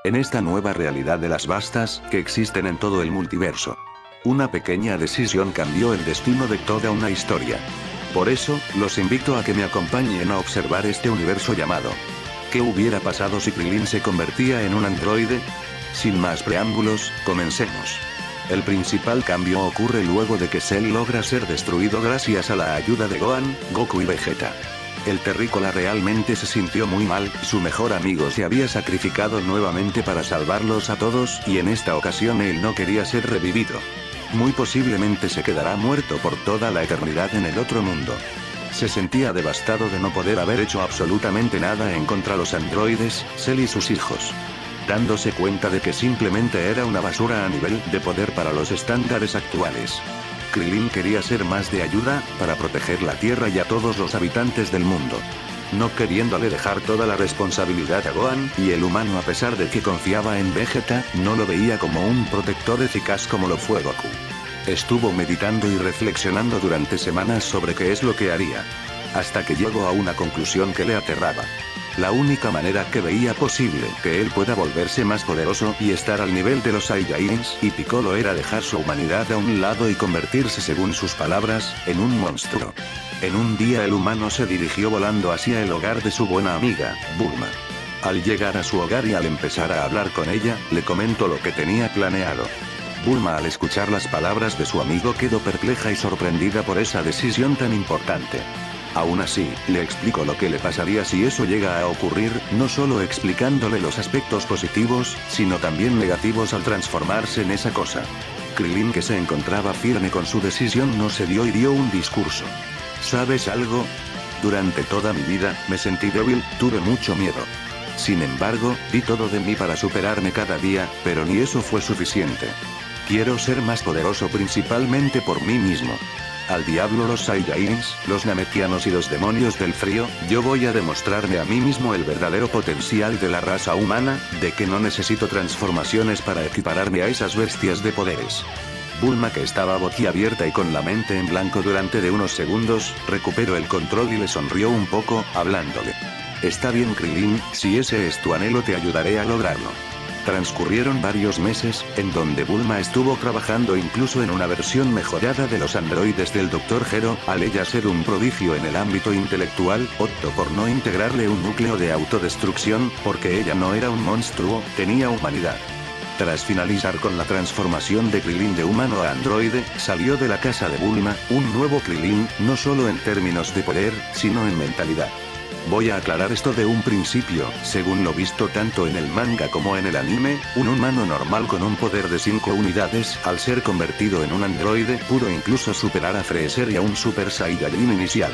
En esta nueva realidad de las vastas, que existen en todo el multiverso. Una pequeña decisión cambió el destino de toda una historia. Por eso, los invito a que me acompañen a observar este universo llamado. ¿Qué hubiera pasado si Krillin se convertía en un androide? Sin más preámbulos, comencemos. El principal cambio ocurre luego de que Cell logra ser destruido gracias a la ayuda de Gohan, Goku y Vegeta. El terrícola realmente se sintió muy mal, su mejor amigo se había sacrificado nuevamente para salvarlos a todos y en esta ocasión él no quería ser revivido. Muy posiblemente se quedará muerto por toda la eternidad en el otro mundo. Se sentía devastado de no poder haber hecho absolutamente nada en contra los androides, Cell y sus hijos. Dándose cuenta de que simplemente era una basura a nivel de poder para los estándares actuales. Krillin quería ser más de ayuda, para proteger la Tierra y a todos los habitantes del mundo. No queriéndole dejar toda la responsabilidad a Gohan, y el humano a pesar de que confiaba en Vegeta, no lo veía como un protector eficaz como lo fue Goku. Estuvo meditando y reflexionando durante semanas sobre qué es lo que haría. Hasta que llegó a una conclusión que le aterraba. La única manera que veía posible que él pueda volverse más poderoso y estar al nivel de los Saiyajins y Piccolo era dejar su humanidad a un lado y convertirse, según sus palabras, en un monstruo. En un día el humano se dirigió volando hacia el hogar de su buena amiga, Bulma. Al llegar a su hogar y al empezar a hablar con ella, le comentó lo que tenía planeado. Bulma, al escuchar las palabras de su amigo, quedó perpleja y sorprendida por esa decisión tan importante. Aún así, le explicó lo que le pasaría si eso llega a ocurrir, no solo explicándole los aspectos positivos, sino también negativos al transformarse en esa cosa. Krillin, que se encontraba firme con su decisión, no cedió y dio un discurso. ¿Sabes algo? Durante toda mi vida, me sentí débil, tuve mucho miedo. Sin embargo, di todo de mí para superarme cada día, pero ni eso fue suficiente. Quiero ser más poderoso principalmente por mí mismo. Al diablo los Saiyajins, los Nametianos y los demonios del frío, yo voy a demostrarme a mí mismo el verdadero potencial de la raza humana, de que no necesito transformaciones para equipararme a esas bestias de poderes. Bulma, que estaba boquiabierta y con la mente en blanco durante de unos segundos, recuperó el control y le sonrió un poco, hablándole. Está bien, Krillin, si ese es tu anhelo te ayudaré a lograrlo. Transcurrieron varios meses, en donde Bulma estuvo trabajando incluso en una versión mejorada de los androides del Dr. Gero, al ella ser un prodigio en el ámbito intelectual, optó por no integrarle un núcleo de autodestrucción, porque ella no era un monstruo, tenía humanidad. Tras finalizar con la transformación de Krillin de humano a androide, salió de la casa de Bulma, un nuevo Krillin, no solo en términos de poder, sino en mentalidad. Voy a aclarar esto de un principio, según lo visto tanto en el manga como en el anime, un humano normal con un poder de 5 unidades, al ser convertido en un androide, pudo incluso superar a Freezer y a un Super Saiyajin inicial.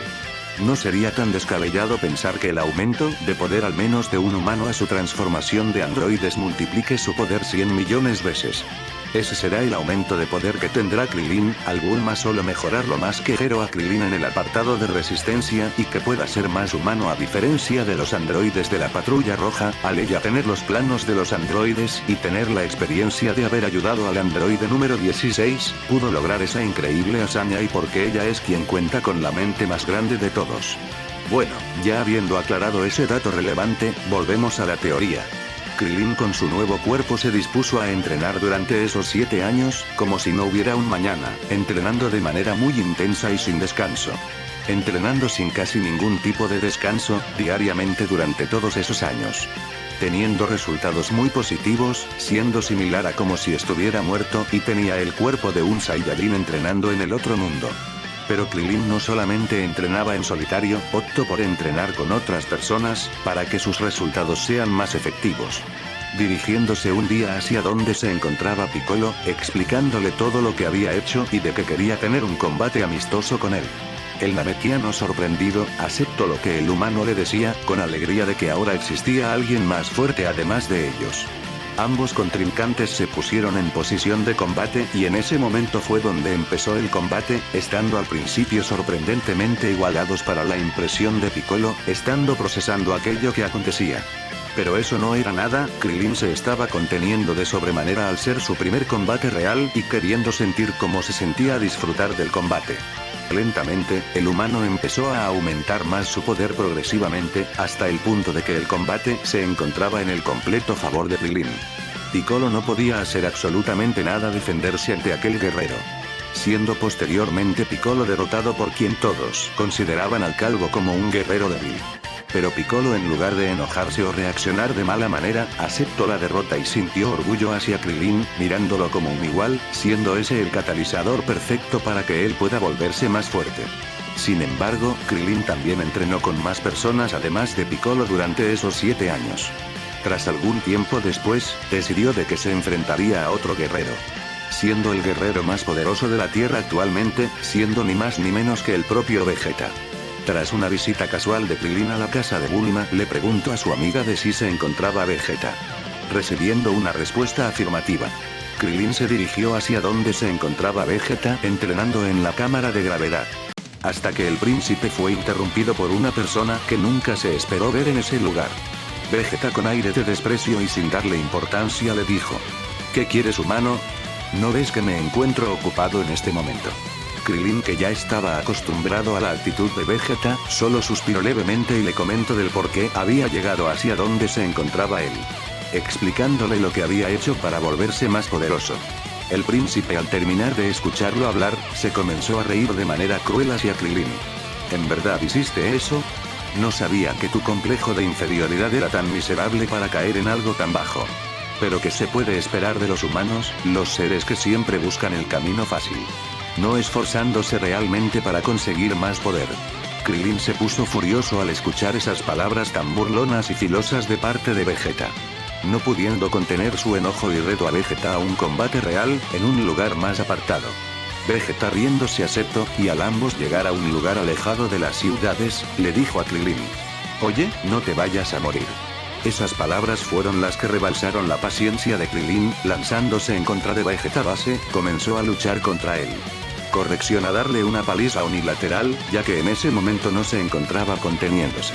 No sería tan descabellado pensar que el aumento de poder al menos de un humano a su transformación de androides multiplique su poder 100 millones veces. Ese será el aumento de poder que tendrá Krillin, al Bulma solo mejorarlo más que Gero a Krillin en el apartado de resistencia y que pueda ser más humano a diferencia de los androides de la Patrulla Roja, al ella tener los planos de los androides y tener la experiencia de haber ayudado al androide número 16, pudo lograr esa increíble hazaña y porque ella es quien cuenta con la mente más grande de todos. Bueno, ya habiendo aclarado ese dato relevante, volvemos a la teoría. Krillin con su nuevo cuerpo se dispuso a entrenar durante esos 7 años, como si no hubiera un mañana, entrenando de manera muy intensa y sin descanso. Entrenando sin casi ningún tipo de descanso, diariamente durante todos esos años. Teniendo resultados muy positivos, siendo similar a como si estuviera muerto y tenía el cuerpo de un Saiyajin entrenando en el otro mundo. Pero Krillin no solamente entrenaba en solitario, optó por entrenar con otras personas, para que sus resultados sean más efectivos. Dirigiéndose un día hacia donde se encontraba Piccolo, explicándole todo lo que había hecho y de que quería tener un combate amistoso con él. El Nametiano, sorprendido, aceptó lo que el humano le decía, con alegría de que ahora existía alguien más fuerte además de ellos. Ambos contrincantes se pusieron en posición de combate y en ese momento fue donde empezó el combate, estando al principio sorprendentemente igualados para la impresión de Piccolo, estando procesando aquello que acontecía. Pero eso no era nada, Krillin se estaba conteniendo de sobremanera al ser su primer combate real y queriendo sentir cómo se sentía disfrutar del combate. Lentamente, el humano empezó a aumentar más su poder progresivamente, hasta el punto de que el combate se encontraba en el completo favor de Krilin. Piccolo no podía hacer absolutamente nada defenderse ante aquel guerrero. Siendo posteriormente Piccolo derrotado por quien todos consideraban al calvo como un guerrero débil. Pero Piccolo, en lugar de enojarse o reaccionar de mala manera, aceptó la derrota y sintió orgullo hacia Krilin, mirándolo como un igual, siendo ese el catalizador perfecto para que él pueda volverse más fuerte. Sin embargo, Krilin también entrenó con más personas además de Piccolo durante esos 7 años. Tras algún tiempo después, decidió de que se enfrentaría a otro guerrero. Siendo el guerrero más poderoso de la Tierra actualmente, siendo ni más ni menos que el propio Vegeta. Tras una visita casual de Krilin a la casa de Bulma, le preguntó a su amiga de si se encontraba Vegeta. Recibiendo una respuesta afirmativa, Krilin se dirigió hacia donde se encontraba Vegeta entrenando en la cámara de gravedad. Hasta que el príncipe fue interrumpido por una persona que nunca se esperó ver en ese lugar. Vegeta, con aire de desprecio y sin darle importancia, le dijo: ¿Qué quieres, humano? ¿No ves que me encuentro ocupado en este momento? Krilin, que ya estaba acostumbrado a la actitud de Vegeta, solo suspiró levemente y le comentó del por qué había llegado hacia donde se encontraba él, explicándole lo que había hecho para volverse más poderoso. El príncipe, al terminar de escucharlo hablar, se comenzó a reír de manera cruel hacia Krilin. ¿En verdad hiciste eso? No sabía que tu complejo de inferioridad era tan miserable para caer en algo tan bajo. Pero ¿qué se puede esperar de los humanos, los seres que siempre buscan el camino fácil? No esforzándose realmente para conseguir más poder. Krilin se puso furioso al escuchar esas palabras tan burlonas y filosas de parte de Vegeta. No pudiendo contener su enojo, y retó a Vegeta a un combate real, en un lugar más apartado. Vegeta, riéndose, aceptó, y al ambos llegar a un lugar alejado de las ciudades, le dijo a Krilin: Oye, no te vayas a morir. Esas palabras fueron las que rebalsaron la paciencia de Krilin. Lanzándose en contra de Vegeta base, comenzó a luchar contra él. Corrección: a darle una paliza unilateral, ya que en ese momento no se encontraba conteniéndose.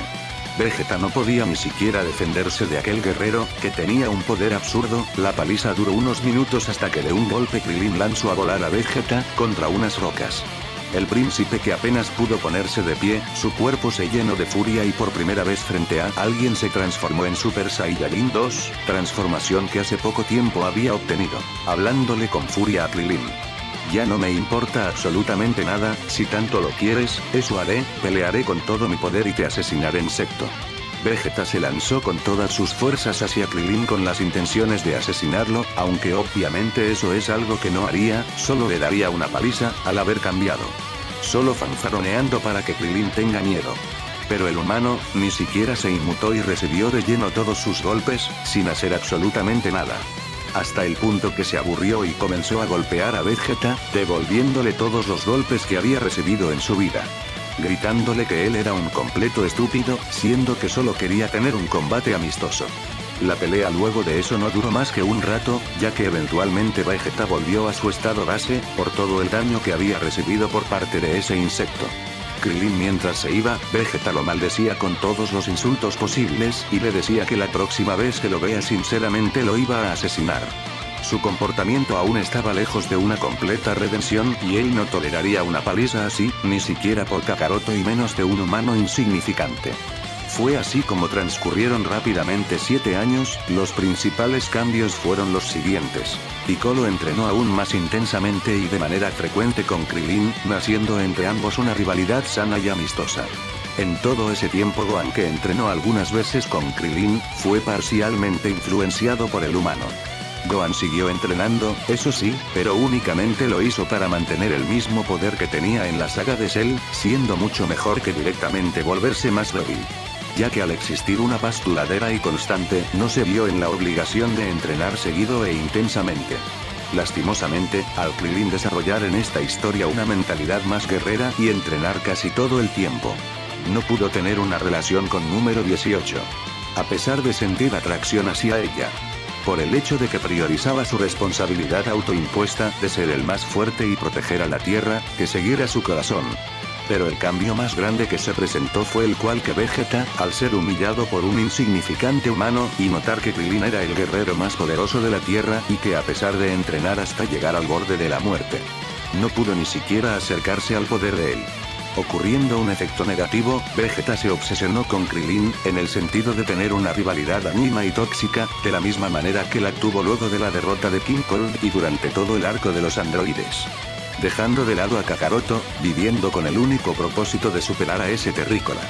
Vegeta no podía ni siquiera defenderse de aquel guerrero, que tenía un poder absurdo. La paliza duró unos minutos hasta que de un golpe Krilin lanzó a volar a Vegeta contra unas rocas. El príncipe, que apenas pudo ponerse de pie, su cuerpo se llenó de furia y por primera vez frente a alguien se transformó en Super Saiyajin 2, transformación que hace poco tiempo había obtenido, hablándole con furia a Krilin. Ya no me importa absolutamente nada, si tanto lo quieres, eso haré, pelearé con todo mi poder y te asesinaré, insecto. Vegeta se lanzó con todas sus fuerzas hacia Krilin con las intenciones de asesinarlo, aunque obviamente eso es algo que no haría, solo le daría una paliza, al haber cambiado. Solo fanfarroneando para que Krilin tenga miedo. Pero el humano, ni siquiera se inmutó y recibió de lleno todos sus golpes, sin hacer absolutamente nada. Hasta el punto que se aburrió y comenzó a golpear a Vegeta, devolviéndole todos los golpes que había recibido en su vida. Gritándole que él era un completo estúpido, siendo que solo quería tener un combate amistoso. La pelea luego de eso no duró más que un rato, ya que eventualmente Vegeta volvió a su estado base, por todo el daño que había recibido por parte de ese insecto. Krilin, mientras se iba, Vegeta lo maldecía con todos los insultos posibles, y le decía que la próxima vez que lo vea sinceramente lo iba a asesinar. Su comportamiento aún estaba lejos de una completa redención, y él no toleraría una paliza así, ni siquiera por Kakaroto y menos de un humano insignificante. Fue así como transcurrieron rápidamente 7 años. Los principales cambios fueron los siguientes. Piccolo entrenó aún más intensamente y de manera frecuente con Krilin, naciendo entre ambos una rivalidad sana y amistosa. En todo ese tiempo Gohan, que entrenó algunas veces con Krilin, fue parcialmente influenciado por el humano. Gohan siguió entrenando, eso sí, pero únicamente lo hizo para mantener el mismo poder que tenía en la saga de Cell, siendo mucho mejor que directamente volverse más débil. Ya que al existir una paz duradera y constante, no se vio en la obligación de entrenar seguido e intensamente. Lastimosamente, al Krilin desarrollar en esta historia una mentalidad más guerrera y entrenar casi todo el tiempo, no pudo tener una relación con número 18. A pesar de sentir atracción hacia ella, por el hecho de que priorizaba su responsabilidad autoimpuesta de ser el más fuerte y proteger a la Tierra, que seguir a su corazón. Pero el cambio más grande que se presentó fue el cual que Vegeta, al ser humillado por un insignificante humano, y notar que Krilin era el guerrero más poderoso de la Tierra, y que a pesar de entrenar hasta llegar al borde de la muerte, No pudo ni siquiera acercarse al poder de él. Ocurriendo un efecto negativo, Vegeta se obsesionó con Krillin, en el sentido de tener una rivalidad dañina y tóxica, de la misma manera que la tuvo luego de la derrota de King Cold y durante todo el arco de los androides. Dejando de lado a Kakaroto, viviendo con el único propósito de superar a ese terrícola.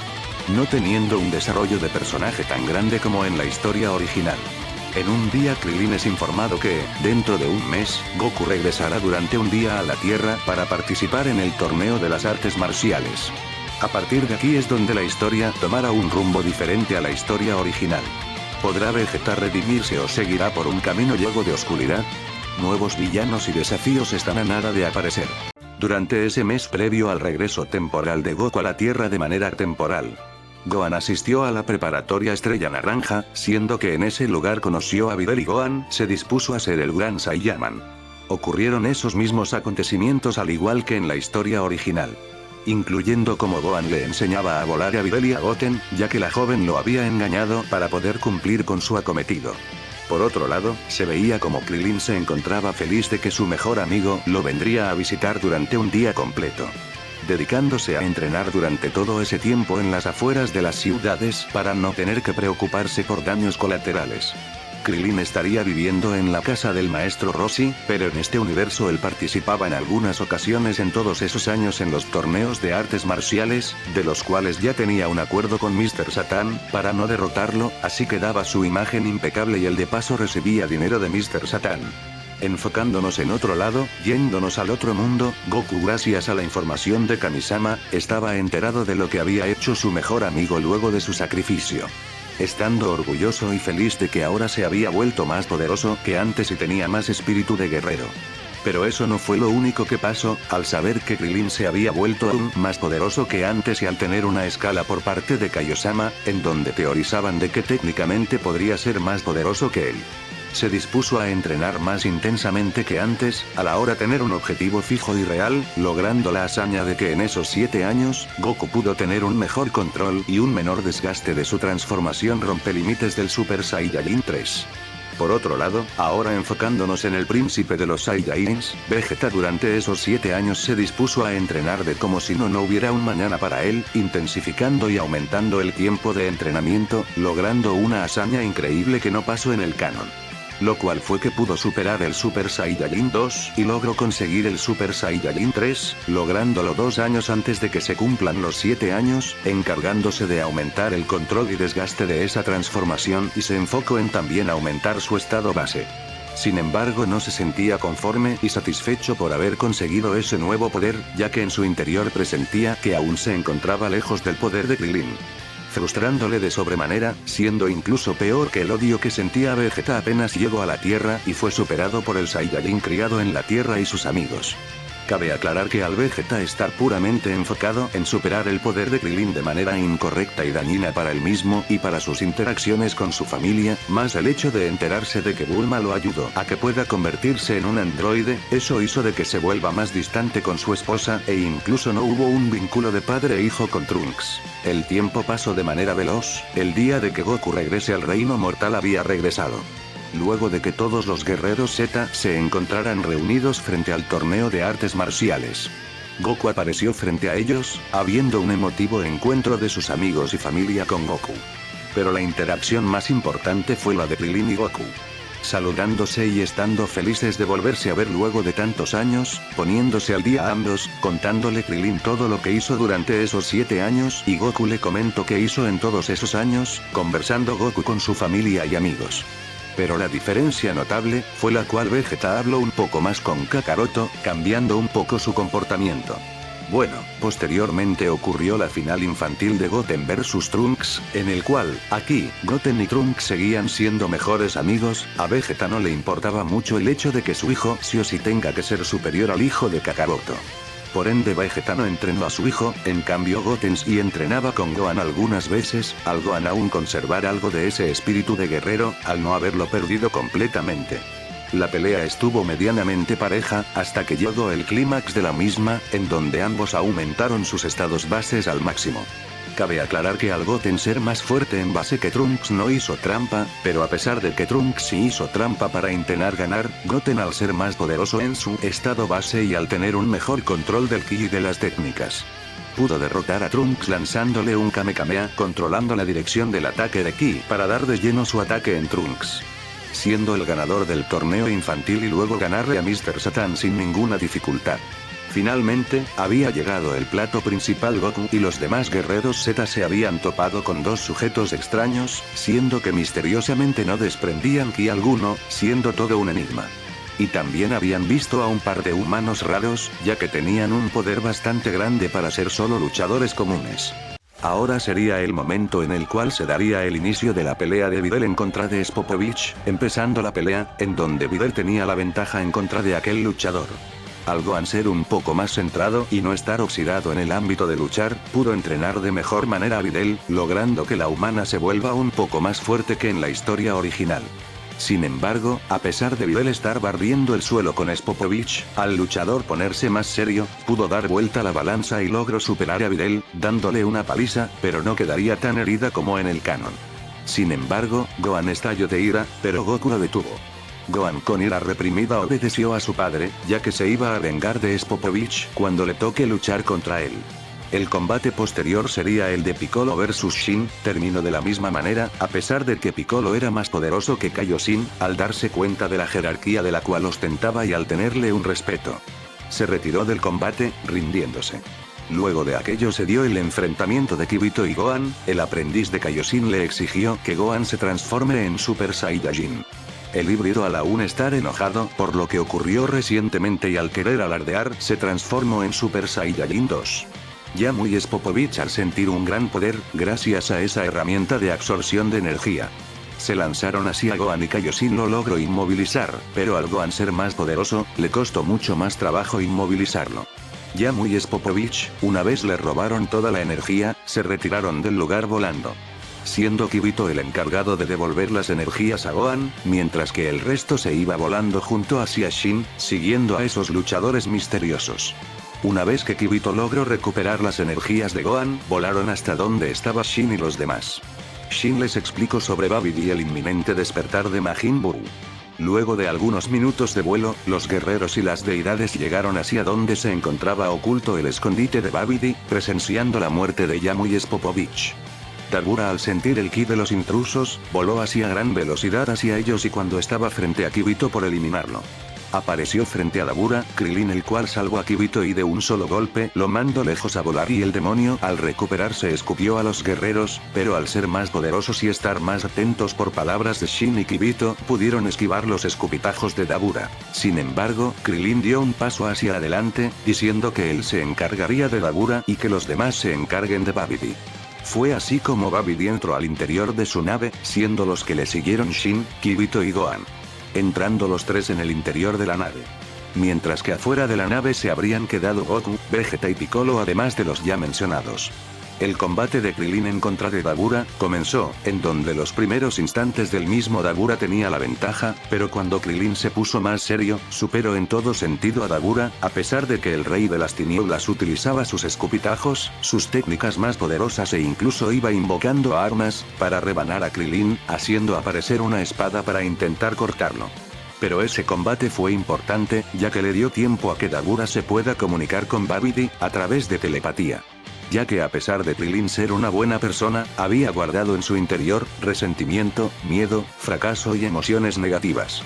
No teniendo un desarrollo de personaje tan grande como en la historia original. En un día Krillin es informado que, dentro de un mes, Goku regresará durante un día a la Tierra para participar en el torneo de las artes marciales. A partir de aquí es donde la historia tomará un rumbo diferente a la historia original. ¿Podrá Vegeta redimirse o seguirá por un camino lleno de oscuridad? Nuevos villanos y desafíos están a nada de aparecer. Durante ese mes previo al regreso temporal de Goku a la Tierra de manera temporal, Gohan asistió a la preparatoria Estrella Naranja, siendo que en ese lugar conoció a Videl y Gohan se dispuso a ser el Gran Saiyaman. Ocurrieron esos mismos acontecimientos al igual que en la historia original. Incluyendo como Gohan le enseñaba a volar a Videl y a Goten, ya que la joven lo había engañado para poder cumplir con su acometido. Por otro lado, se veía como Krillin se encontraba feliz de que su mejor amigo lo vendría a visitar durante un día completo, dedicándose a entrenar durante todo ese tiempo en las afueras de las ciudades para no tener que preocuparse por daños colaterales. Krillin estaría viviendo en la casa del maestro Roshi, pero en este universo él participaba en algunas ocasiones en todos esos años en los torneos de artes marciales, de los cuales ya tenía un acuerdo con Mr. Satan, para no derrotarlo, así que daba su imagen impecable y él de paso recibía dinero de Mr. Satan. Enfocándonos en otro lado, yéndonos al otro mundo, Goku gracias a la información de Kamisama, estaba enterado de lo que había hecho su mejor amigo luego de su sacrificio. Estando orgulloso y feliz de que ahora se había vuelto más poderoso que antes y tenía más espíritu de guerrero. Pero eso no fue lo único que pasó, al saber que Krillin se había vuelto aún más poderoso que antes y al tener una escala por parte de Kaiosama, en donde teorizaban de que técnicamente podría ser más poderoso que él. Se dispuso a entrenar más intensamente que antes, a la hora tener un objetivo fijo y real, logrando la hazaña de que en esos 7 años, Goku pudo tener un mejor control y un menor desgaste de su transformación rompelímites del Super Saiyajin 3. Por otro lado, ahora enfocándonos en el príncipe de los Saiyajins, Vegeta durante esos 7 años se dispuso a entrenar de como si no hubiera un mañana para él, intensificando y aumentando el tiempo de entrenamiento, logrando una hazaña increíble que no pasó en el canon. Lo cual fue que pudo superar el Super Saiyajin 2 y logró conseguir el Super Saiyajin 3, lográndolo 2 años antes de que se cumplan los 7 años, encargándose de aumentar el control y desgaste de esa transformación y se enfocó en también aumentar su estado base. Sin embargo no se sentía conforme y satisfecho por haber conseguido ese nuevo poder, ya que en su interior presentía que aún se encontraba lejos del poder de Krillin, frustrándole de sobremanera, siendo incluso peor que el odio que sentía Vegeta apenas llegó a la Tierra y fue superado por el Saiyajin criado en la Tierra y sus amigos. Cabe aclarar que al Vegeta estar puramente enfocado en superar el poder de Krillin de manera incorrecta y dañina para él mismo y para sus interacciones con su familia, más el hecho de enterarse de que Bulma lo ayudó a que pueda convertirse en un androide, eso hizo de que se vuelva más distante con su esposa e incluso no hubo un vínculo de padre e hijo con Trunks. El tiempo pasó de manera veloz, el día de que Goku regrese al reino mortal había regresado. Luego de que todos los guerreros Z se encontraran reunidos frente al torneo de artes marciales, Goku apareció frente a ellos, habiendo un emotivo encuentro de sus amigos y familia con Goku. Pero la interacción más importante fue la de Krillin y Goku, saludándose y estando felices de volverse a ver luego de tantos años, poniéndose al día ambos, contándole Krillin todo lo que hizo durante esos 7 años y Goku le comentó qué hizo en todos esos años, conversando Goku con su familia y amigos. Pero la diferencia notable fue la cual Vegeta habló un poco más con Kakaroto, cambiando un poco su comportamiento. Bueno, posteriormente ocurrió la final infantil de Goten vs Trunks, en el cual, aquí, Goten y Trunks seguían siendo mejores amigos, a Vegeta no le importaba mucho el hecho de que su hijo sí o sí tenga que ser superior al hijo de Kakaroto. Por ende Vegeta no entrenó a su hijo, en cambio Goten sí entrenaba con Gohan algunas veces, al Gohan aún conservar algo de ese espíritu de guerrero, al no haberlo perdido completamente. La pelea estuvo medianamente pareja, hasta que llegó el clímax de la misma, en donde ambos aumentaron sus estados bases al máximo. Cabe aclarar que al Goten ser más fuerte en base que Trunks no hizo trampa, pero a pesar de que Trunks sí hizo trampa para intentar ganar, Goten al ser más poderoso en su estado base y al tener un mejor control del ki y de las técnicas, pudo derrotar a Trunks lanzándole un Kamehameha, controlando la dirección del ataque de ki para dar de lleno su ataque en Trunks, siendo el ganador del torneo infantil y luego ganarle a Mr. Satan sin ninguna dificultad. Finalmente, había llegado el plato principal. Goku y los demás guerreros Z se habían topado con dos sujetos extraños, siendo que misteriosamente no desprendían ki alguno, siendo todo un enigma. Y también habían visto a un par de humanos raros, ya que tenían un poder bastante grande para ser solo luchadores comunes. Ahora sería el momento en el cual se daría el inicio de la pelea de Videl en contra de Spopovich, empezando la pelea, en donde Videl tenía la ventaja en contra de aquel luchador. Al Gohan ser un poco más centrado y no estar oxidado en el ámbito de luchar, pudo entrenar de mejor manera a Videl, logrando que la humana se vuelva un poco más fuerte que en la historia original. Sin embargo, a pesar de Videl estar barriendo el suelo con Spopovich, al luchador ponerse más serio, pudo dar vuelta la balanza y logró superar a Videl, dándole una paliza, pero no quedaría tan herida como en el canon. Sin embargo, Gohan estalló de ira, pero Goku lo detuvo. Gohan con ira reprimida obedeció a su padre, ya que se iba a vengar de Spopovich cuando le toque luchar contra él. El combate posterior sería el de Piccolo vs Shin, terminó de la misma manera, a pesar de que Piccolo era más poderoso que Kaioshin, al darse cuenta de la jerarquía de la cual ostentaba y al tenerle un respeto, se retiró del combate, rindiéndose. Luego de aquello se dio el enfrentamiento de Kibito y Gohan, el aprendiz de Kaioshin le exigió que Gohan se transforme en Super Saiyajin. El híbrido al aún estar enojado por lo que ocurrió recientemente y al querer alardear, se transformó en Super Saiyajin 2. Ya muy Spopovich al sentir un gran poder, gracias a esa herramienta de absorción de energía, se lanzaron hacia Gohan y Kaioshin lo logró inmovilizar, pero al Gohan ser más poderoso, le costó mucho más trabajo inmovilizarlo. Ya muy Spopovich, una vez le robaron toda la energía, se retiraron del lugar volando, siendo Kibito el encargado de devolver las energías a Gohan, mientras que el resto se iba volando junto hacia Shin, siguiendo a esos luchadores misteriosos. Una vez que Kibito logró recuperar las energías de Gohan, volaron hasta donde estaba Shin y los demás. Shin les explicó sobre Babidi y el inminente despertar de Majin Buu. Luego de algunos minutos de vuelo, los guerreros y las deidades llegaron hacia donde se encontraba oculto el escondite de Babidi, presenciando la muerte de Yamu y Spopovich. Dabura al sentir el ki de los intrusos, voló hacia gran velocidad hacia ellos y cuando estaba frente a Kibito por eliminarlo, apareció frente a Dabura, Krillin el cual salvó a Kibito y de un solo golpe lo mandó lejos a volar y el demonio al recuperarse escupió a los guerreros, pero al ser más poderosos y estar más atentos por palabras de Shin y Kibito, pudieron esquivar los escupitajos de Dabura. Sin embargo, Krillin dio un paso hacia adelante, diciendo que él se encargaría de Dabura y que los demás se encarguen de Babidi. Fue así como Babidi entró al interior de su nave, siendo los que le siguieron Shin, Kibito y Gohan, entrando los tres en el interior de la nave. Mientras que afuera de la nave se habrían quedado Goku, Vegeta y Piccolo además de los ya mencionados. El combate de Krillin en contra de Dabura comenzó, en donde los primeros instantes del mismo Dabura tenía la ventaja, pero cuando Krillin se puso más serio, superó en todo sentido a Dabura, a pesar de que el rey de las tinieblas utilizaba sus escupitajos, sus técnicas más poderosas e incluso iba invocando armas, para rebanar a Krillin, haciendo aparecer una espada para intentar cortarlo. Pero ese combate fue importante, ya que le dio tiempo a que Dabura se pueda comunicar con Babidi, a través de telepatía. Ya que a pesar de Krillin ser una buena persona, había guardado en su interior, resentimiento, miedo, fracaso y emociones negativas.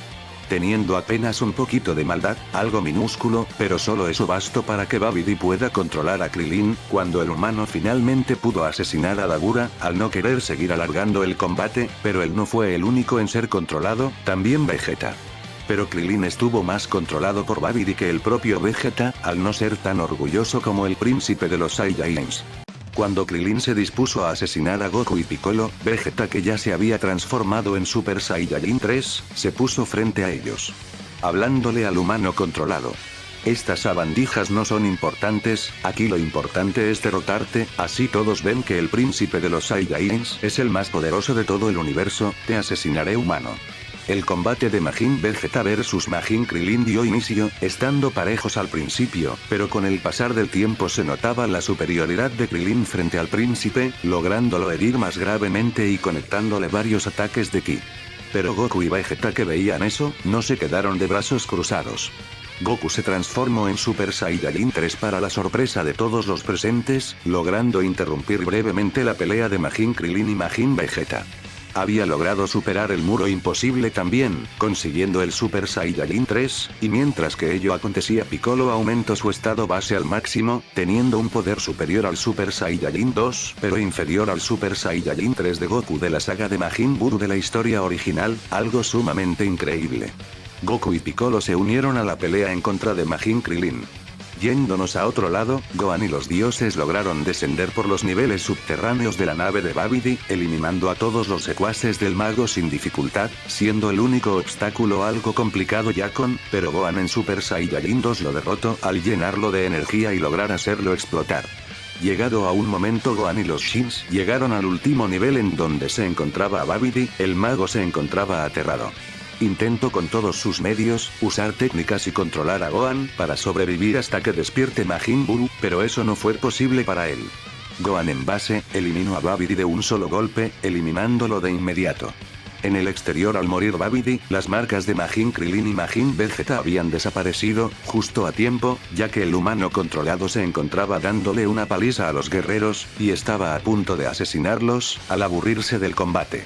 Teniendo apenas un poquito de maldad, algo minúsculo, pero solo eso bastó para que Babidi pueda controlar a Krillin, cuando el humano finalmente pudo asesinar a Dabura, al no querer seguir alargando el combate, pero él no fue el único en ser controlado, también Vegeta. Pero Krillin estuvo más controlado por Babidi que el propio Vegeta, al no ser tan orgulloso como el príncipe de los Saiyajins. Cuando Krillin se dispuso a asesinar a Goku y Piccolo, Vegeta, que ya se había transformado en Super Saiyajin 3, se puso frente a ellos, hablándole al humano controlado. Estas sabandijas no son importantes, aquí lo importante es derrotarte, así todos ven que el príncipe de los Saiyajins es el más poderoso de todo el universo, te asesinaré humano. El combate de Majin Vegeta vs Majin Krillin dio inicio, estando parejos al principio, pero con el pasar del tiempo se notaba la superioridad de Krillin frente al príncipe, lográndolo herir más gravemente y conectándole varios ataques de ki. Pero Goku y Vegeta, que veían eso, no se quedaron de brazos cruzados. Goku se transformó en Super Saiyajin 3 para la sorpresa de todos los presentes, logrando interrumpir brevemente la pelea de Majin Krillin y Majin Vegeta. Había logrado superar el muro imposible también, consiguiendo el Super Saiyajin 3, y mientras que ello acontecía Piccolo aumentó su estado base al máximo, teniendo un poder superior al Super Saiyajin 2, pero inferior al Super Saiyajin 3 de Goku de la saga de Majin Buu de la historia original, algo sumamente increíble. Goku y Piccolo se unieron a la pelea en contra de Majin Krillin. Yéndonos a otro lado, Gohan y los dioses lograron descender por los niveles subterráneos de la nave de Babidi, eliminando a todos los secuaces del mago sin dificultad, siendo el único obstáculo algo complicado Yakon, pero Gohan en Super Saiyajin 2 lo derrotó al llenarlo de energía y lograr hacerlo explotar. Llegado a un momento, Gohan y los Shins llegaron al último nivel en donde se encontraba Babidi, el mago se encontraba aterrado. Intentó con todos sus medios, usar técnicas y controlar a Gohan para sobrevivir hasta que despierte Majin Buu, pero eso no fue posible para él. Gohan en base, eliminó a Babidi de un solo golpe, eliminándolo de inmediato. En el exterior al morir Babidi, las marcas de Majin Krillin y Majin Vegeta habían desaparecido, justo a tiempo, ya que el humano controlado se encontraba dándole una paliza a los guerreros, y estaba a punto de asesinarlos, al aburrirse del combate.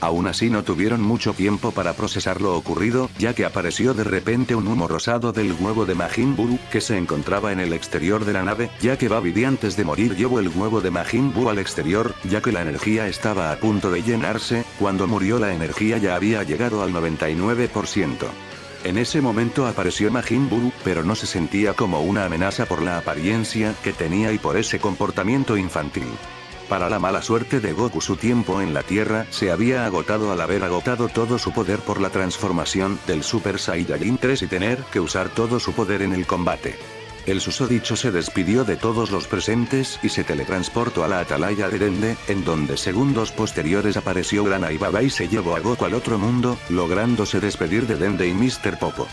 Aún así no tuvieron mucho tiempo para procesar lo ocurrido, ya que apareció de repente un humo rosado del huevo de Majin Buu, que se encontraba en el exterior de la nave, ya que Babidi antes de morir llevó el huevo de Majin Buu al exterior, ya que la energía estaba a punto de llenarse, cuando murió la energía ya había llegado al 99%. En ese momento apareció Majin Buu, pero no se sentía como una amenaza por la apariencia que tenía y por ese comportamiento infantil. Para la mala suerte de Goku, su tiempo en la Tierra se había agotado al haber agotado todo su poder por la transformación del Super Saiyajin 3 y tener que usar todo su poder en el combate. El susodicho se despidió de todos los presentes y se teletransportó a la atalaya de Dende, en donde segundos posteriores apareció Gran Baba y se llevó a Goku al otro mundo, lográndose despedir de Dende y Mr. Popo.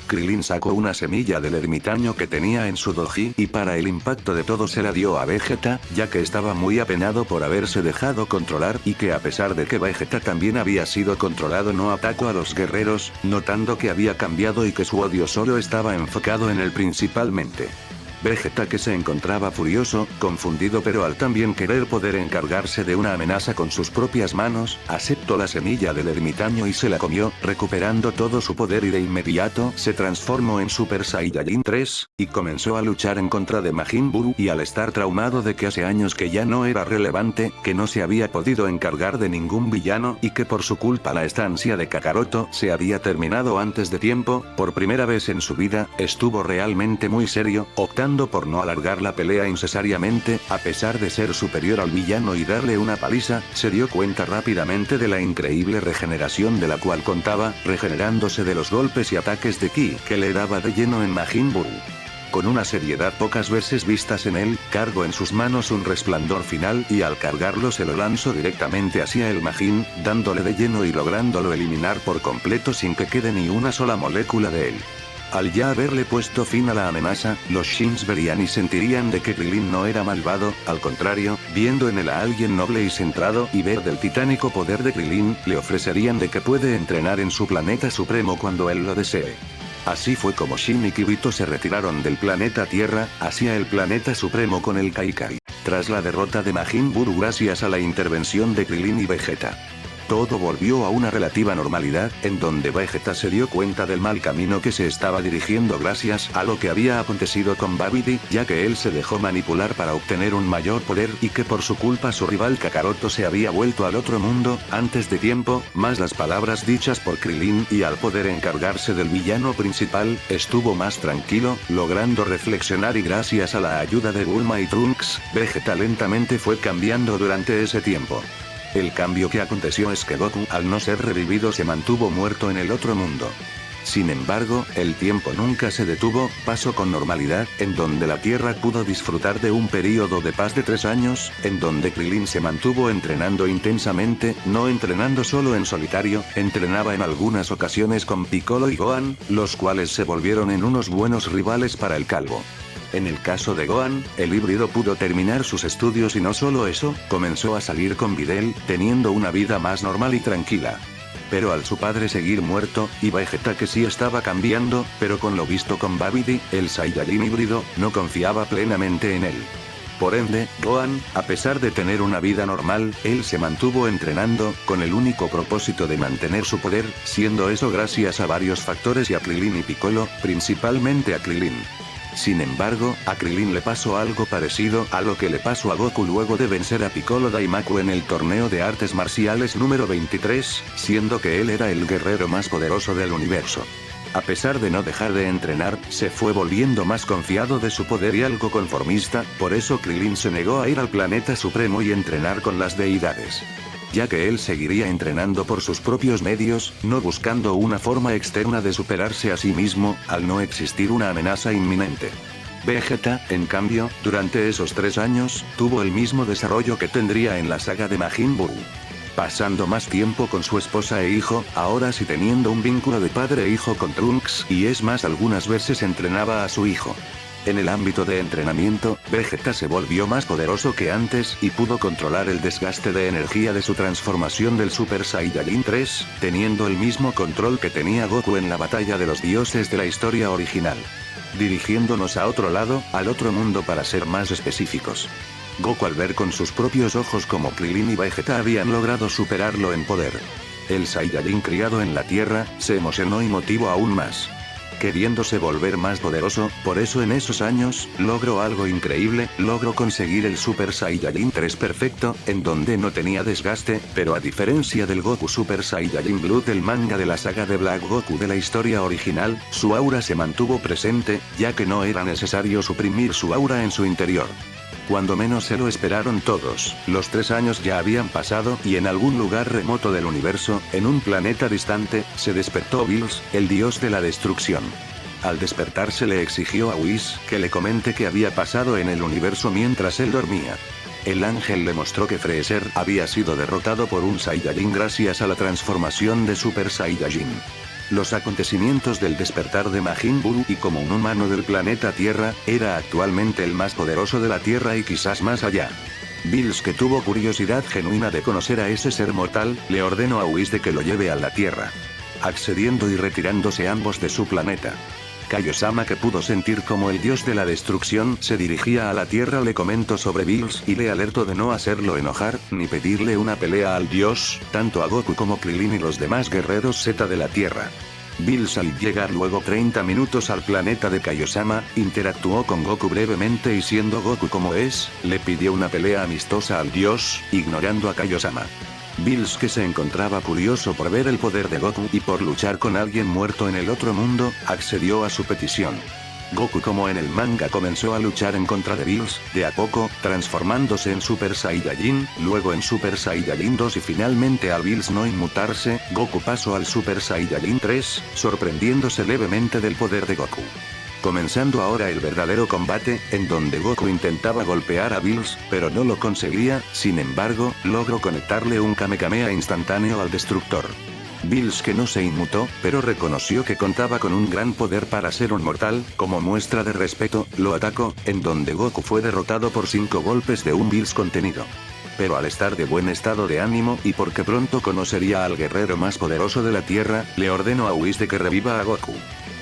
Krillin sacó una semilla del ermitaño que tenía en su doji y para el impacto de todo se la dio a Vegeta, ya que estaba muy apenado por haberse dejado controlar y que a pesar de que Vegeta también había sido controlado no atacó a los guerreros, notando que había cambiado y que su odio solo estaba enfocado en él principalmente. Vegeta, que se encontraba furioso, confundido pero al también querer poder encargarse de una amenaza con sus propias manos, aceptó la semilla del ermitaño y se la comió, recuperando todo su poder y de inmediato se transformó en Super Saiyajin 3, y comenzó a luchar en contra de Majin Buu y al estar traumado de que hace años que ya no era relevante, que no se había podido encargar de ningún villano y que por su culpa la estancia de Kakaroto se había terminado antes de tiempo, por primera vez en su vida, estuvo realmente muy serio, optando por no alargar la pelea innecesariamente, a pesar de ser superior al villano y darle una paliza, se dio cuenta rápidamente de la increíble regeneración de la cual contaba, regenerándose de los golpes y ataques de ki que le daba de lleno en Majin Buu. Con una seriedad pocas veces vistas en él, cargó en sus manos un resplandor final y al cargarlo se lo lanzó directamente hacia el Majin, dándole de lleno y lográndolo eliminar por completo sin que quede ni una sola molécula de él. Al ya haberle puesto fin a la amenaza, los Shins verían y sentirían de que Krillin no era malvado, al contrario, viendo en él a alguien noble y centrado y ver del titánico poder de Krillin, le ofrecerían de que puede entrenar en su planeta supremo cuando él lo desee. Así fue como Shin y Kibito se retiraron del planeta Tierra, hacia el planeta supremo con el Kaikai. Tras la derrota de Majin Buu gracias a la intervención de Krillin y Vegeta. Todo volvió a una relativa normalidad, en donde Vegeta se dio cuenta del mal camino que se estaba dirigiendo gracias a lo que había acontecido con Babidi, ya que él se dejó manipular para obtener un mayor poder y que por su culpa su rival Kakaroto se había vuelto al otro mundo, antes de tiempo, más las palabras dichas por Krillin y al poder encargarse del villano principal, estuvo más tranquilo, logrando reflexionar y gracias a la ayuda de Bulma y Trunks, Vegeta lentamente fue cambiando durante ese tiempo. El cambio que aconteció es que Goku, al no ser revivido, se mantuvo muerto en el otro mundo. Sin embargo, el tiempo nunca se detuvo, pasó con normalidad, en donde la Tierra pudo disfrutar de un período de paz de 3 años, en donde Krilin se mantuvo entrenando intensamente, no entrenando solo en solitario, entrenaba en algunas ocasiones con Piccolo y Gohan, los cuales se volvieron en unos buenos rivales para el calvo. En el caso de Gohan, el híbrido pudo terminar sus estudios y no solo eso, comenzó a salir con Videl, teniendo una vida más normal y tranquila. Pero al su padre seguir muerto, y Vegeta que sí estaba cambiando, pero con lo visto con Babidi, el Saiyajin híbrido, no confiaba plenamente en él. Por ende, Gohan, a pesar de tener una vida normal, él se mantuvo entrenando, con el único propósito de mantener su poder, siendo eso gracias a varios factores y a Krillin y Piccolo, principalmente a Krillin. Sin embargo, a Krillin le pasó algo parecido a lo que le pasó a Goku luego de vencer a Piccolo Daimaku en el torneo de artes marciales número 23, siendo que él era el guerrero más poderoso del universo. A pesar de no dejar de entrenar, se fue volviendo más confiado de su poder y algo conformista, por eso Krillin se negó a ir al planeta supremo y entrenar con las deidades. Ya que él seguiría entrenando por sus propios medios, no buscando una forma externa de superarse a sí mismo, al no existir una amenaza inminente. Vegeta, en cambio, durante esos 3 años, tuvo el mismo desarrollo que tendría en la saga de Majin Buu. Pasando más tiempo con su esposa e hijo, ahora sí teniendo un vínculo de padre e hijo con Trunks, y es más algunas veces entrenaba a su hijo. En el ámbito de entrenamiento, Vegeta se volvió más poderoso que antes y pudo controlar el desgaste de energía de su transformación del Super Saiyajin 3, teniendo el mismo control que tenía Goku en la batalla de los dioses de la historia original. Dirigiéndonos a otro lado, al otro mundo para ser más específicos. Goku al ver con sus propios ojos como Krillin y Vegeta habían logrado superarlo en poder. El Saiyajin criado en la Tierra, se emocionó y motivó aún más. Queriéndose volver más poderoso, por eso en esos años, logró algo increíble, logró conseguir el Super Saiyajin 3 perfecto, en donde no tenía desgaste, pero a diferencia del Goku Super Saiyajin Blue del manga de la saga de Black Goku de la historia original, su aura se mantuvo presente, ya que no era necesario suprimir su aura en su interior. Cuando menos se lo esperaron todos, los 3 años ya habían pasado y en algún lugar remoto del universo, en un planeta distante, se despertó Bills, el dios de la destrucción. Al despertarse le exigió a Whis que le comente qué había pasado en el universo mientras él dormía. El ángel le mostró que Freezer había sido derrotado por un Saiyajin gracias a la transformación de Super Saiyajin. Los acontecimientos del despertar de Majin Buu y como un humano del planeta Tierra, era actualmente el más poderoso de la Tierra y quizás más allá. Bills, que tuvo curiosidad genuina de conocer a ese ser mortal, le ordenó a Whis de que lo lleve a la Tierra. Accediendo y retirándose ambos de su planeta. Kaiosama, que pudo sentir como el dios de la destrucción se dirigía a la Tierra, le comentó sobre Bills y le alertó de no hacerlo enojar, ni pedirle una pelea al dios, tanto a Goku como Krillin y los demás guerreros Z de la Tierra. Bills, al llegar luego 30 minutos al planeta de Kaiosama, interactuó con Goku brevemente y siendo Goku como es, le pidió una pelea amistosa al dios, ignorando a Kaiosama. Bills, que se encontraba curioso por ver el poder de Goku y por luchar con alguien muerto en el otro mundo, accedió a su petición. Goku, como en el manga, comenzó a luchar en contra de Bills, de a poco, transformándose en Super Saiyajin, luego en Super Saiyajin 2 y finalmente al Bills no inmutarse, Goku pasó al Super Saiyajin 3, sorprendiéndose levemente del poder de Goku. Comenzando ahora el verdadero combate, en donde Goku intentaba golpear a Bills, pero no lo conseguía, sin embargo, logró conectarle un Kamehameha instantáneo al destructor. Bills, que no se inmutó, pero reconoció que contaba con un gran poder para ser un mortal, como muestra de respeto, lo atacó, en donde Goku fue derrotado por 5 golpes de un Bills contenido. Pero al estar de buen estado de ánimo y porque pronto conocería al guerrero más poderoso de la Tierra, le ordenó a Whis de que reviva a Goku.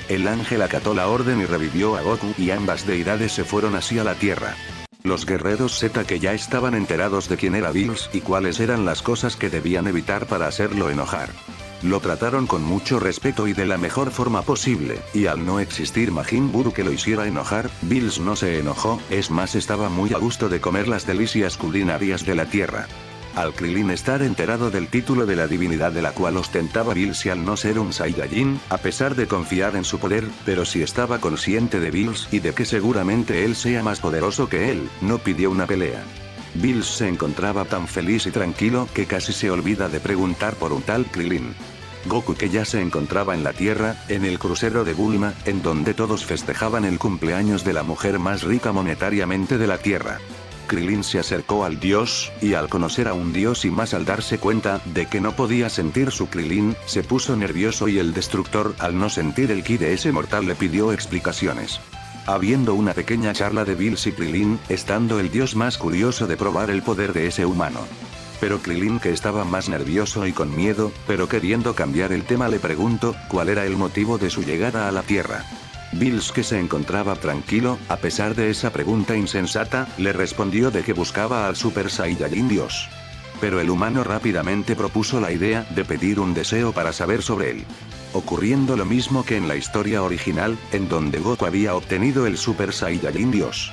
El ángel acató la orden y revivió a Goku y ambas deidades se fueron hacia la Tierra. Los guerreros Z, que ya estaban enterados de quién era Bills y cuáles eran las cosas que debían evitar para hacerlo enojar. Lo trataron con mucho respeto y de la mejor forma posible, y al no existir Majin Buu que lo hiciera enojar, Bills no se enojó, es más estaba muy a gusto de comer las delicias culinarias de la Tierra. Al Krillin estar enterado del título de la divinidad de la cual ostentaba Bills y al no ser un Saiyajin, a pesar de confiar en su poder, pero sí estaba consciente de Bills y de que seguramente él sea más poderoso que él, no pidió una pelea. Bills se encontraba tan feliz y tranquilo que casi se olvida de preguntar por un tal Krillin. Goku, que ya se encontraba en la Tierra, en el crucero de Bulma, en donde todos festejaban el cumpleaños de la mujer más rica monetariamente de la Tierra. Krillin se acercó al dios, y al conocer a un dios y más al darse cuenta de que no podía sentir su Krillin, se puso nervioso y el destructor, al no sentir el ki de ese mortal, le pidió explicaciones. Habiendo una pequeña charla de Bills y Krillin, estando el dios más curioso de probar el poder de ese humano. Pero Krillin, que estaba más nervioso y con miedo, pero queriendo cambiar el tema, le preguntó cuál era el motivo de su llegada a la Tierra. Bills, que se encontraba tranquilo, a pesar de esa pregunta insensata, le respondió de que buscaba al Super Saiyajin Dios. Pero el humano rápidamente propuso la idea de pedir un deseo para saber sobre él. Ocurriendo lo mismo que en la historia original, en donde Goku había obtenido el Super Saiyajin Dios.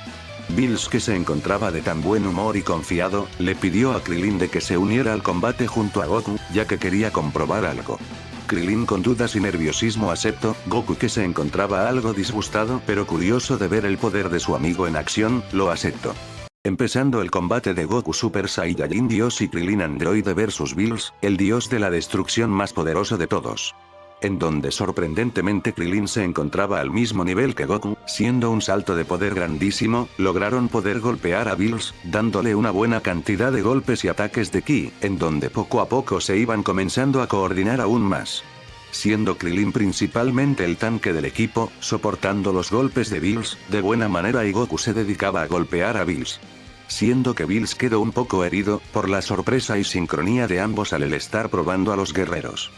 Bills, que se encontraba de tan buen humor y confiado, le pidió a Krillin de que se uniera al combate junto a Goku, ya que quería comprobar algo. Krillin, con dudas y nerviosismo, aceptó. Goku, que se encontraba algo disgustado pero curioso de ver el poder de su amigo en acción, lo aceptó. Empezando el combate de Goku Super Saiyajin Dios y Krillin Android vs Bills, el dios de la destrucción más poderoso de todos. En donde sorprendentemente Krillin se encontraba al mismo nivel que Goku, siendo un salto de poder grandísimo, lograron poder golpear a Bills, dándole una buena cantidad de golpes y ataques de ki, en donde poco a poco se iban comenzando a coordinar aún más. Siendo Krillin principalmente el tanque del equipo, soportando los golpes de Bills de buena manera, y Goku se dedicaba a golpear a Bills. Siendo que Bills quedó un poco herido, por la sorpresa y sincronía de ambos al estar probando a los guerreros.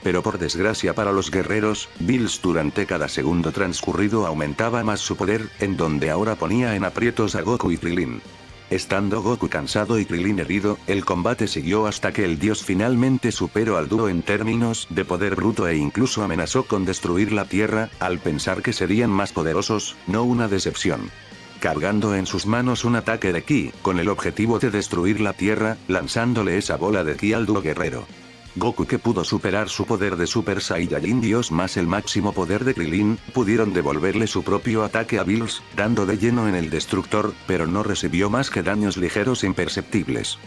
Pero por desgracia para los guerreros, Bills durante cada segundo transcurrido aumentaba más su poder, en donde ahora ponía en aprietos a Goku y Krillin. Estando Goku cansado y Krillin herido, el combate siguió hasta que el dios finalmente superó al dúo en términos de poder bruto e incluso amenazó con destruir la Tierra, al pensar que serían más poderosos. No una decepción. Cargando en sus manos un ataque de ki, con el objetivo de destruir la Tierra, lanzándole esa bola de ki al dúo guerrero. Goku, que pudo superar su poder de Super Saiyajin Dios más el máximo poder de Krillin, pudieron devolverle su propio ataque a Bills, dando de lleno en el destructor, pero no recibió más que daños ligeros imperceptibles.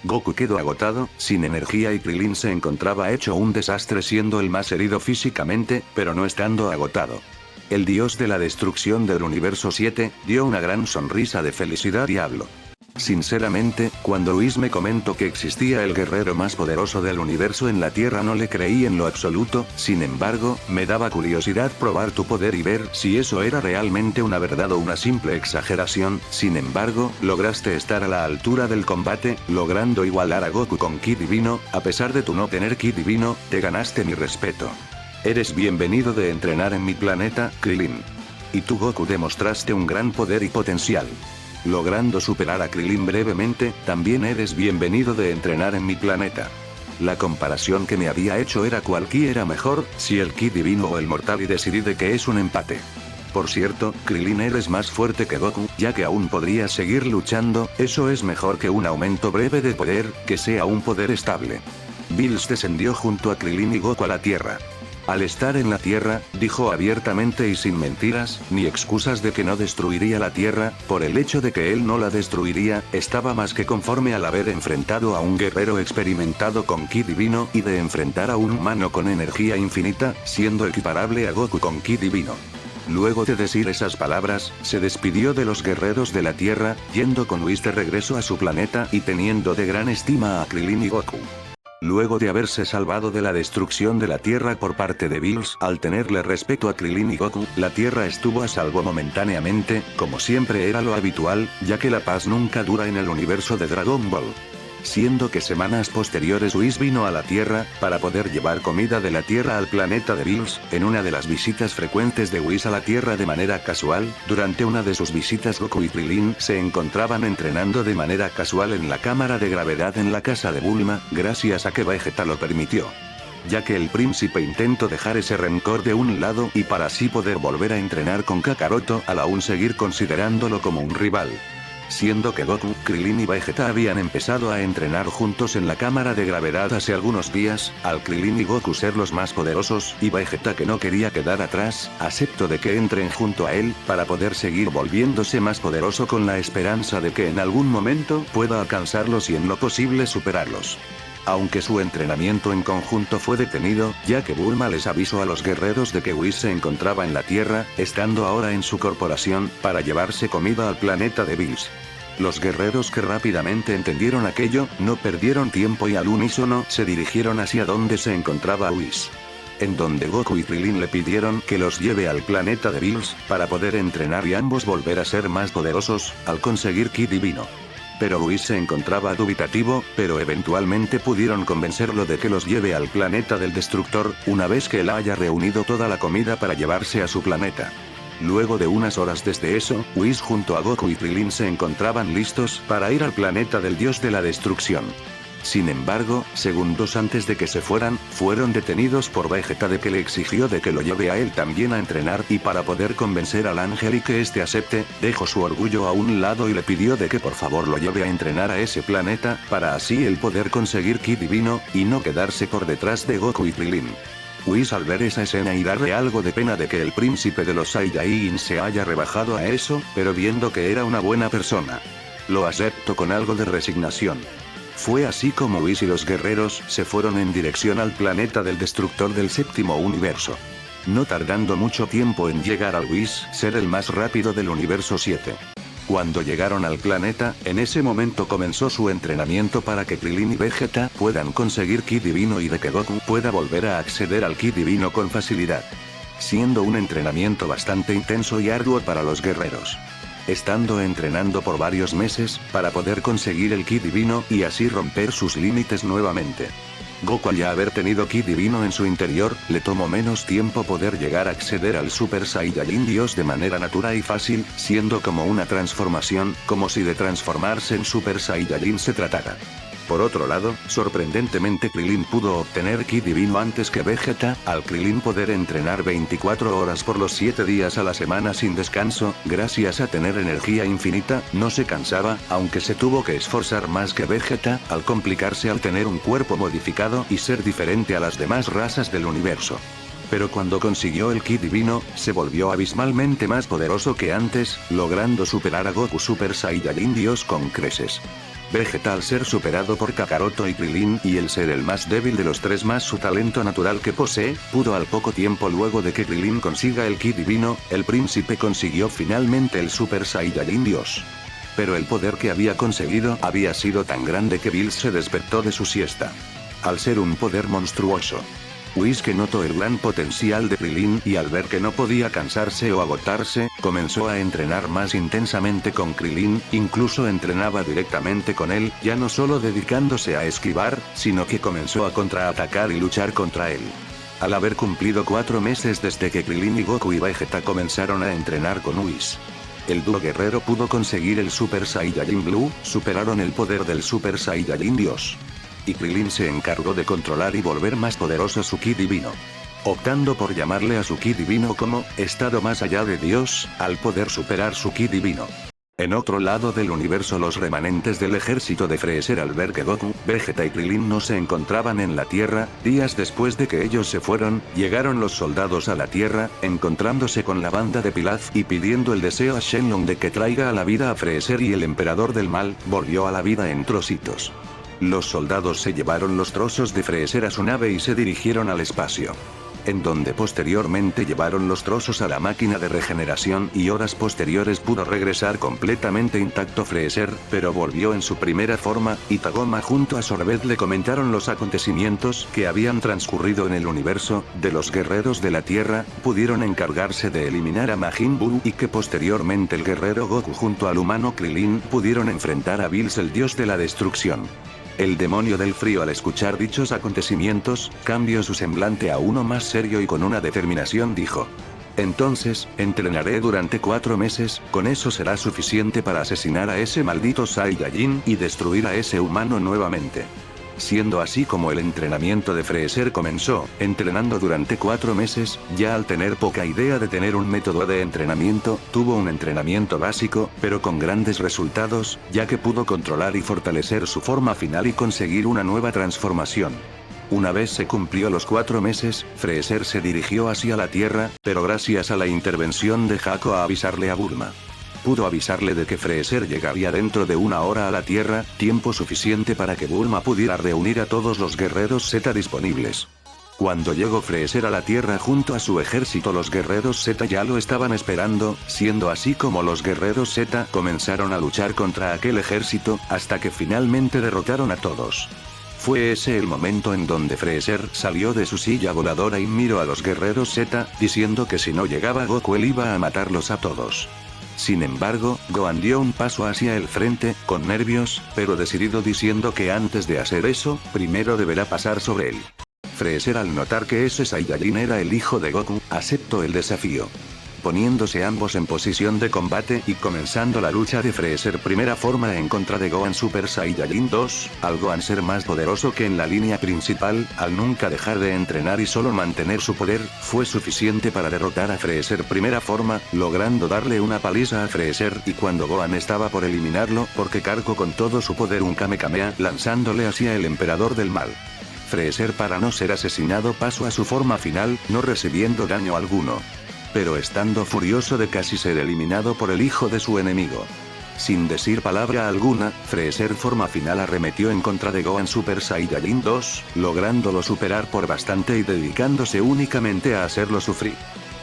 Goku quedó agotado, sin energía, y Krillin se encontraba hecho un desastre, siendo el más herido físicamente, pero no estando agotado. El dios de la destrucción del universo 7, dio una gran sonrisa de felicidad y habló. Sinceramente, cuando Luis me comentó que existía el guerrero más poderoso del universo en la Tierra, no le creí en lo absoluto. Sin embargo, me daba curiosidad probar tu poder y ver si eso era realmente una verdad o una simple exageración. Sin embargo, lograste estar a la altura del combate, logrando igualar a Goku con ki divino. A pesar de tu no tener ki divino, te ganaste mi respeto. Eres bienvenido de entrenar en mi planeta, Krillin. Y tú, Goku, demostraste un gran poder y potencial. Logrando superar a Krillin brevemente, también eres bienvenido de entrenar en mi planeta. La comparación que me había hecho era cuál ki era mejor, si el ki divino o el mortal, y decidí de que es un empate. Por cierto, Krillin, eres más fuerte que Goku, ya que aún podrías seguir luchando. Eso es mejor que un aumento breve de poder, que sea un poder estable. Bills descendió junto a Krillin y Goku a la Tierra. Al estar en la Tierra, dijo abiertamente y sin mentiras, ni excusas de que no destruiría la Tierra. Por el hecho de que él no la destruiría, estaba más que conforme al haber enfrentado a un guerrero experimentado con ki divino, y de enfrentar a un humano con energía infinita, siendo equiparable a Goku con ki divino. Luego de decir esas palabras, se despidió de los guerreros de la Tierra, yendo con Whis de regreso a su planeta y teniendo de gran estima a Krillin y Goku. Luego de haberse salvado de la destrucción de la Tierra por parte de Bills, al tenerle respeto a Krillin y Goku, la Tierra estuvo a salvo momentáneamente, como siempre era lo habitual, ya que la paz nunca dura en el universo de Dragon Ball. Siendo que semanas posteriores Whis vino a la Tierra, para poder llevar comida de la Tierra al planeta de Bills. En una de las visitas frecuentes de Whis a la Tierra de manera casual, durante una de sus visitas Goku y Krillin se encontraban entrenando de manera casual en la cámara de gravedad en la casa de Bulma, gracias a que Vegeta lo permitió. Ya que el príncipe intentó dejar ese rencor de un lado y para así poder volver a entrenar con Kakaroto, al aún seguir considerándolo como un rival. Siendo que Goku, Krillin y Vegeta habían empezado a entrenar juntos en la cámara de gravedad hace algunos días, al Krillin y Goku ser los más poderosos, y Vegeta que no quería quedar atrás, aceptó de que entren junto a él, para poder seguir volviéndose más poderoso con la esperanza de que en algún momento pueda alcanzarlos y en lo posible superarlos. Aunque su entrenamiento en conjunto fue detenido, ya que Bulma les avisó a los guerreros de que Whis se encontraba en la Tierra, estando ahora en su corporación, para llevarse comida al planeta de Bills. Los guerreros, que rápidamente entendieron aquello, no perdieron tiempo y al unísono se dirigieron hacia donde se encontraba Whis. En donde Goku y Krillin le pidieron que los lleve al planeta de Bills, para poder entrenar y ambos volver a ser más poderosos, al conseguir Ki Divino. Pero Whis se encontraba dubitativo, pero eventualmente pudieron convencerlo de que los lleve al planeta del Destructor, una vez que él haya reunido toda la comida para llevarse a su planeta. Luego de unas horas desde eso, Whis junto a Goku y Krillin se encontraban listos para ir al planeta del dios de la destrucción. Sin embargo, segundos antes de que se fueran, fueron detenidos por Vegeta, de que le exigió de que lo lleve a él también a entrenar, y para poder convencer al ángel y que éste acepte, dejó su orgullo a un lado y le pidió de que por favor lo lleve a entrenar a ese planeta, para así él poder conseguir Ki Divino, y no quedarse por detrás de Goku y Krillin. Whis, al ver esa escena y darle algo de pena de que el príncipe de los Saiyajin se haya rebajado a eso, pero viendo que era una buena persona, lo aceptó con algo de resignación. Fue así como Whis y los guerreros se fueron en dirección al planeta del destructor del séptimo universo. No tardando mucho tiempo en llegar al Whis, ser el más rápido del universo 7. Cuando llegaron al planeta, en ese momento comenzó su entrenamiento para que Krillin y Vegeta puedan conseguir Ki Divino y de que Goku pueda volver a acceder al Ki Divino con facilidad. Siendo un entrenamiento bastante intenso y arduo para los guerreros. Estando entrenando por varios meses, para poder conseguir el Ki Divino y así romper sus límites nuevamente. Goku, al ya haber tenido Ki Divino en su interior, le tomó menos tiempo poder llegar a acceder al Super Saiyajin Dios de manera natural y fácil, siendo como una transformación, como si de transformarse en Super Saiyajin se tratara. Por otro lado, sorprendentemente Krillin pudo obtener Ki Divino antes que Vegeta, al Krillin poder entrenar 24 horas por los 7 días a la semana sin descanso, gracias a tener energía infinita, no se cansaba, aunque se tuvo que esforzar más que Vegeta, al complicarse al tener un cuerpo modificado y ser diferente a las demás razas del universo. Pero cuando consiguió el Ki Divino, se volvió abismalmente más poderoso que antes, logrando superar a Goku Super Saiyajin Dios con creces. Vegeta, al ser superado por Kakaroto y Krillin y el ser el más débil de los tres más su talento natural que posee, pudo al poco tiempo luego de que Krillin consiga el Ki Divino, el príncipe consiguió finalmente el Super Saiyajin Dios. Pero el poder que había conseguido había sido tan grande que Bills se despertó de su siesta. Al ser un poder monstruoso. Whis, que notó el gran potencial de Krillin y al ver que no podía cansarse o agotarse, comenzó a entrenar más intensamente con Krillin, incluso entrenaba directamente con él, ya no solo dedicándose a esquivar, sino que comenzó a contraatacar y luchar contra él. Al haber cumplido 4 meses desde que Krillin y Goku y Vegeta comenzaron a entrenar con Whis, el dúo guerrero pudo conseguir el Super Saiyajin Blue, superaron el poder del Super Saiyajin Dios. Y Krillin se encargó de controlar y volver más poderoso su Ki Divino. Optando por llamarle a su Ki Divino como estado más allá de Dios, al poder superar su Ki Divino. En otro lado del universo, los remanentes del ejército de Freezer, al ver que Goku, Vegeta y Krillin no se encontraban en la Tierra, días después de que ellos se fueron, llegaron los soldados a la Tierra, encontrándose con la banda de Pilaf y pidiendo el deseo a Shenlong de que traiga a la vida a Freezer, y el emperador del mal volvió a la vida en trocitos. Los soldados se llevaron los trozos de Freezer a su nave y se dirigieron al espacio. En donde posteriormente llevaron los trozos a la máquina de regeneración y horas posteriores pudo regresar completamente intacto Freezer, pero volvió en su primera forma, y Tagoma junto a Sorbet le comentaron los acontecimientos que habían transcurrido en el universo, de los guerreros de la Tierra, pudieron encargarse de eliminar a Majin Buu y que posteriormente el guerrero Goku junto al humano Krillin pudieron enfrentar a Bills, el dios de la destrucción. El demonio del frío, al escuchar dichos acontecimientos, cambió su semblante a uno más serio y con una determinación dijo: entonces, entrenaré durante 4 meses, con eso será suficiente para asesinar a ese maldito Saiyajin y destruir a ese humano nuevamente. Siendo así como el entrenamiento de Freezer comenzó, entrenando durante 4 meses, ya al tener poca idea de tener un método de entrenamiento, tuvo un entrenamiento básico, pero con grandes resultados, ya que pudo controlar y fortalecer su forma final y conseguir una nueva transformación. Una vez se cumplió los 4 meses, Freezer se dirigió hacia la Tierra, pero gracias a la intervención de Jaco a avisarle a Bulma. pudo avisarle de que Freezer llegaría dentro de una hora a la Tierra, tiempo suficiente para que Bulma pudiera reunir a todos los guerreros Z disponibles. Cuando llegó Freezer a la Tierra junto a su ejército, los guerreros Z ya lo estaban esperando, siendo así como los guerreros Z comenzaron a luchar contra aquel ejército, hasta que finalmente derrotaron a todos. Fue ese el momento en donde Freezer salió de su silla voladora y miró a los guerreros Z, diciendo que si no llegaba Goku él iba a matarlos a todos. Sin embargo, Gohan dio un paso hacia el frente, con nervios, pero decidido, diciendo que antes de hacer eso, primero deberá pasar sobre él. Freezer, al notar que ese Saiyajin era el hijo de Goku, aceptó el desafío. Poniéndose ambos en posición de combate y comenzando la lucha de Freezer primera forma en contra de Gohan Super Saiyajin 2, al Gohan ser más poderoso que en la línea principal, al nunca dejar de entrenar y solo mantener su poder, fue suficiente para derrotar a Freezer primera forma, logrando darle una paliza a Freezer, y cuando Gohan estaba por eliminarlo porque cargó con todo su poder un Kamehameha, lanzándole hacia el emperador del mal. Freezer, para no ser asesinado, pasó a su forma final, no recibiendo daño alguno. Pero estando furioso de casi ser eliminado por el hijo de su enemigo. Sin decir palabra alguna, Freezer forma final arremetió en contra de Gohan Super Saiyajin 2, lográndolo superar por bastante y dedicándose únicamente a hacerlo sufrir.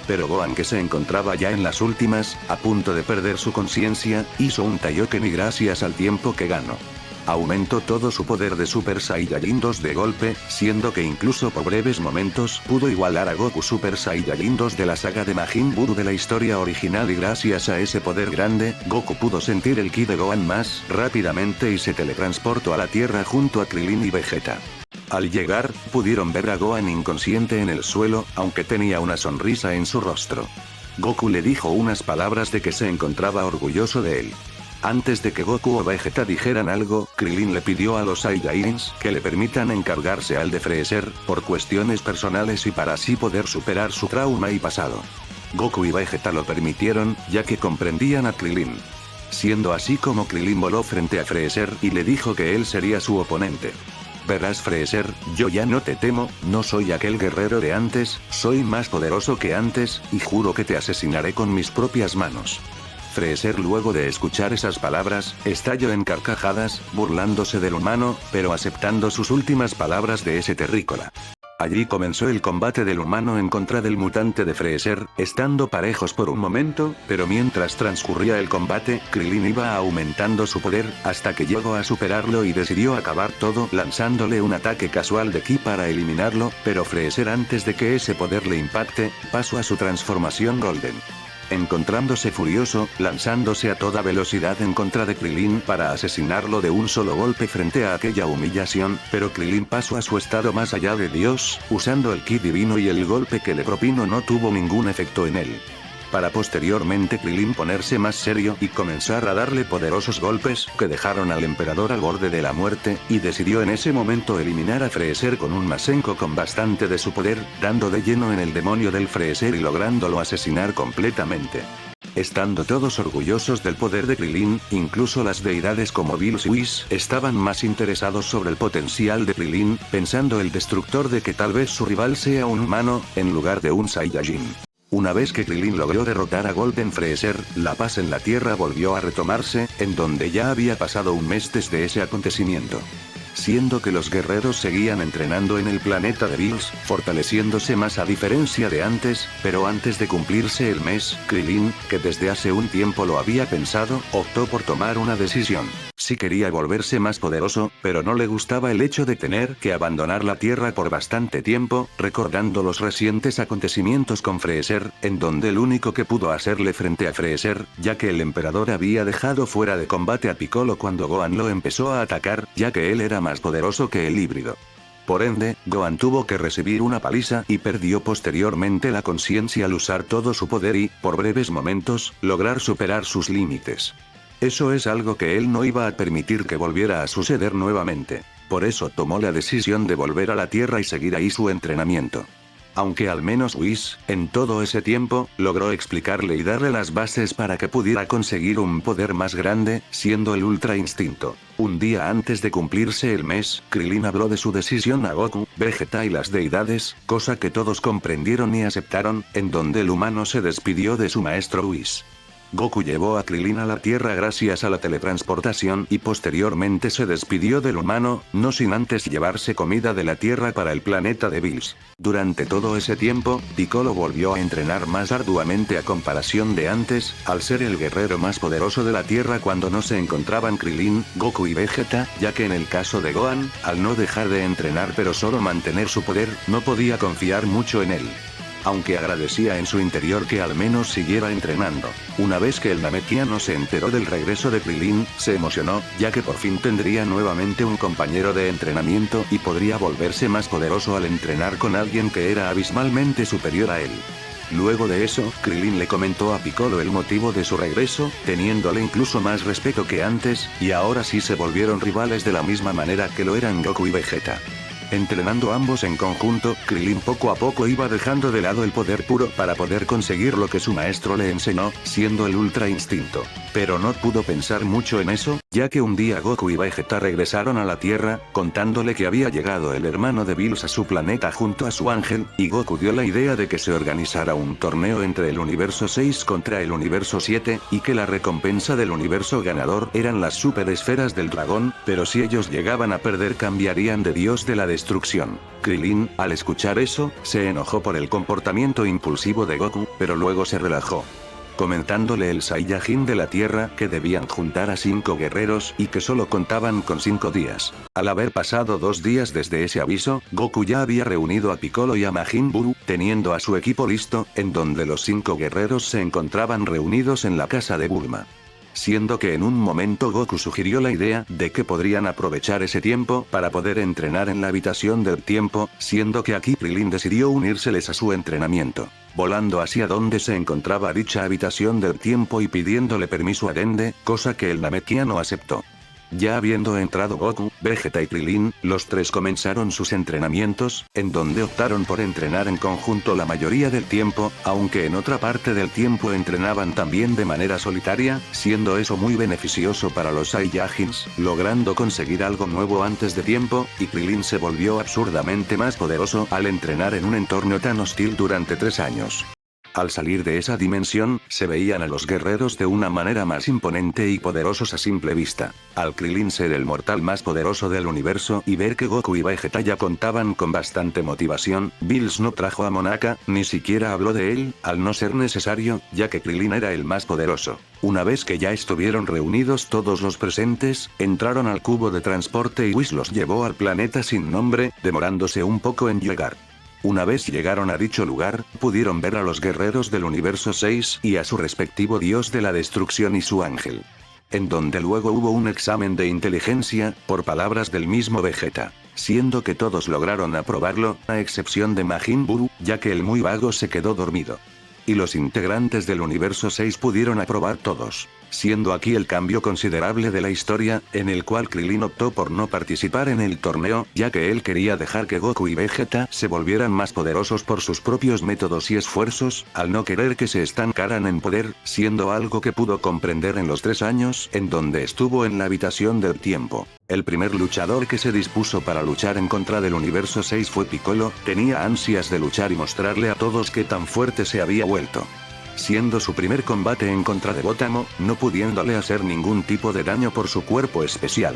Pero Gohan, que se encontraba ya en las últimas, a punto de perder su conciencia, hizo un Taioken y gracias al tiempo que ganó, aumentó todo su poder de Super Saiyajin 2 de golpe, siendo que incluso por breves momentos pudo igualar a Goku Super Saiyajin 2 de la saga de Majin Buu de la historia original, y gracias a ese poder grande, Goku pudo sentir el ki de Gohan más rápidamente y se teletransportó a la Tierra junto a Krillin y Vegeta. Al llegar, pudieron ver a Gohan inconsciente en el suelo, aunque tenía una sonrisa en su rostro. Goku le dijo unas palabras de que se encontraba orgulloso de él. Antes de que Goku o Vegeta dijeran algo, Krillin le pidió a los Saiyajins que le permitan encargarse al de Freezer, por cuestiones personales y para así poder superar su trauma y pasado. Goku y Vegeta lo permitieron, ya que comprendían a Krillin. Siendo así como Krillin voló frente a Freezer y le dijo que él sería su oponente. Verás, Freezer, yo ya no te temo, no soy aquel guerrero de antes, soy más poderoso que antes, y juro que te asesinaré con mis propias manos. Freezer, luego de escuchar esas palabras, estalló en carcajadas, burlándose del humano, pero aceptando sus últimas palabras de ese terrícola. Allí comenzó el combate del humano en contra del mutante de Freezer, estando parejos por un momento, pero mientras transcurría el combate, Krillin iba aumentando su poder, hasta que llegó a superarlo y decidió acabar todo lanzándole un ataque casual de ki para eliminarlo, pero Freezer, antes de que ese poder le impacte, pasó a su transformación Golden. Encontrándose furioso, lanzándose a toda velocidad en contra de Krillin para asesinarlo de un solo golpe frente a aquella humillación, pero Krillin pasó a su estado más allá de Dios, usando el ki divino, y el golpe que le propinó no tuvo ningún efecto en él. Para posteriormente Krillin ponerse más serio y comenzar a darle poderosos golpes que dejaron al emperador al borde de la muerte, y decidió en ese momento eliminar a Freezer con un Masenko con bastante de su poder, dando de lleno en el demonio del Freezer y lográndolo asesinar completamente. Estando todos orgullosos del poder de Krillin, incluso las deidades como Bills y Whis estaban más interesados sobre el potencial de Krillin, pensando el destructor de que tal vez su rival sea un humano, en lugar de un Saiyajin. Una vez que Krillin logró derrotar a Golden Freezer, la paz en la Tierra volvió a retomarse, en donde ya había pasado un mes desde ese acontecimiento. Siendo que los guerreros seguían entrenando en el planeta de Bills, fortaleciéndose más a diferencia de antes, pero antes de cumplirse el mes, Krillin, que desde hace un tiempo lo había pensado, optó por tomar una decisión. Sí quería volverse más poderoso, pero no le gustaba el hecho de tener que abandonar la Tierra por bastante tiempo, recordando los recientes acontecimientos con Freezer, en donde el único que pudo hacerle frente a Freezer, ya que el emperador había dejado fuera de combate a Piccolo cuando Gohan lo empezó a atacar, ya que él era más poderoso que el híbrido. Por ende, Gohan tuvo que recibir una paliza y perdió posteriormente la conciencia al usar todo su poder y, por breves momentos, lograr superar sus límites. Eso es algo que él no iba a permitir que volviera a suceder nuevamente. Por eso tomó la decisión de volver a la Tierra y seguir ahí su entrenamiento. Aunque al menos Whis, en todo ese tiempo, logró explicarle y darle las bases para que pudiera conseguir un poder más grande, siendo el Ultra Instinto. Un día antes de cumplirse el mes, Krillin habló de su decisión a Goku, Vegeta y las deidades, cosa que todos comprendieron y aceptaron, en donde el humano se despidió de su maestro Whis. Goku llevó a Krilin a la Tierra gracias a la teletransportación y posteriormente se despidió del humano, no sin antes llevarse comida de la Tierra para el planeta de Bills. Durante todo ese tiempo, Piccolo volvió a entrenar más arduamente a comparación de antes, al ser el guerrero más poderoso de la Tierra cuando no se encontraban Krilin, Goku y Vegeta, ya que en el caso de Gohan, al no dejar de entrenar pero solo mantener su poder, no podía confiar mucho en él. Aunque agradecía en su interior que al menos siguiera entrenando. Una vez que el Namekiano se enteró del regreso de Krilin, se emocionó, ya que por fin tendría nuevamente un compañero de entrenamiento y podría volverse más poderoso al entrenar con alguien que era abismalmente superior a él. Luego de eso, Krilin le comentó a Piccolo el motivo de su regreso, teniéndole incluso más respeto que antes, y ahora sí se volvieron rivales de la misma manera que lo eran Goku y Vegeta. Entrenando ambos en conjunto, Krilin poco a poco iba dejando de lado el poder puro para poder conseguir lo que su maestro le enseñó, siendo el Ultra Instinto. Pero no pudo pensar mucho en eso, ya que un día Goku y Vegeta regresaron a la Tierra, contándole que había llegado el hermano de Bills a su planeta junto a su ángel, y Goku dio la idea de que se organizara un torneo entre el Universo 6 contra el Universo 7, y que la recompensa del universo ganador eran las super esferas del dragón, pero si ellos llegaban a perder cambiarían de dios de la destrucción. Krilin, al escuchar eso, se enojó por el comportamiento impulsivo de Goku, pero luego se relajó, comentándole el Saiyajin de la Tierra que debían juntar a 5 guerreros y que solo contaban con 5 días. Al haber pasado 2 días desde ese aviso, Goku ya había reunido a Piccolo y a Majin Buu, teniendo a su equipo listo, en donde los 5 guerreros se encontraban reunidos en la casa de Bulma. Siendo que en un momento Goku sugirió la idea de que podrían aprovechar ese tiempo para poder entrenar en la habitación del tiempo, siendo que aquí Krilin decidió unírseles a su entrenamiento, volando hacia donde se encontraba dicha habitación del tiempo y pidiéndole permiso a Dende, cosa que el Namekiano aceptó. Ya habiendo entrado Goku, Vegeta y Krilin, los tres comenzaron sus entrenamientos, en donde optaron por entrenar en conjunto la mayoría del tiempo, aunque en otra parte del tiempo entrenaban también de manera solitaria, siendo eso muy beneficioso para los Saiyajins, logrando conseguir algo nuevo antes de tiempo, y Krilin se volvió absurdamente más poderoso al entrenar en un entorno tan hostil durante 3 años. Al salir de esa dimensión, se veían a los guerreros de una manera más imponente y poderosos a simple vista. Al Krilin ser el mortal más poderoso del universo y ver que Goku y Vegeta ya contaban con bastante motivación, Bills no trajo a Monaka, ni siquiera habló de él, al no ser necesario, ya que Krilin era el más poderoso. Una vez que ya estuvieron reunidos todos los presentes, entraron al cubo de transporte y Whis los llevó al planeta sin nombre, demorándose un poco en llegar. Una vez llegaron a dicho lugar, pudieron ver a los guerreros del Universo 6 y a su respectivo dios de la destrucción y su ángel. En donde luego hubo un examen de inteligencia, por palabras del mismo Vegeta, siendo que todos lograron aprobarlo, a excepción de Majin Buu, ya que el muy vago se quedó dormido. Y los integrantes del Universo 6 pudieron aprobar todos, siendo aquí el cambio considerable de la historia, en el cual Krilin optó por no participar en el torneo, ya que él quería dejar que Goku y Vegeta se volvieran más poderosos por sus propios métodos y esfuerzos, al no querer que se estancaran en poder, siendo algo que pudo comprender en los 3 años en donde estuvo en la habitación del tiempo. El primer luchador que se dispuso para luchar en contra del Universo 6 fue Piccolo, tenía ansias de luchar y mostrarle a todos qué tan fuerte se había vuelto. Siendo su primer combate en contra de Botamo, no pudiéndole hacer ningún tipo de daño por su cuerpo especial.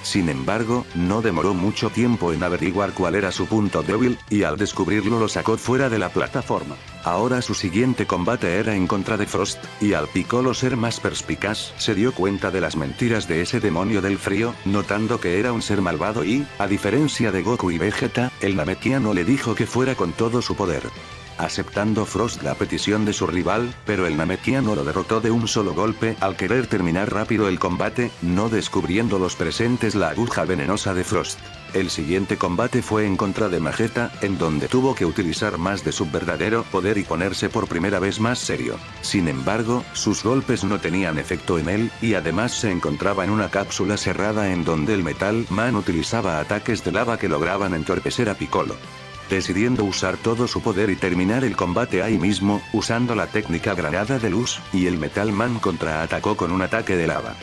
Sin embargo, no demoró mucho tiempo en averiguar cuál era su punto débil, y al descubrirlo lo sacó fuera de la plataforma. Ahora su siguiente combate era en contra de Frost, y al Piccolo ser más perspicaz, se dio cuenta de las mentiras de ese demonio del frío, notando que era un ser malvado y, a diferencia de Goku y Vegeta, el Namekiano le dijo que fuera con todo su poder. Aceptando Frost la petición de su rival, pero el Namekiano lo derrotó de un solo golpe al querer terminar rápido el combate, no descubriendo los presentes la aguja venenosa de Frost. El siguiente combate fue en contra de Vegeta, en donde tuvo que utilizar más de su verdadero poder y ponerse por primera vez más serio. Sin embargo, sus golpes no tenían efecto en él, y además se encontraba en una cápsula cerrada en donde el Metal Man utilizaba ataques de lava que lograban entorpecer a Piccolo. Decidiendo usar todo su poder y terminar el combate ahí mismo, usando la técnica granada de luz, y el Metal Man contraatacó con un ataque de lava.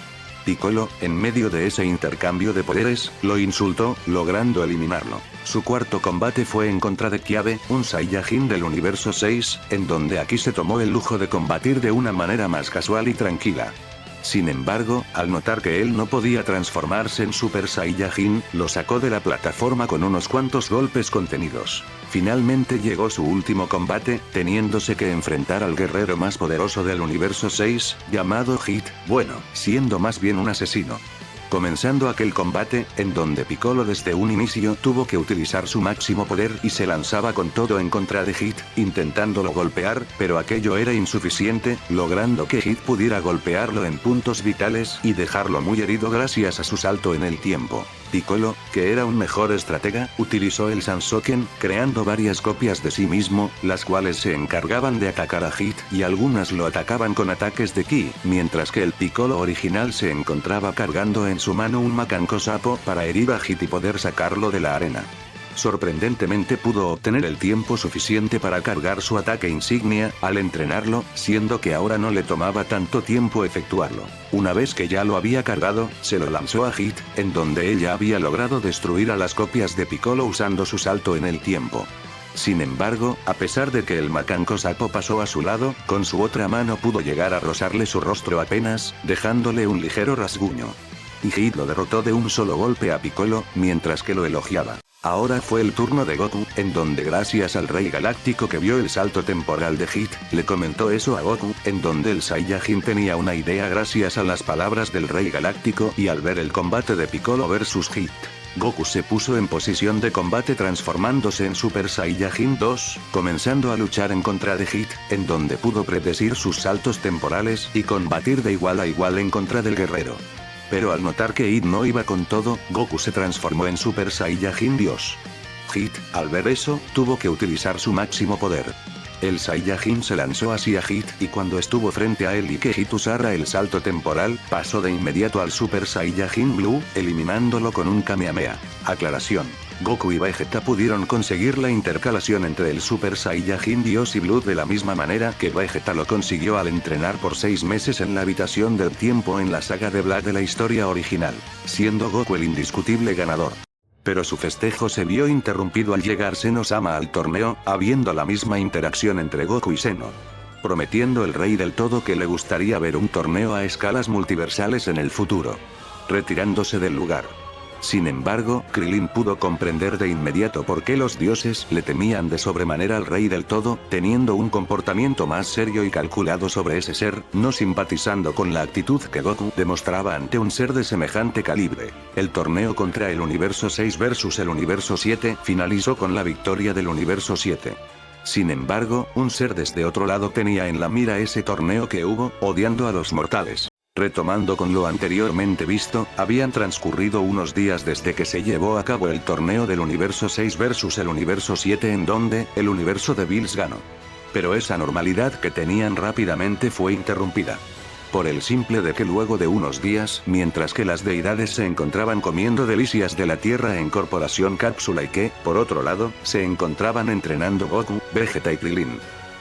Piccolo, en medio de ese intercambio de poderes, lo insultó, logrando eliminarlo. Su cuarto combate fue en contra de Kiabe, un Saiyajin del universo 6, en donde aquí se tomó el lujo de combatir de una manera más casual y tranquila. Sin embargo, al notar que él no podía transformarse en Super Saiyajin, lo sacó de la plataforma con unos cuantos golpes contenidos. Finalmente llegó su último combate, teniéndose que enfrentar al guerrero más poderoso del universo 6, llamado Hit, bueno, siendo más bien un asesino. Comenzando aquel combate, en donde Piccolo desde un inicio tuvo que utilizar su máximo poder y se lanzaba con todo en contra de Hit, intentándolo golpear, pero aquello era insuficiente, logrando que Hit pudiera golpearlo en puntos vitales y dejarlo muy herido gracias a su salto en el tiempo. Piccolo, que era un mejor estratega, utilizó el Sansoken, creando varias copias de sí mismo, las cuales se encargaban de atacar a Hit y algunas lo atacaban con ataques de Ki, mientras que el Piccolo original se encontraba cargando en su mano un Macanco Sapo para herir a Hit y poder sacarlo de la arena. Sorprendentemente pudo obtener el tiempo suficiente para cargar su ataque insignia, al entrenarlo, siendo que ahora no le tomaba tanto tiempo efectuarlo. Una vez que ya lo había cargado, se lo lanzó a Hit, en donde ella había logrado destruir a las copias de Piccolo usando su salto en el tiempo. Sin embargo, a pesar de que el Macanco Sapo pasó a su lado, con su otra mano pudo llegar a rozarle su rostro apenas, dejándole un ligero rasguño. Y Hit lo derrotó de un solo golpe a Piccolo, mientras que lo elogiaba. Ahora fue el turno de Goku, en donde gracias al Rey Galáctico que vio el salto temporal de Hit, le comentó eso a Goku, en donde el Saiyajin tenía una idea gracias a las palabras del Rey Galáctico y al ver el combate de Piccolo versus Hit. Goku se puso en posición de combate transformándose en Super Saiyajin 2, comenzando a luchar en contra de Hit, en donde pudo predecir sus saltos temporales y combatir de igual a igual en contra del guerrero. Pero al notar que Hit no iba con todo, Goku se transformó en Super Saiyajin Dios. Hit, al ver eso, tuvo que utilizar su máximo poder. El Saiyajin se lanzó hacia Hit y cuando estuvo frente a él y que Hit usara el salto temporal, pasó de inmediato al Super Saiyajin Blue, eliminándolo con un Kamehameha. Aclaración. Goku y Vegeta pudieron conseguir la intercalación entre el Super Saiyajin Dios y Blue de la misma manera que Vegeta lo consiguió al entrenar por 6 meses en la habitación del tiempo en la saga de Black de la historia original, siendo Goku el indiscutible ganador. Pero su festejo se vio interrumpido al llegar Seno-sama al torneo, habiendo la misma interacción entre Goku y Seno. Prometiendo el Rey del Todo que le gustaría ver un torneo a escalas multiversales en el futuro. Retirándose del lugar. Sin embargo, Krillin pudo comprender de inmediato por qué los dioses le temían de sobremanera al Rey del Todo, teniendo un comportamiento más serio y calculado sobre ese ser, no simpatizando con la actitud que Goku demostraba ante un ser de semejante calibre. El torneo contra el Universo 6 versus el Universo 7 finalizó con la victoria del Universo 7. Sin embargo, un ser desde otro lado tenía en la mira ese torneo que hubo, odiando a los mortales. Retomando con lo anteriormente visto, habían transcurrido unos días desde que se llevó a cabo el torneo del Universo 6 versus el Universo 7 en donde, el universo de Bills ganó. Pero esa normalidad que tenían rápidamente fue interrumpida. Por el simple de que luego de unos días, mientras que las deidades se encontraban comiendo delicias de la tierra en Corporación Cápsula y que, por otro lado, se encontraban entrenando Goku, Vegeta y Krillin.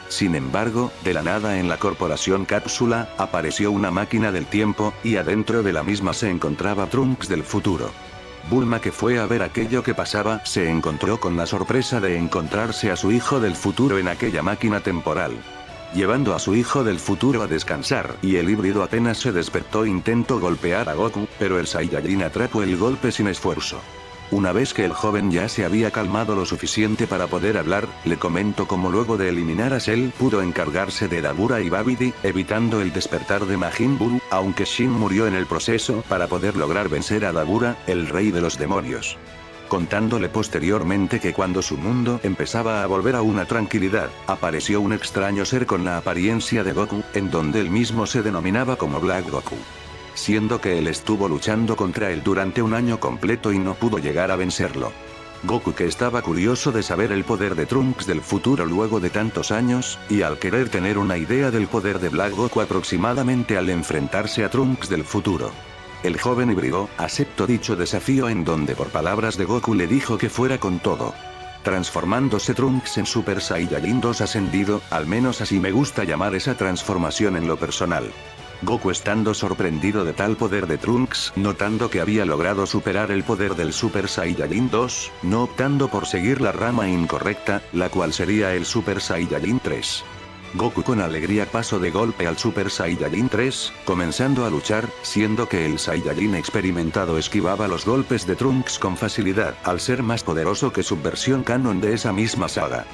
Sin embargo, de la nada en la Corporación Cápsula, apareció una máquina del tiempo, y adentro de la misma se encontraba Trunks del futuro. Bulma, que fue a ver aquello que pasaba, se encontró con la sorpresa de encontrarse a su hijo del futuro en aquella máquina temporal. Llevando a su hijo del futuro a descansar, y el híbrido apenas se despertó intentó golpear a Goku, pero el Saiyajin atrapó el golpe sin esfuerzo. Una vez que el joven ya se había calmado lo suficiente para poder hablar, le comentó cómo luego de eliminar a Cell pudo encargarse de Dabura y Babidi, evitando el despertar de Majin Buu, aunque Shin murió en el proceso para poder lograr vencer a Dabura, el rey de los demonios. Contándole posteriormente que cuando su mundo empezaba a volver a una tranquilidad, apareció un extraño ser con la apariencia de Goku, en donde él mismo se denominaba como Black Goku. Siendo que él estuvo luchando contra él durante un año completo y no pudo llegar a vencerlo. Goku, que estaba curioso de saber el poder de Trunks del futuro luego de tantos años, y al querer tener una idea del poder de Black Goku aproximadamente al enfrentarse a Trunks del futuro. El joven híbrido aceptó dicho desafío en donde por palabras de Goku le dijo que fuera con todo. Transformándose Trunks en Super Saiyajin 2 ascendido, al menos así me gusta llamar esa transformación en lo personal. Goku, estando sorprendido de tal poder de Trunks, notando que había logrado superar el poder del Super Saiyajin 2, no optando por seguir la rama incorrecta, la cual sería el Super Saiyajin 3. Goku con alegría pasó de golpe al Super Saiyajin 3, comenzando a luchar, siendo que el Saiyajin experimentado esquivaba los golpes de Trunks con facilidad, al ser más poderoso que su versión canon de esa misma saga.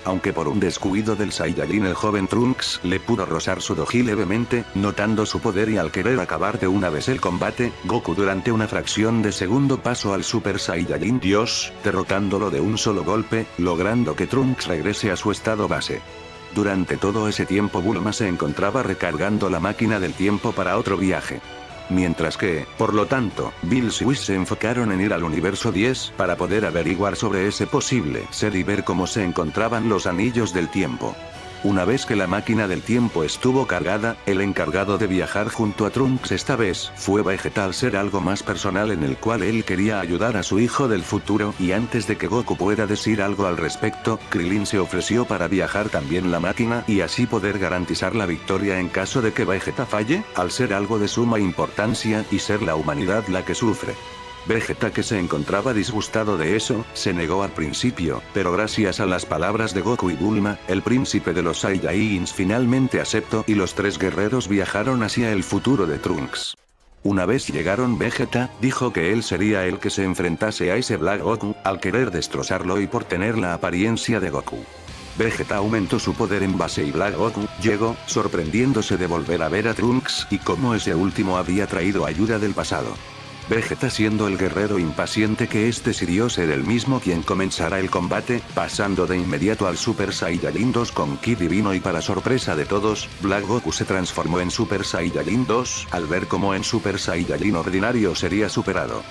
Aunque por un descuido del Saiyajin el joven Trunks le pudo rozar su doji levemente, notando su poder y al querer acabar de una vez el combate, Goku durante una fracción de segundo pasó al Super Saiyajin Dios, derrotándolo de un solo golpe, logrando que Trunks regrese a su estado base. Durante todo ese tiempo Bulma se encontraba recargando la máquina del tiempo para otro viaje. Mientras que, por lo tanto, Bills y Whis se enfocaron en ir al universo 10 para poder averiguar sobre ese posible ser y ver cómo se encontraban los anillos del tiempo. Una vez que la máquina del tiempo estuvo cargada, el encargado de viajar junto a Trunks esta vez fue Vegeta, al ser algo más personal en el cual él quería ayudar a su hijo del futuro, y antes de que Goku pueda decir algo al respecto, Krillin se ofreció para viajar también la máquina y así poder garantizar la victoria en caso de que Vegeta falle, al ser algo de suma importancia y ser la humanidad la que sufre. Vegeta, que se encontraba disgustado de eso, se negó al principio, pero gracias a las palabras de Goku y Bulma, el príncipe de los Saiyajins finalmente aceptó y los tres guerreros viajaron hacia el futuro de Trunks. Una vez llegaron, Vegeta dijo que él sería el que se enfrentase a ese Black Goku, al querer destrozarlo y por tener la apariencia de Goku. Vegeta aumentó su poder en base y Black Goku llegó, sorprendiéndose de volver a ver a Trunks y cómo ese último había traído ayuda del pasado. Vegeta, siendo el guerrero impaciente que es, decidió ser el mismo quien comenzara el combate, pasando de inmediato al Super Saiyajin 2 con Ki divino, y para sorpresa de todos, Black Goku se transformó en Super Saiyajin 2, al ver cómo en Super Saiyajin ordinario sería superado.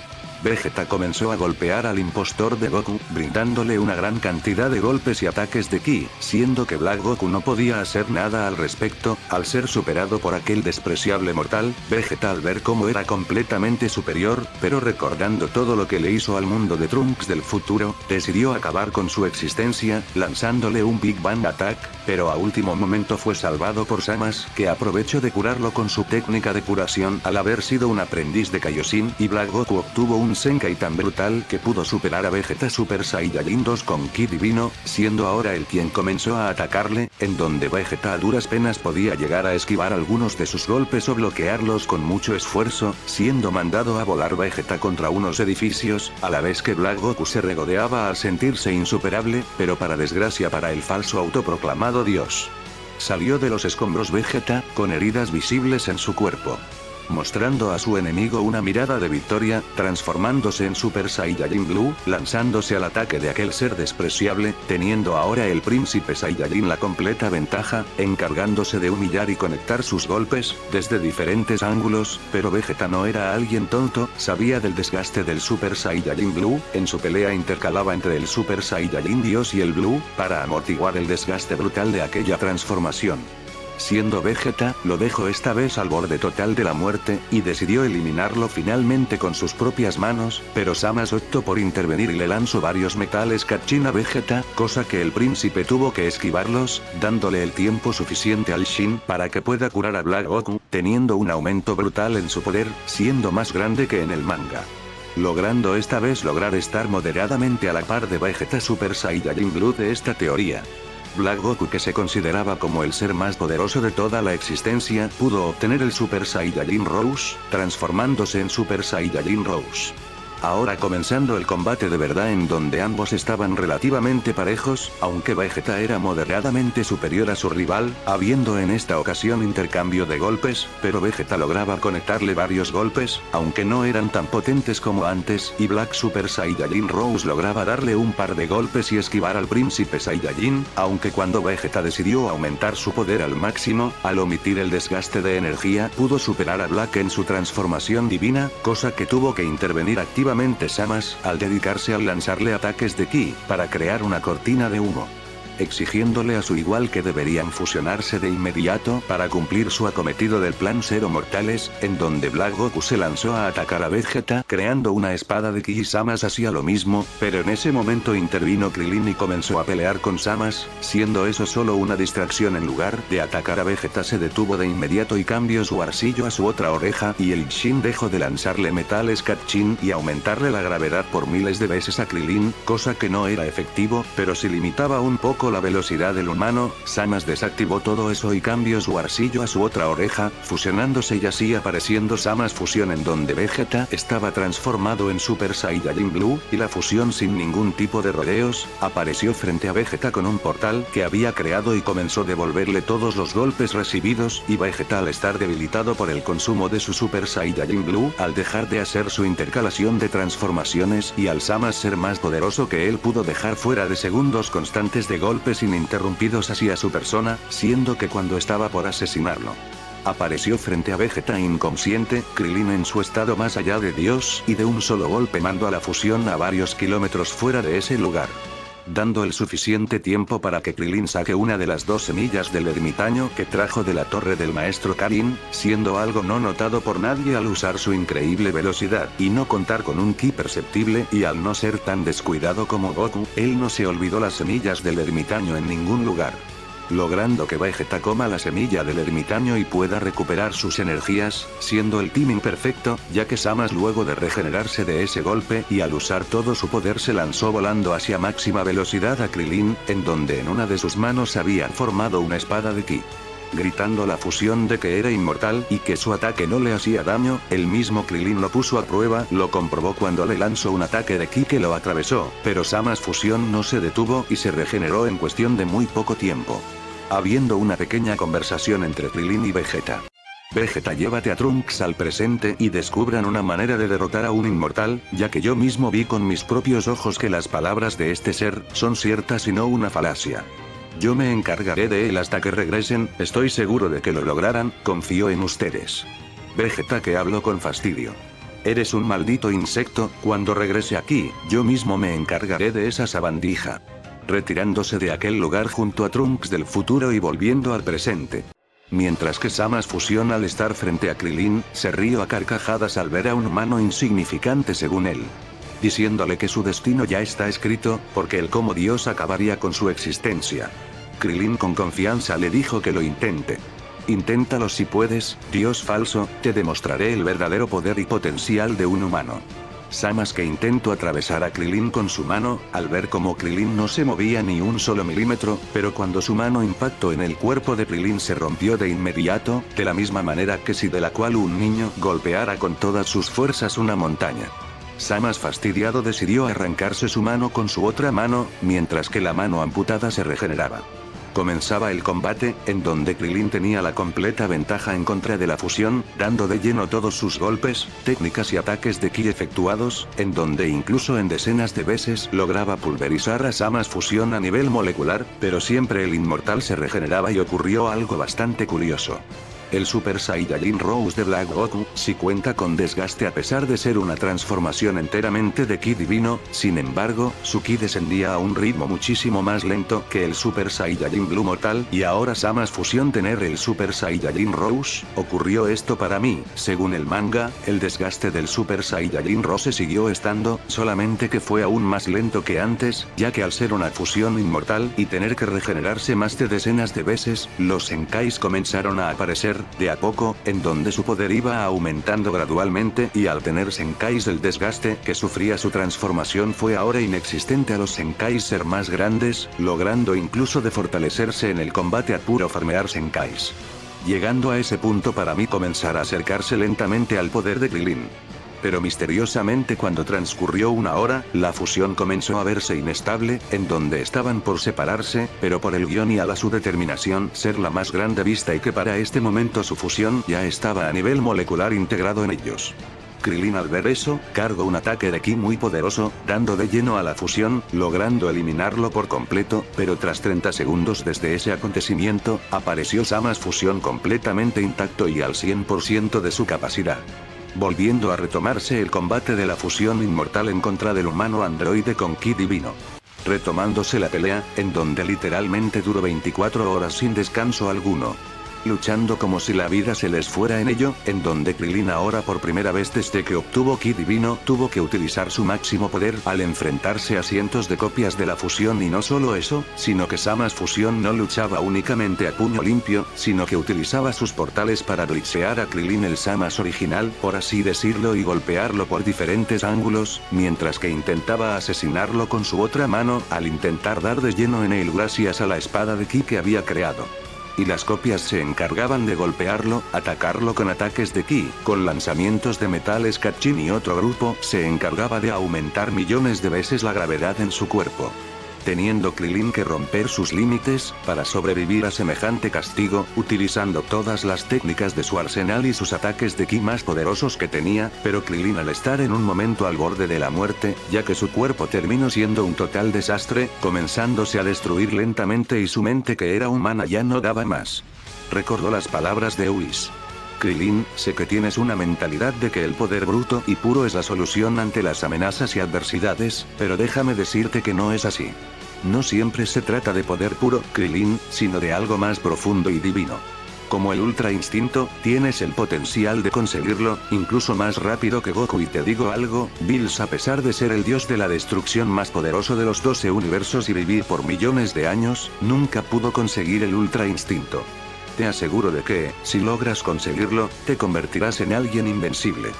Vegeta comenzó a golpear al impostor de Goku, brindándole una gran cantidad de golpes y ataques de Ki, siendo que Black Goku no podía hacer nada al respecto, al ser superado por aquel despreciable mortal. Vegeta, al ver cómo era completamente superior, pero recordando todo lo que le hizo al mundo de Trunks del futuro, decidió acabar con su existencia, lanzándole un Big Bang Attack, pero a último momento fue salvado por Samas, que aprovechó de curarlo con su técnica de curación al haber sido un aprendiz de Kaioshin, y Black Goku obtuvo un Senkai tan brutal que pudo superar a Vegeta Super Saiyajin 2 con Ki divino, siendo ahora él quien comenzó a atacarle, en donde Vegeta a duras penas podía llegar a esquivar algunos de sus golpes o bloquearlos con mucho esfuerzo, siendo mandado a volar Vegeta contra unos edificios, a la vez que Black Goku se regodeaba al sentirse insuperable, pero para desgracia para el falso autoproclamado Dios. Salió de los escombros Vegeta, con heridas visibles en su cuerpo, mostrando a su enemigo una mirada de victoria, transformándose en Super Saiyajin Blue, lanzándose al ataque de aquel ser despreciable, teniendo ahora el príncipe Saiyajin la completa ventaja, encargándose de humillar y conectar sus golpes, desde diferentes ángulos, pero Vegeta no era alguien tonto, sabía del desgaste del Super Saiyajin Blue, en su pelea intercalaba entre el Super Saiyajin Dios y el Blue, para amortiguar el desgaste brutal de aquella transformación. Siendo Vegeta, lo dejó esta vez al borde total de la muerte, y decidió eliminarlo finalmente con sus propias manos, pero Samas optó por intervenir y le lanzó varios metales Katshin a Vegeta, cosa que el príncipe tuvo que esquivarlos, dándole el tiempo suficiente al Shin para que pueda curar a Black Goku, teniendo un aumento brutal en su poder, siendo más grande que en el manga. Logrando esta vez lograr estar moderadamente a la par de Vegeta Super Saiyajin Blue de esta teoría. Black Goku, que se consideraba como el ser más poderoso de toda la existencia, pudo obtener el Super Saiyajin Rose, transformándose en Super Saiyajin Rose. Ahora comenzando el combate de verdad, en donde ambos estaban relativamente parejos, aunque Vegeta era moderadamente superior a su rival, habiendo en esta ocasión intercambio de golpes, pero Vegeta lograba conectarle varios golpes, aunque no eran tan potentes como antes, y Black Super Saiyajin Rose lograba darle un par de golpes y esquivar al príncipe Saiyajin, aunque cuando Vegeta decidió aumentar su poder al máximo, al omitir el desgaste de energía, pudo superar a Black en su transformación divina, cosa que tuvo que intervenir activamente Samas, al dedicarse a lanzarle ataques de Ki, para crear una cortina de humo. exigiéndole a su igual que deberían fusionarse de inmediato para cumplir su acometido del plan Zero Mortales, en donde Black Goku se lanzó a atacar a Vegeta creando una espada de ki y Samas hacía lo mismo, pero en ese momento intervino Krillin y comenzó a pelear con Samas, siendo eso solo una distracción. En lugar de atacar a Vegeta se detuvo de inmediato y cambió su arcillo a su otra oreja y el Shin dejó de lanzarle metales Katchin y aumentarle la gravedad por miles de veces a Krillin, cosa que no era efectivo, pero si limitaba un poco la velocidad del humano. Samas desactivó todo eso y cambió su arcillo a su otra oreja, fusionándose y así apareciendo Samas Fusión, en donde Vegeta estaba transformado en Super Saiyajin Blue, y la fusión sin ningún tipo de rodeos, apareció frente a Vegeta con un portal que había creado y comenzó a devolverle todos los golpes recibidos, y Vegeta, al estar debilitado por el consumo de su Super Saiyajin Blue, al dejar de hacer su intercalación de transformaciones y al Samas ser más poderoso que él, pudo dejar fuera de segundos constantes de golpes ininterrumpidos hacia su persona, siendo que cuando estaba por asesinarlo, apareció frente a Vegeta inconsciente, Krillin en su estado más allá de Dios, y de un solo golpe mandó a la fusión a varios kilómetros fuera de ese lugar, dando el suficiente tiempo para que Krillin saque una de las 2 semillas del ermitaño que trajo de la torre del maestro Karin, siendo algo no notado por nadie al usar su increíble velocidad y no contar con un ki perceptible, y al no ser tan descuidado como Goku, él no se olvidó las semillas del ermitaño en ningún lugar, logrando que Vegeta coma la semilla del ermitaño y pueda recuperar sus energías, siendo el timing perfecto, ya que Samas, luego de regenerarse de ese golpe y al usar todo su poder, se lanzó volando hacia máxima velocidad a Krillin, en donde en una de sus manos había formado una espada de ki. Gritando la fusión de que era inmortal y que su ataque no le hacía daño, el mismo Krillin lo puso a prueba, lo comprobó cuando le lanzó un ataque de ki que lo atravesó, pero Samas Fusión no se detuvo y se regeneró en cuestión de muy poco tiempo. Habiendo una pequeña conversación entre Krillin y Vegeta. Vegeta, llévate a Trunks al presente y descubran una manera de derrotar a un inmortal, ya que yo mismo vi con mis propios ojos que las palabras de este ser son ciertas y no una falacia. Yo me encargaré de él hasta que regresen, estoy seguro de que lo lograrán, confío en ustedes. Vegeta, que habló con fastidio. Eres un maldito insecto, cuando regrese aquí, yo mismo me encargaré de esa sabandija. Retirándose de aquel lugar junto a Trunks del futuro y volviendo al presente. Mientras que Samas Fusión, al estar frente a Krillin, se rió a carcajadas al ver a un humano insignificante según él, diciéndole que su destino ya está escrito, porque él como Dios acabaría con su existencia. Krillin con confianza le dijo que lo intente. Inténtalo si puedes, Dios falso, te demostraré el verdadero poder y potencial de un humano. Samas, que intentó atravesar a Krillin con su mano, al ver cómo Krillin no se movía ni un solo milímetro, pero cuando su mano impactó en el cuerpo de Krillin se rompió de inmediato, de la misma manera que si de la cual un niño golpeara con todas sus fuerzas una montaña. Samas, fastidiado, decidió arrancarse su mano con su otra mano, mientras que la mano amputada se regeneraba. Comenzaba el combate, en donde Krillin tenía la completa ventaja en contra de la fusión, dando de lleno todos sus golpes, técnicas y ataques de ki efectuados, en donde incluso en decenas de veces lograba pulverizar a Samas Fusión a nivel molecular, pero siempre el inmortal se regeneraba y ocurrió algo bastante curioso. El Super Saiyajin Rose de Black Goku sí cuenta con desgaste a pesar de ser una transformación enteramente de ki divino, sin embargo, su ki descendía a un ritmo muchísimo más lento que el Super Saiyajin Blue mortal, y ahora Samas Fusión tener el Super Saiyajin Rose, ocurrió esto para mí, según el manga, el desgaste del Super Saiyajin Rose siguió estando, solamente que fue aún más lento que antes, ya que al ser una fusión inmortal y tener que regenerarse más de decenas de veces, los Senkais comenzaron a aparecer de a poco, en donde su poder iba aumentando gradualmente, y al tener Senkais el desgaste que sufría su transformación fue ahora inexistente a los Senkais ser más grandes, logrando incluso de fortalecerse en el combate a puro farmear Senkais. Llegando a ese punto para mí comenzar a acercarse lentamente al poder de Krillin. Pero misteriosamente cuando transcurrió una hora, la fusión comenzó a verse inestable, en donde estaban por separarse, pero por el guión y a su determinación ser la más grande vista y que para este momento su fusión ya estaba a nivel molecular integrado en ellos. Krillin al ver eso, cargó un ataque de ki muy poderoso, dando de lleno a la fusión, logrando eliminarlo por completo, pero tras 30 segundos desde ese acontecimiento, apareció Samas Fusión completamente intacto y al 100% de su capacidad. Volviendo a retomarse el combate de la fusión inmortal en contra del humano androide con ki divino. retomándose la pelea, en donde literalmente duró 24 horas sin descanso alguno. Luchando como si la vida se les fuera en ello, en donde Krillin ahora por primera vez desde que obtuvo Ki Divino tuvo que utilizar su máximo poder al enfrentarse a cientos de copias de la fusión, y no solo eso, sino que Zama's fusión no luchaba únicamente a puño limpio, sino que utilizaba sus portales para glitchear a Krillin el Zama's original, por así decirlo, y golpearlo por diferentes ángulos, mientras que intentaba asesinarlo con su otra mano, al intentar dar de lleno en él gracias a la espada de Ki que había creado. Y las copias se encargaban de golpearlo, atacarlo con ataques de Ki, con lanzamientos de metal Scatchin, y otro grupo se encargaba de aumentar millones de veces la gravedad en su cuerpo. Teniendo Krillin que romper sus límites, para sobrevivir a semejante castigo, utilizando todas las técnicas de su arsenal y sus ataques de Ki más poderosos que tenía, pero Krillin al estar en un momento al borde de la muerte, ya que su cuerpo terminó siendo un total desastre, comenzándose a destruir lentamente y su mente que era humana ya no daba más. Recordó las palabras de Whis. Krillin, sé que tienes una mentalidad de que el poder bruto y puro es la solución ante las amenazas y adversidades, pero déjame decirte que no es así. No siempre se trata de poder puro, Krillin, sino de algo más profundo y divino. Como el Ultra Instinto, tienes el potencial de conseguirlo, incluso más rápido que Goku, y te digo algo, Bills, a pesar de ser el dios de la destrucción más poderoso de los 12 universos y vivir por millones de años, nunca pudo conseguir el Ultra Instinto. Te aseguro de que, si logras conseguirlo, te convertirás en alguien invencible.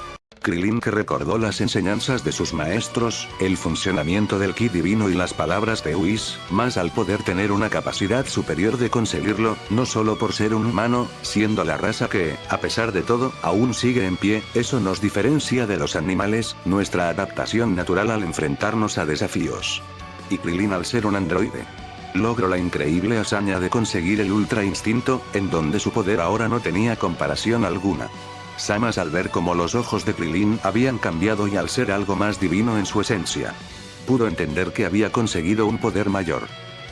Krillin, que recordó las enseñanzas de sus maestros, el funcionamiento del Ki divino y las palabras de Whis, más al poder tener una capacidad superior de conseguirlo, no solo por ser un humano, siendo la raza que, a pesar de todo, aún sigue en pie, eso nos diferencia de los animales, nuestra adaptación natural al enfrentarnos a desafíos. Y Krillin, al ser un androide, logró la increíble hazaña de conseguir el Ultra Instinto, en donde su poder ahora no tenía comparación alguna. Zama's, al ver cómo los ojos de Krillin habían cambiado y al ser algo más divino en su esencia, pudo entender que había conseguido un poder mayor.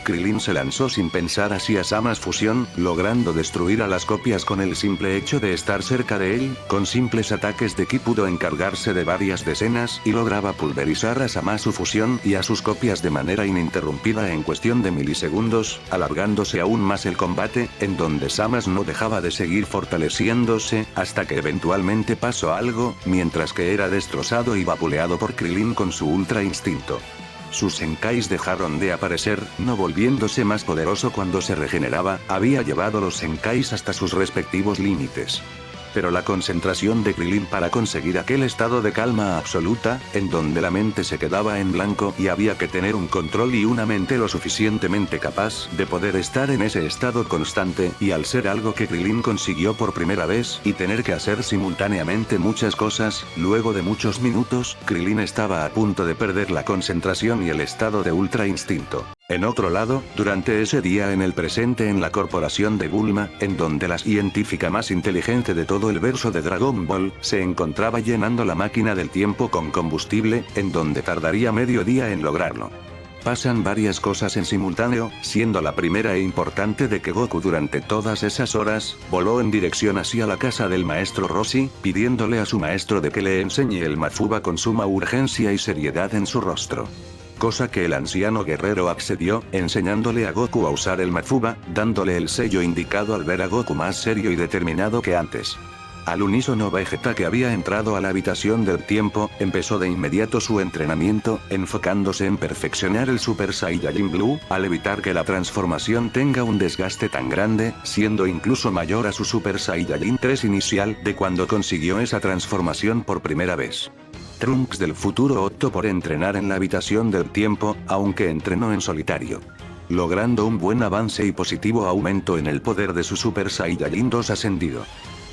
Krillin se lanzó sin pensar hacia Zama's fusión, logrando destruir a las copias con el simple hecho de estar cerca de él, con simples ataques de Ki pudo encargarse de varias decenas y lograba pulverizar a Zama su fusión y a sus copias de manera ininterrumpida en cuestión de milisegundos, alargándose aún más el combate, en donde Zama no dejaba de seguir fortaleciéndose, hasta que eventualmente pasó algo, mientras que era destrozado y vapuleado por Krillin con su Ultra Instinto. Sus Senkais dejaron de aparecer, no volviéndose más poderoso cuando se regeneraba, había llevado los Senkais hasta sus respectivos límites. Pero la concentración de Krillin para conseguir aquel estado de calma absoluta, en donde la mente se quedaba en blanco y había que tener un control y una mente lo suficientemente capaz de poder estar en ese estado constante, y al ser algo que Krillin consiguió por primera vez y tener que hacer simultáneamente muchas cosas, luego de muchos minutos, Krillin estaba a punto de perder la concentración y el estado de Ultra Instinto. En otro lado, durante ese día en el presente en la corporación de Bulma, en donde la científica más inteligente de todo el verso de Dragon Ball, se encontraba llenando la máquina del tiempo con combustible, en donde tardaría medio día en lograrlo. Pasan varias cosas en simultáneo, siendo la primera e importante de que Goku durante todas esas horas, voló en dirección hacia la casa del maestro Roshi, pidiéndole a su maestro de que le enseñe el Mafuba con suma urgencia y seriedad en su rostro. Cosa que el anciano guerrero accedió, enseñándole a Goku a usar el Mafuba, dándole el sello indicado al ver a Goku más serio y determinado que antes. Al unísono, Vegeta, que había entrado a la habitación del tiempo, empezó de inmediato su entrenamiento, enfocándose en perfeccionar el Super Saiyajin Blue, al evitar que la transformación tenga un desgaste tan grande, siendo incluso mayor a su Super Saiyajin 3 inicial de cuando consiguió esa transformación por primera vez. Trunks del futuro optó por entrenar en la habitación del tiempo, aunque entrenó en solitario, logrando un buen avance y positivo aumento en el poder de su Super Saiyajin 2 ascendido.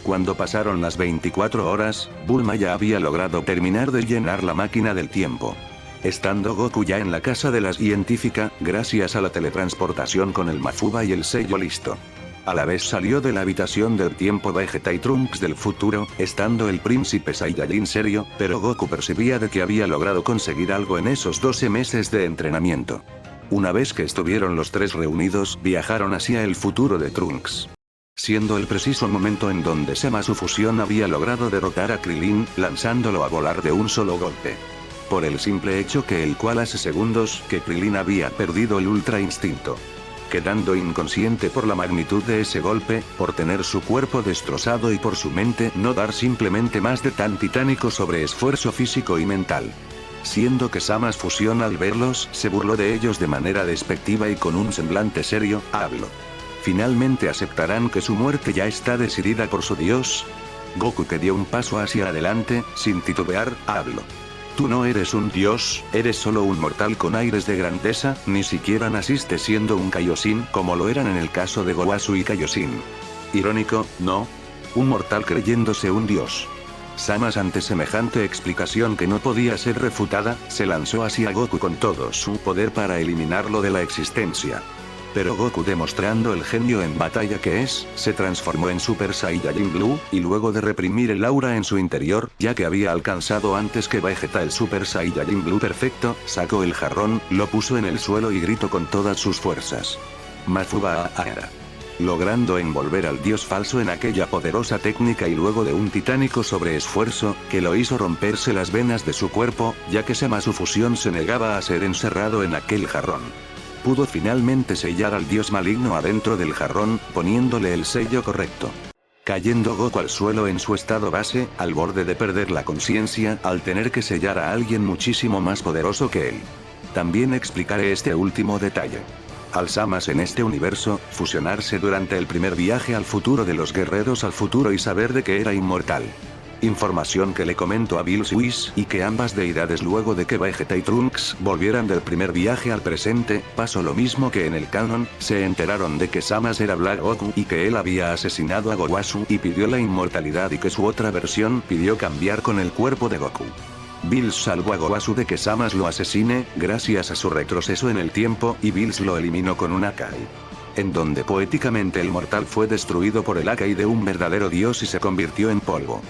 Cuando pasaron las 24 horas, Bulma ya había logrado terminar de llenar la máquina del tiempo. Estando Goku ya en la casa de la científica, gracias a la teletransportación con el Mafuba y el sello listo. A la vez salió de la habitación del tiempo Vegeta y Trunks del futuro, estando el príncipe Saiyajin serio, pero Goku percibía de que había logrado conseguir algo en esos 12 meses de entrenamiento. Una vez que estuvieron los tres reunidos, viajaron hacia el futuro de Trunks, siendo el preciso momento en donde Zama su fusión había logrado derrotar a Krillin, lanzándolo a volar de un solo golpe. Por el simple hecho que el cual hace segundos que Krillin había perdido el Ultra Instinto. Quedando inconsciente por la magnitud de ese golpe, por tener su cuerpo destrozado y por su mente no dar simplemente más de tan titánico sobreesfuerzo físico y mental. Siendo que Zama's fusión al verlos se burló de ellos de manera despectiva y con un semblante serio, habló. ¿Finalmente aceptarán que su muerte ya está decidida por su dios? Goku, que dio un paso hacia adelante, sin titubear, habló. Tú no eres un dios, eres solo un mortal con aires de grandeza, ni siquiera naciste siendo un Kaioshin como lo eran en el caso de Gowasu y Kaioshin. Irónico, ¿no? Un mortal creyéndose un dios. Zama, ante semejante explicación que no podía ser refutada, se lanzó hacia Goku con todo su poder para eliminarlo de la existencia. Pero Goku, demostrando el genio en batalla que es, se transformó en Super Saiyajin Blue, y luego de reprimir el aura en su interior, ya que había alcanzado antes que Vegeta el Super Saiyajin Blue perfecto, sacó el jarrón, lo puso en el suelo y gritó con todas sus fuerzas. Mafuba Aara. Logrando envolver al dios falso en aquella poderosa técnica y luego de un titánico sobreesfuerzo, que lo hizo romperse las venas de su cuerpo, ya que Zama su fusión se negaba a ser encerrado en aquel jarrón. Pudo finalmente sellar al dios maligno adentro del jarrón, poniéndole el sello correcto. Cayendo Goku al suelo en su estado base, al borde de perder la conciencia, al tener que sellar a alguien muchísimo más poderoso que él. También explicaré este último detalle. Al Zamas en este universo, fusionarse durante el primer viaje al futuro de los guerreros al futuro y saber de que era inmortal. Información que le comentó a Bills y Whis, y que ambas deidades luego de que Vegeta y Trunks volvieran del primer viaje al presente, pasó lo mismo que en el canon, se enteraron de que Zama's era Black Goku y que él había asesinado a Gowasu y pidió la inmortalidad y que su otra versión pidió cambiar con el cuerpo de Goku. Bills salvó a Gowasu de que Zama's lo asesine, gracias a su retroceso en el tiempo, y Bills lo eliminó con un Akai. En donde poéticamente el mortal fue destruido por el Akai de un verdadero dios y se convirtió en polvo.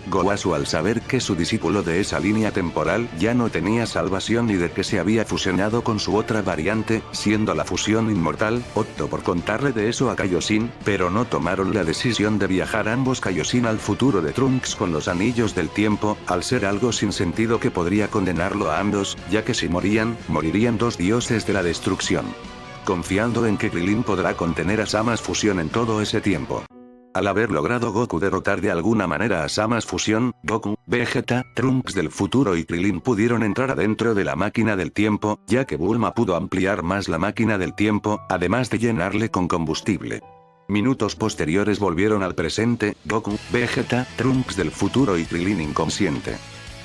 Gowasu, al saber que su discípulo de esa línea temporal ya no tenía salvación y de que se había fusionado con su otra variante, siendo la fusión inmortal, optó por contarle de eso a Kaioshin, pero no tomaron la decisión de viajar ambos Kaioshin al futuro de Trunks con los anillos del tiempo, al ser algo sin sentido que podría condenarlo a ambos, ya que si morían, morirían dos dioses de la destrucción. Confiando en que Krillin podrá contener a Zama's fusión en todo ese tiempo. Al haber logrado Goku derrotar de alguna manera a Zama's fusión, Goku, Vegeta, Trunks del futuro y Krillin pudieron entrar adentro de la máquina del tiempo, ya que Bulma pudo ampliar más la máquina del tiempo, además de llenarle con combustible. Minutos posteriores volvieron al presente, Goku, Vegeta, Trunks del futuro y Krillin inconsciente.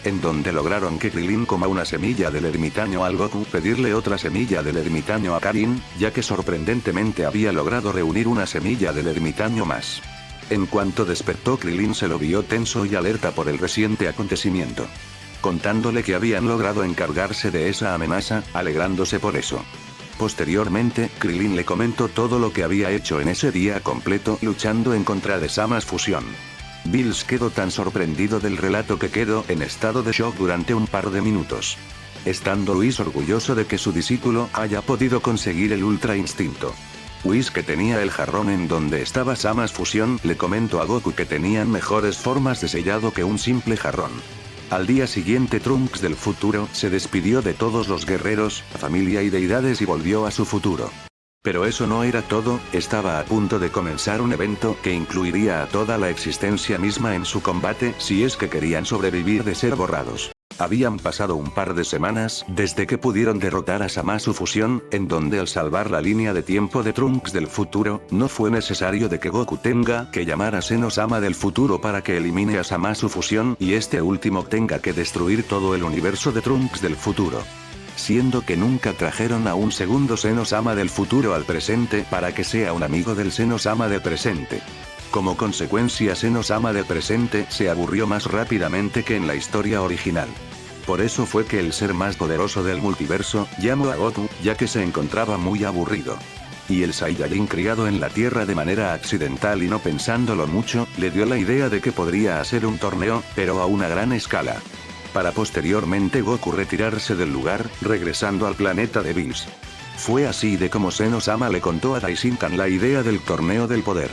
En donde lograron que Krillin coma una semilla del ermitaño al Goku, pedirle otra semilla del ermitaño a Karin, ya que sorprendentemente había logrado reunir una semilla del ermitaño más. En cuanto despertó, Krillin se lo vio tenso y alerta por el reciente acontecimiento. Contándole que habían logrado encargarse de esa amenaza, alegrándose por eso. Posteriormente, Krillin le comentó todo lo que había hecho en ese día completo luchando en contra de Zama's fusión. Bills quedó tan sorprendido del relato que quedó en estado de shock durante un par de minutos. Estando Whis orgulloso de que su discípulo haya podido conseguir el Ultra Instinto. Whis, que tenía el jarrón en donde estaba Zama's fusión, le comentó a Goku que tenían mejores formas de sellado que un simple jarrón. Al día siguiente, Trunks del futuro se despidió de todos los guerreros, familia y deidades y volvió a su futuro. Pero eso no era todo, estaba a punto de comenzar un evento que incluiría a toda la existencia misma en su combate si es que querían sobrevivir de ser borrados. Habían pasado un par de semanas desde que pudieron derrotar a Zamasu fusión, en donde al salvar la línea de tiempo de Trunks del futuro, no fue necesario de que Goku tenga que llamar a Zeno-sama del futuro para que elimine a Zamasu fusión y este último tenga que destruir todo el universo de Trunks del futuro. Siendo que nunca trajeron a un segundo Zeno-sama del futuro al presente para que sea un amigo del Zeno-sama del presente. Como consecuencia, Zeno-sama del presente se aburrió más rápidamente que en la historia original. Por eso fue que el ser más poderoso del multiverso llamó a Goku, ya que se encontraba muy aburrido. Y el Saiyajin criado en la Tierra de manera accidental y no pensándolo mucho, le dio la idea de que podría hacer un torneo, pero a una gran escala. Para posteriormente Goku retirarse del lugar, regresando al planeta de Bills. Fue así de como Zeno-sama le contó a Daishinkan la idea del torneo del poder.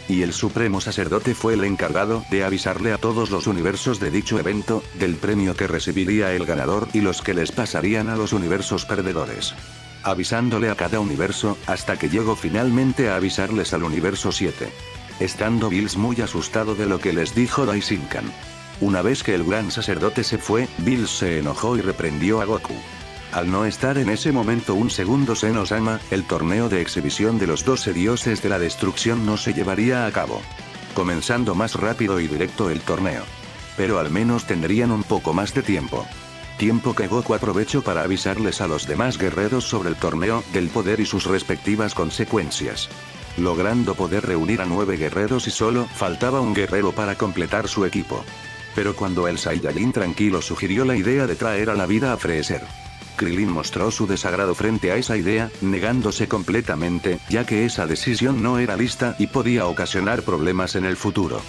Y el Supremo Sacerdote fue el encargado de avisarle a todos los universos de dicho evento, del premio que recibiría el ganador y los que les pasarían a los universos perdedores. Avisándole a cada universo, hasta que llegó finalmente a avisarles al universo 7. Estando Bills muy asustado de lo que les dijo Daishinkan. Una vez que el gran sacerdote se fue, Bills se enojó y reprendió a Goku. Al no estar en ese momento un segundo Senosama, el torneo de exhibición de los 12 dioses de la destrucción no se llevaría a cabo. Comenzando más rápido y directo el torneo. Pero al menos tendrían un poco más de tiempo. Tiempo que Goku aprovechó para avisarles a los demás guerreros sobre el torneo del poder y sus respectivas consecuencias. Logrando poder reunir a 9 guerreros y solo faltaba un guerrero para completar su equipo. Pero cuando el Saiyajin tranquilo sugirió la idea de traer a la vida a Freezer, Krillin mostró su desagrado frente a esa idea, negándose completamente, ya que esa decisión no era lista y podía ocasionar problemas en el futuro.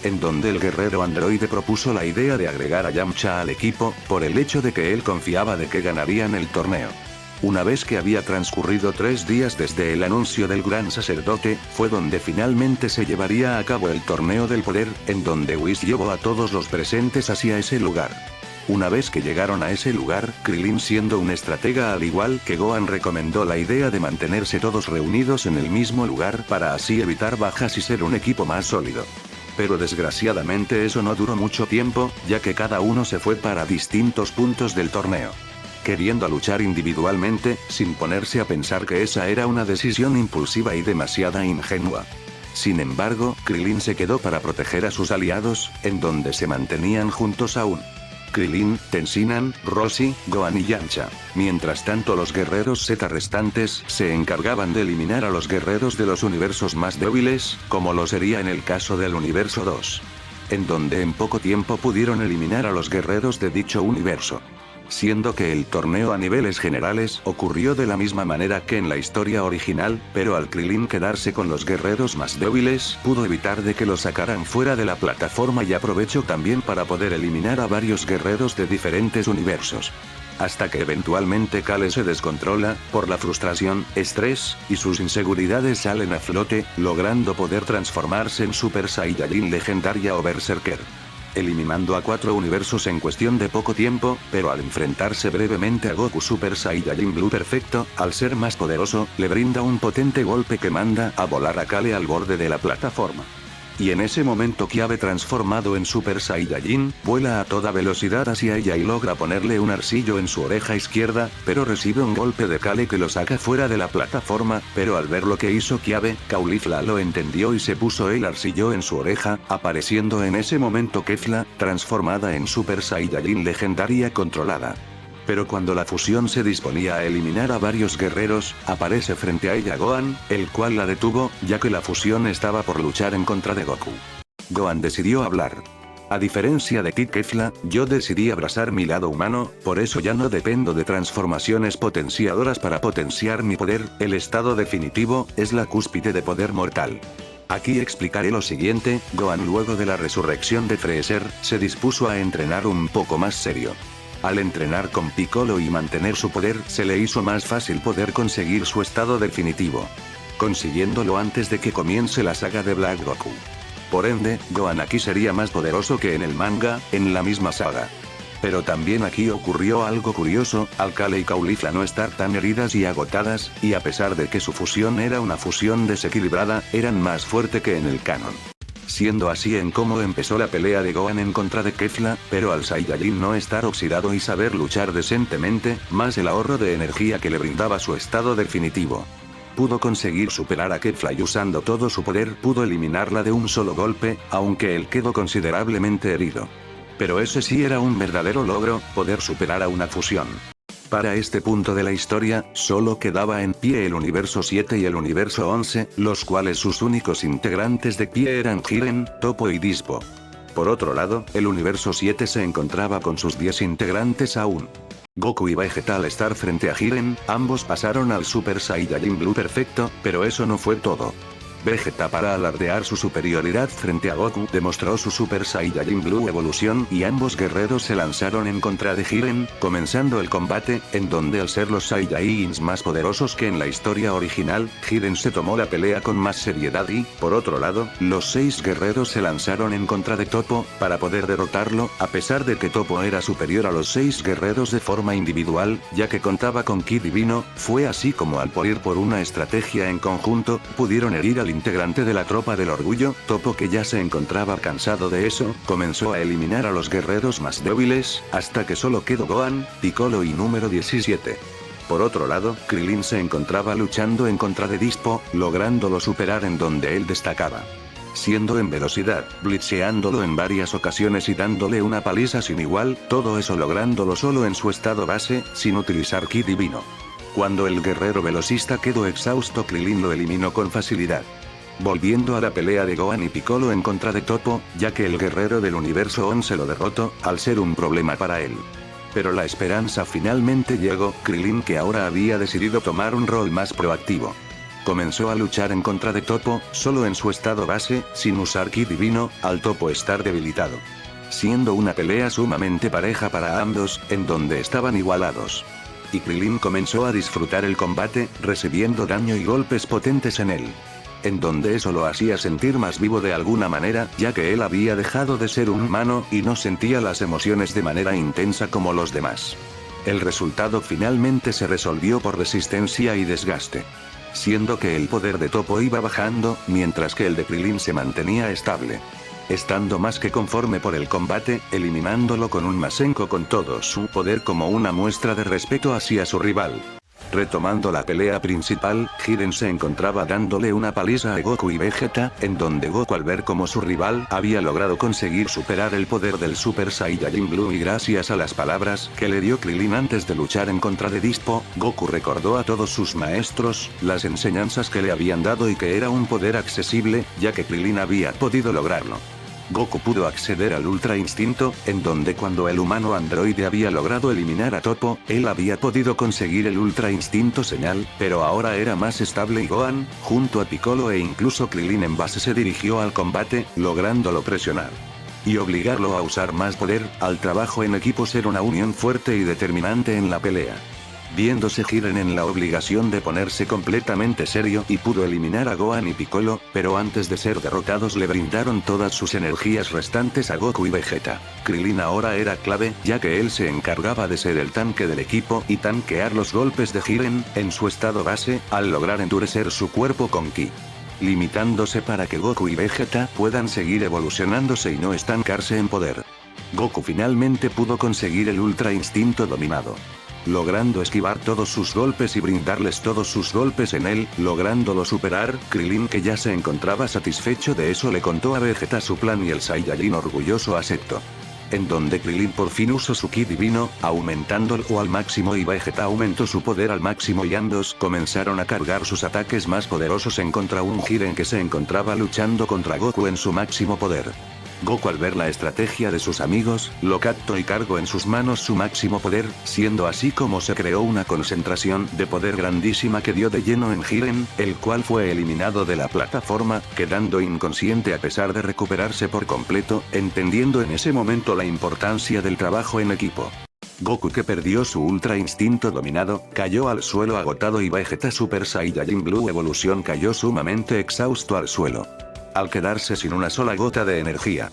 En donde el guerrero androide propuso la idea de agregar a Yamcha al equipo, por el hecho de que él confiaba de que ganarían el torneo. Una vez que había transcurrido 3 días desde el anuncio del gran sacerdote, fue donde finalmente se llevaría a cabo el torneo del poder, en donde Whis llevó a todos los presentes hacia ese lugar. Una vez que llegaron a ese lugar, Krillin, siendo un estratega al igual que Gohan, recomendó la idea de mantenerse todos reunidos en el mismo lugar para así evitar bajas y ser un equipo más sólido. Pero desgraciadamente eso no duró mucho tiempo, ya que cada uno se fue para distintos puntos del torneo. Queriendo luchar individualmente, sin ponerse a pensar que esa era una decisión impulsiva y demasiada ingenua. Sin embargo, Krillin se quedó para proteger a sus aliados, en donde se mantenían juntos aún. Krillin, Tensinan, Roshi, Gohan y Yamcha. Mientras tanto los guerreros Z restantes se encargaban de eliminar a los guerreros de los universos más débiles, como lo sería en el caso del universo 2. En donde en poco tiempo pudieron eliminar a los guerreros de dicho universo. Siendo que el torneo a niveles generales ocurrió de la misma manera que en la historia original, pero al Krillin quedarse con los guerreros más débiles, pudo evitar de que los sacaran fuera de la plataforma y aprovechó también para poder eliminar a varios guerreros de diferentes universos. Hasta que eventualmente Kale se descontrola, por la frustración, estrés, y sus inseguridades salen a flote, logrando poder transformarse en Super Saiyajin legendaria o Berserker. Eliminando a 4 universos en cuestión de poco tiempo, pero al enfrentarse brevemente a Goku Super Saiyajin Blue perfecto, al ser más poderoso, le brinda un potente golpe que manda a volar a Kale al borde de la plataforma. Y en ese momento Kiabe, transformado en Super Saiyajin, vuela a toda velocidad hacia ella y logra ponerle un arcillo en su oreja izquierda, pero recibe un golpe de Kale que lo saca fuera de la plataforma, pero al ver lo que hizo Kiabe, Caulifla lo entendió y se puso el arcillo en su oreja, apareciendo en ese momento Kefla, transformada en Super Saiyajin legendaria controlada. Pero cuando la fusión se disponía a eliminar a varios guerreros, aparece frente a ella Gohan, el cual la detuvo, ya que la fusión estaba por luchar en contra de Goku. Gohan decidió hablar. A diferencia de ti Kefla, yo decidí abrazar mi lado humano, por eso ya no dependo de transformaciones potenciadoras para potenciar mi poder, el estado definitivo, es la cúspide de poder mortal. Aquí explicaré lo siguiente, Gohan luego de la resurrección de Freezer, se dispuso a entrenar un poco más serio. Al entrenar con Piccolo y mantener su poder, se le hizo más fácil poder conseguir su estado definitivo. Consiguiéndolo antes de que comience la saga de Black Goku. Por ende, Gohan aquí sería más poderoso que en el manga, en la misma saga. Pero también aquí ocurrió algo curioso, al Kale y Caulifla no estar tan heridas y agotadas, y a pesar de que su fusión era una fusión desequilibrada, eran más fuerte que en el canon. Siendo así en cómo empezó la pelea de Gohan en contra de Kefla, pero al Saiyajin no estar oxidado y saber luchar decentemente, más el ahorro de energía que le brindaba su estado definitivo. Pudo conseguir superar a Kefla y usando todo su poder pudo eliminarla de un solo golpe, aunque él quedó considerablemente herido. Pero ese sí era un verdadero logro, poder superar a una fusión. Para este punto de la historia, solo quedaba en pie el universo 7 y el universo 11, los cuales sus únicos integrantes de pie eran Jiren, Toppo y Dispo. Por otro lado, el universo 7 se encontraba con sus 10 integrantes aún. Goku y Vegeta al estar frente a Jiren, ambos pasaron al Super Saiyajin Blue perfecto, pero eso no fue todo. Vegeta, para alardear su superioridad frente a Goku, demostró su Super Saiyajin Blue evolución y ambos guerreros se lanzaron en contra de Jiren, comenzando el combate, en donde al ser los Saiyajins más poderosos que en la historia original, Jiren se tomó la pelea con más seriedad y, por otro lado, los 6 guerreros se lanzaron en contra de Toppo, para poder derrotarlo, a pesar de que Toppo era superior a los 6 guerreros de forma individual, ya que contaba con Ki divino. Fue así como al ir por una estrategia en conjunto, pudieron herir al integrante de la tropa del orgullo. Toppo, que ya se encontraba cansado de eso, comenzó a eliminar a los guerreros más débiles, hasta que solo quedó Gohan, Piccolo y número 17. Por otro lado, Krillin se encontraba luchando en contra de Dispo, lográndolo superar en donde él destacaba. Siendo en velocidad, blitzeándolo en varias ocasiones y dándole una paliza sin igual, todo eso lográndolo solo en su estado base, sin utilizar Ki divino. Cuando el guerrero velocista quedó exhausto, Krillin lo eliminó con facilidad. Volviendo a la pelea de Gohan y Piccolo en contra de Toppo, ya que el guerrero del universo 11 lo derrotó, al ser un problema para él. Pero la esperanza finalmente llegó. Krillin, que ahora había decidido tomar un rol más proactivo, comenzó a luchar en contra de Toppo, solo en su estado base, sin usar Ki divino, al Toppo estar debilitado. Siendo una pelea sumamente pareja para ambos, en donde estaban igualados. Y Krillin comenzó a disfrutar el combate, recibiendo daño y golpes potentes en él. En donde eso lo hacía sentir más vivo de alguna manera, ya que él había dejado de ser un humano y no sentía las emociones de manera intensa como los demás. El resultado finalmente se resolvió por resistencia y desgaste. Siendo que el poder de Toppo iba bajando, mientras que el de Krillin se mantenía estable. Estando más que conforme por el combate, eliminándolo con un Masenko con todo su poder como una muestra de respeto hacia su rival. Retomando la pelea principal, Jiren se encontraba dándole una paliza a Goku y Vegeta, en donde Goku, al ver como su rival había logrado conseguir superar el poder del Super Saiyajin Blue y gracias a las palabras que le dio Krillin antes de luchar en contra de Dispo, Goku recordó a todos sus maestros, las enseñanzas que le habían dado y que era un poder accesible, ya que Krillin había podido lograrlo. Goku pudo acceder al Ultra Instinto, en donde cuando el humano androide había logrado eliminar a Toppo, él había podido conseguir el Ultra Instinto Señal, pero ahora era más estable y Gohan, junto a Piccolo e incluso Krillin en base se dirigió al combate, lográndolo presionar y obligarlo a usar más poder. Al trabajo en equipo ser una unión fuerte y determinante en la pelea. Viéndose Jiren en la obligación de ponerse completamente serio y pudo eliminar a Gohan y Piccolo, pero antes de ser derrotados le brindaron todas sus energías restantes a Goku y Vegeta. Krillin ahora era clave, ya que él se encargaba de ser el tanque del equipo y tanquear los golpes de Jiren, en su estado base, al lograr endurecer su cuerpo con Ki, limitándose para que Goku y Vegeta puedan seguir evolucionándose y no estancarse en poder. Goku finalmente pudo conseguir el Ultra Instinto dominado, logrando esquivar todos sus golpes y brindarles todos sus golpes en él, lográndolo superar. Krillin, que ya se encontraba satisfecho de eso, le contó a Vegeta su plan y el Saiyajin orgulloso aceptó. En donde Krillin por fin usó su Ki divino, aumentándolo al máximo y Vegeta aumentó su poder al máximo y ambos comenzaron a cargar sus ataques más poderosos en contra un Jiren que se encontraba luchando contra Goku en su máximo poder. Goku, al ver la estrategia de sus amigos, lo captó y cargó en sus manos su máximo poder, siendo así como se creó una concentración de poder grandísima que dio de lleno en Jiren, el cual fue eliminado de la plataforma, quedando inconsciente a pesar de recuperarse por completo, entendiendo en ese momento la importancia del trabajo en equipo. Goku, que perdió su Ultra Instinto dominado, cayó al suelo agotado y Vegeta Super Saiyajin Blue evolución cayó sumamente exhausto al suelo, al quedarse sin una sola gota de energía.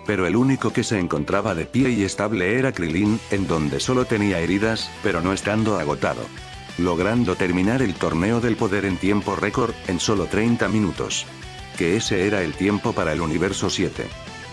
Pero el único que se encontraba de pie y estable era Krillin, en donde solo tenía heridas, pero no estando agotado, logrando terminar el torneo del poder en tiempo récord, en solo 30 minutos. Que ese era el tiempo para el universo 7.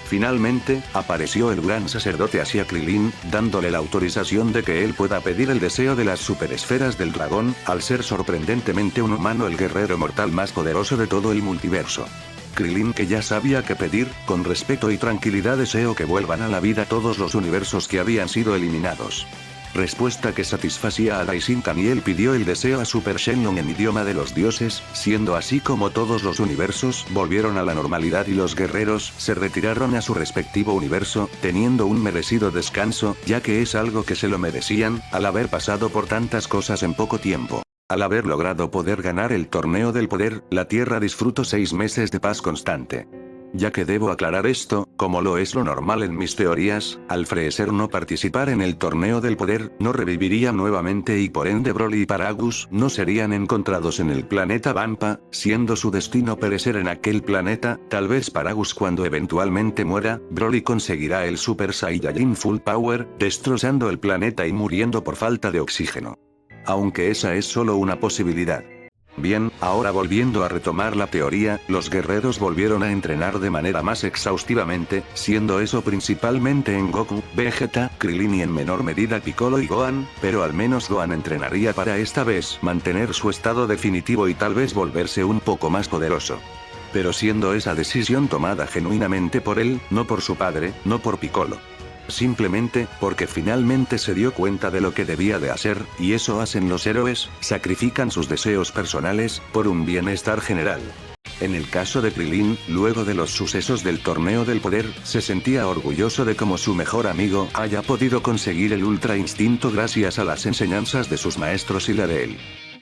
Finalmente, apareció el gran sacerdote hacia Krillin, dándole la autorización de que él pueda pedir el deseo de las superesferas del dragón, al ser sorprendentemente un humano el guerrero mortal más poderoso de todo el multiverso. Krillin, que ya sabía qué pedir, con respeto y tranquilidad deseo que vuelvan a la vida todos los universos que habían sido eliminados. Respuesta que satisfacía a Daishinkan y él pidió el deseo a Super Shenlong en idioma de los dioses, siendo así como todos los universos volvieron a la normalidad y los guerreros se retiraron a su respectivo universo, teniendo un merecido descanso, ya que es algo que se lo merecían, al haber pasado por tantas cosas en poco tiempo. Al haber logrado poder ganar el torneo del poder, la Tierra disfrutó 6 meses de paz constante. Ya que debo aclarar esto, como lo es lo normal en mis teorías, al Freezer no participar en el torneo del poder, no reviviría nuevamente y por ende Broly y Paragus no serían encontrados en el planeta Vampa, siendo su destino perecer en aquel planeta. Tal vez Paragus cuando eventualmente muera, Broly conseguirá el Super Saiyajin Full Power, destrozando el planeta y muriendo por falta de oxígeno. Aunque esa es solo una posibilidad. Bien, ahora volviendo a retomar la teoría, los guerreros volvieron a entrenar de manera más exhaustivamente, siendo eso principalmente en Goku, Vegeta, Krillin y en menor medida Piccolo y Gohan, pero al menos Gohan entrenaría para esta vez mantener su estado definitivo y tal vez volverse un poco más poderoso. Pero siendo esa decisión tomada genuinamente por él, no por su padre, no por Piccolo. Simplemente, porque finalmente se dio cuenta de lo que debía de hacer, y eso hacen los héroes, sacrifican sus deseos personales, por un bienestar general. En el caso de Krillin, luego de los sucesos del torneo del poder, se sentía orgulloso de cómo su mejor amigo haya podido conseguir el Ultra Instinto gracias a las enseñanzas de sus maestros y la de él.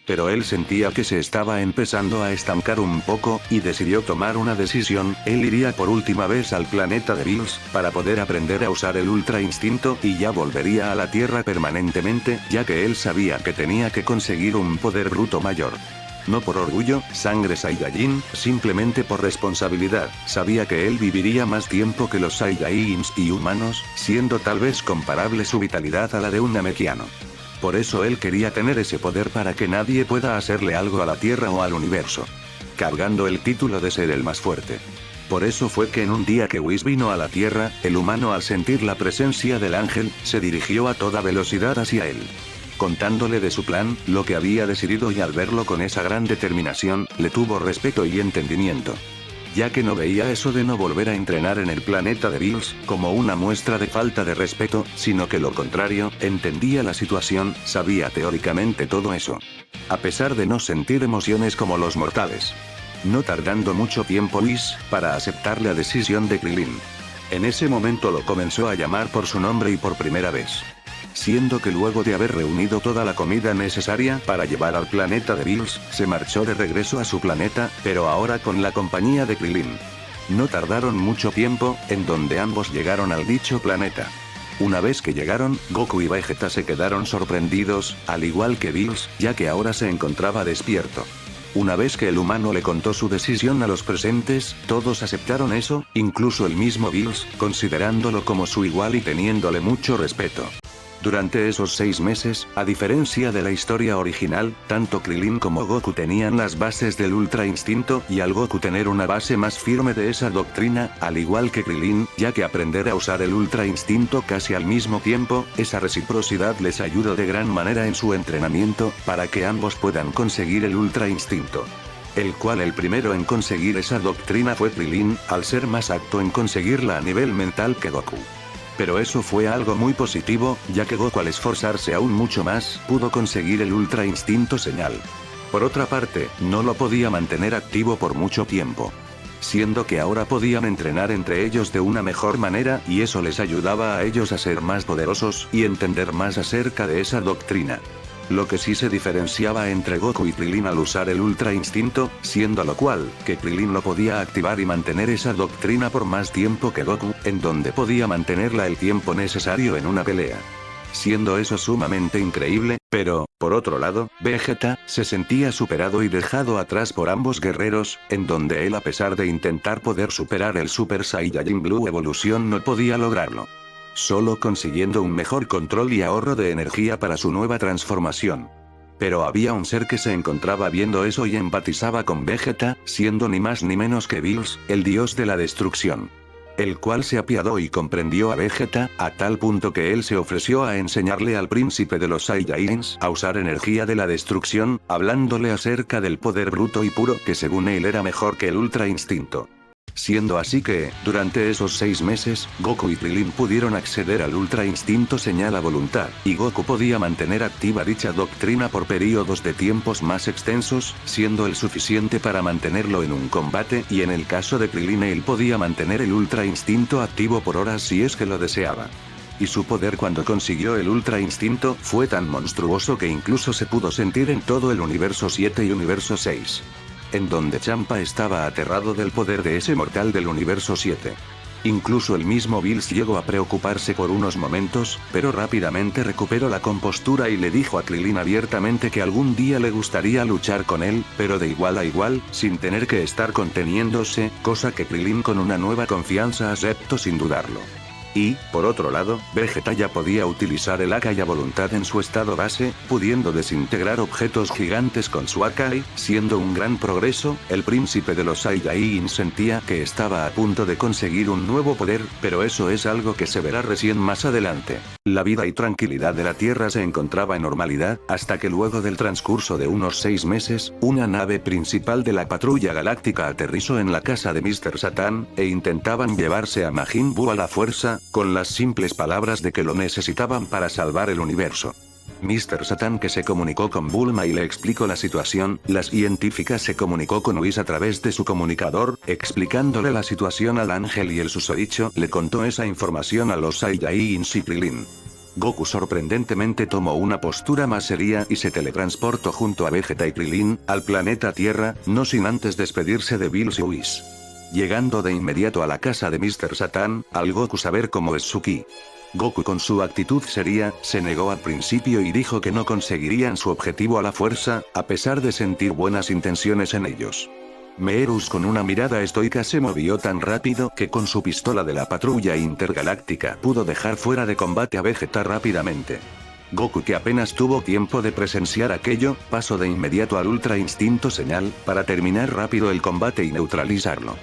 Pero él sentía que se estaba empezando a estancar un poco, y decidió tomar una decisión. Él iría por última vez al planeta de Bills, para poder aprender a usar el Ultra Instinto y ya volvería a la Tierra permanentemente, ya que él sabía que tenía que conseguir un poder bruto mayor. No por orgullo, sangre Saiyajin, simplemente por responsabilidad. Sabía que él viviría más tiempo que los Saiyajins y humanos, siendo tal vez comparable su vitalidad a la de un Namekiano. Por eso él quería tener ese poder para que nadie pueda hacerle algo a la Tierra o al universo. Cargando el título de ser el más fuerte. Por eso fue que en un día que Whis vino a la Tierra, el humano al sentir la presencia del ángel, se dirigió a toda velocidad hacia él. Contándole de su plan, lo que había decidido y al verlo con esa gran determinación, le tuvo respeto y entendimiento. Ya que no veía eso de no volver a entrenar en el planeta de Bills, como una muestra de falta de respeto, sino que lo contrario, entendía la situación, sabía teóricamente todo eso. A pesar de no sentir emociones como los mortales. No tardando mucho tiempo Whis, para aceptar la decisión de Krillin. En ese momento lo comenzó a llamar por su nombre y por primera vez. Siendo que luego de haber reunido toda la comida necesaria para llevar al planeta de Bills, se marchó de regreso a su planeta, pero ahora con la compañía de Krillin. No tardaron mucho tiempo, en donde ambos llegaron al dicho planeta. Una vez que llegaron, Goku y Vegeta se quedaron sorprendidos, al igual que Bills, ya que ahora se encontraba despierto. Una vez que el humano le contó su decisión a los presentes, todos aceptaron eso, incluso el mismo Bills, considerándolo como su igual y teniéndole mucho respeto. Durante esos 6 meses, a diferencia de la historia original, tanto Krillin como Goku tenían las bases del Ultra Instinto, y al Goku tener una base más firme de esa doctrina, al igual que Krillin, ya que aprender a usar el Ultra Instinto casi al mismo tiempo, esa reciprocidad les ayudó de gran manera en su entrenamiento, para que ambos puedan conseguir el Ultra Instinto. El cual el primero en conseguir esa doctrina fue Krillin, al ser más apto en conseguirla a nivel mental que Goku. Pero eso fue algo muy positivo, ya que Goku al esforzarse aún mucho más, pudo conseguir el Ultra Instinto señal. Por otra parte, no lo podía mantener activo por mucho tiempo. Siendo que ahora podían entrenar entre ellos de una mejor manera, y eso les ayudaba a ellos a ser más poderosos, y entender más acerca de esa doctrina. Lo que sí se diferenciaba entre Goku y Krillin al usar el Ultra Instinto, siendo lo cual, que Krillin lo podía activar y mantener esa doctrina por más tiempo que Goku, en donde podía mantenerla el tiempo necesario en una pelea. Siendo eso sumamente increíble, pero, por otro lado, Vegeta, se sentía superado y dejado atrás por ambos guerreros, en donde él a pesar de intentar poder superar el Super Saiyajin Blue Evolución no podía lograrlo. Solo consiguiendo un mejor control y ahorro de energía para su nueva transformación. Pero había un ser que se encontraba viendo eso y empatizaba con Vegeta, siendo ni más ni menos que Bills, el dios de la destrucción. El cual se apiadó y comprendió a Vegeta, a tal punto que él se ofreció a enseñarle al príncipe de los Saiyajins a usar energía de la destrucción, hablándole acerca del poder bruto y puro que según él era mejor que el Ultra Instinto. Siendo así que, durante esos 6 meses, Goku y Krillin pudieron acceder al Ultra Instinto señal a voluntad, y Goku podía mantener activa dicha doctrina por periodos de tiempos más extensos, siendo el suficiente para mantenerlo en un combate, y en el caso de Krillin él podía mantener el Ultra Instinto activo por horas si es que lo deseaba. y su poder cuando consiguió el Ultra Instinto fue tan monstruoso que incluso se pudo sentir en todo el Universo 7 y Universo 6. En donde Champa estaba aterrado del poder de ese mortal del Universo 7. Incluso el mismo Bills llegó a preocuparse por unos momentos, pero rápidamente recuperó la compostura y le dijo a Krillin abiertamente que algún día le gustaría luchar con él, pero de igual a igual, sin tener que estar conteniéndose, cosa que Krillin con una nueva confianza aceptó sin dudarlo. Y, por otro lado, Vegeta ya podía utilizar el Akai a voluntad en su estado base, pudiendo desintegrar objetos gigantes con su Akai, siendo un gran progreso. El príncipe de los Saiyajin sentía que estaba a punto de conseguir un nuevo poder, pero eso es algo que se verá recién más adelante. La vida y tranquilidad de la Tierra se encontraba en normalidad, hasta que luego del transcurso de unos 6 meses, una nave principal de la Patrulla Galáctica aterrizó en la casa de Mr. Satan, e intentaban llevarse a Majin Buu a la fuerza, con las simples palabras de que lo necesitaban para salvar el universo. Mr. Satan que se comunicó con Bulma y le explicó la situación, la científica se comunicó con Whis a través de su comunicador, explicándole la situación al ángel y el susodicho le contó esa información a los Saiyajin y Krillin. Goku sorprendentemente tomó una postura más seria y se teletransportó junto a Vegeta y Krillin, al planeta Tierra, no sin antes despedirse de Bills y Whis. Llegando de inmediato a la casa de Mr. Satan, al Goku saber cómo es su ki. Goku con su actitud seria, se negó al principio y dijo que no conseguirían su objetivo a la fuerza, a pesar de sentir buenas intenciones en ellos. Meerus con una mirada estoica se movió tan rápido que con su pistola de la patrulla intergaláctica pudo dejar fuera de combate a Vegeta rápidamente. Goku que apenas tuvo tiempo de presenciar aquello, pasó de inmediato al Ultra Instinto Señal, para terminar rápido el combate y neutralizarlo.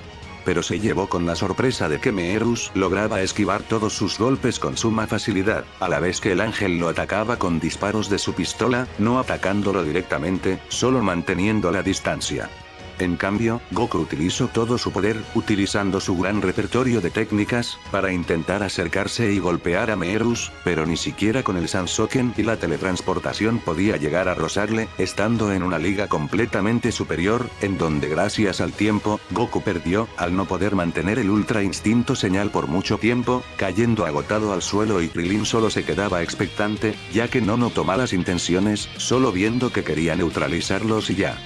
Pero se llevó con la sorpresa de que Meerus lograba esquivar todos sus golpes con suma facilidad, a la vez que el ángel lo atacaba con disparos de su pistola, no atacándolo directamente, solo manteniendo la distancia. En cambio, Goku utilizó todo su poder, utilizando su gran repertorio de técnicas, para intentar acercarse y golpear a Meerus, pero ni siquiera con el Sansoken y la teletransportación podía llegar a rozarle, estando en una liga completamente superior, en donde gracias al tiempo, Goku perdió, al no poder mantener el Ultra Instinto Señal por mucho tiempo, cayendo agotado al suelo y Krillin solo se quedaba expectante, ya que no notó malas intenciones, solo viendo que quería neutralizarlos y ya.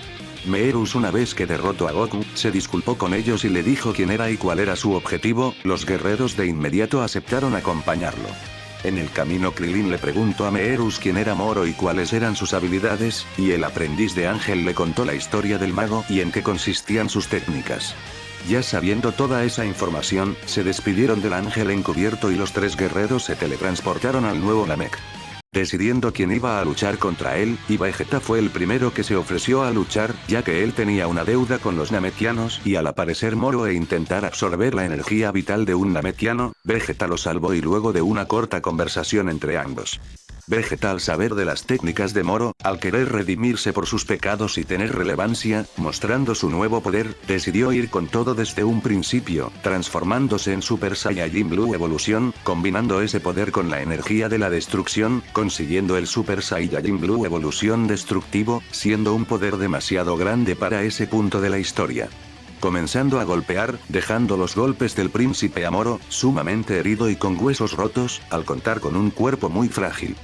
Meerus una vez que derrotó a Goku, se disculpó con ellos y le dijo quién era y cuál era su objetivo, los guerreros de inmediato aceptaron acompañarlo. En el camino Krillin le preguntó a Meerus quién era Moro y cuáles eran sus habilidades, y el aprendiz de Ángel le contó la historia del mago y en qué consistían sus técnicas. Ya sabiendo toda esa información, se despidieron del ángel encubierto y los 3 guerreros se teletransportaron al nuevo Namek. Decidiendo quién iba a luchar contra él, y Vegeta fue el primero que se ofreció a luchar, ya que él tenía una deuda con los Namekianos y al aparecer Moro e intentar absorber la energía vital de un Namekiano, Vegeta lo salvó y luego de una corta conversación entre ambos. Vegeta al saber de las técnicas de Moro, al querer redimirse por sus pecados y tener relevancia, mostrando su nuevo poder, decidió ir con todo desde un principio, transformándose en Super Saiyajin Blue Evolución, combinando ese poder con la energía de la destrucción, consiguiendo el Super Saiyajin Blue Evolución destructivo, siendo un poder demasiado grande para ese punto de la historia. Comenzando a golpear, dejando los golpes del príncipe a Moro, sumamente herido y con huesos rotos, al contar con un cuerpo muy frágil.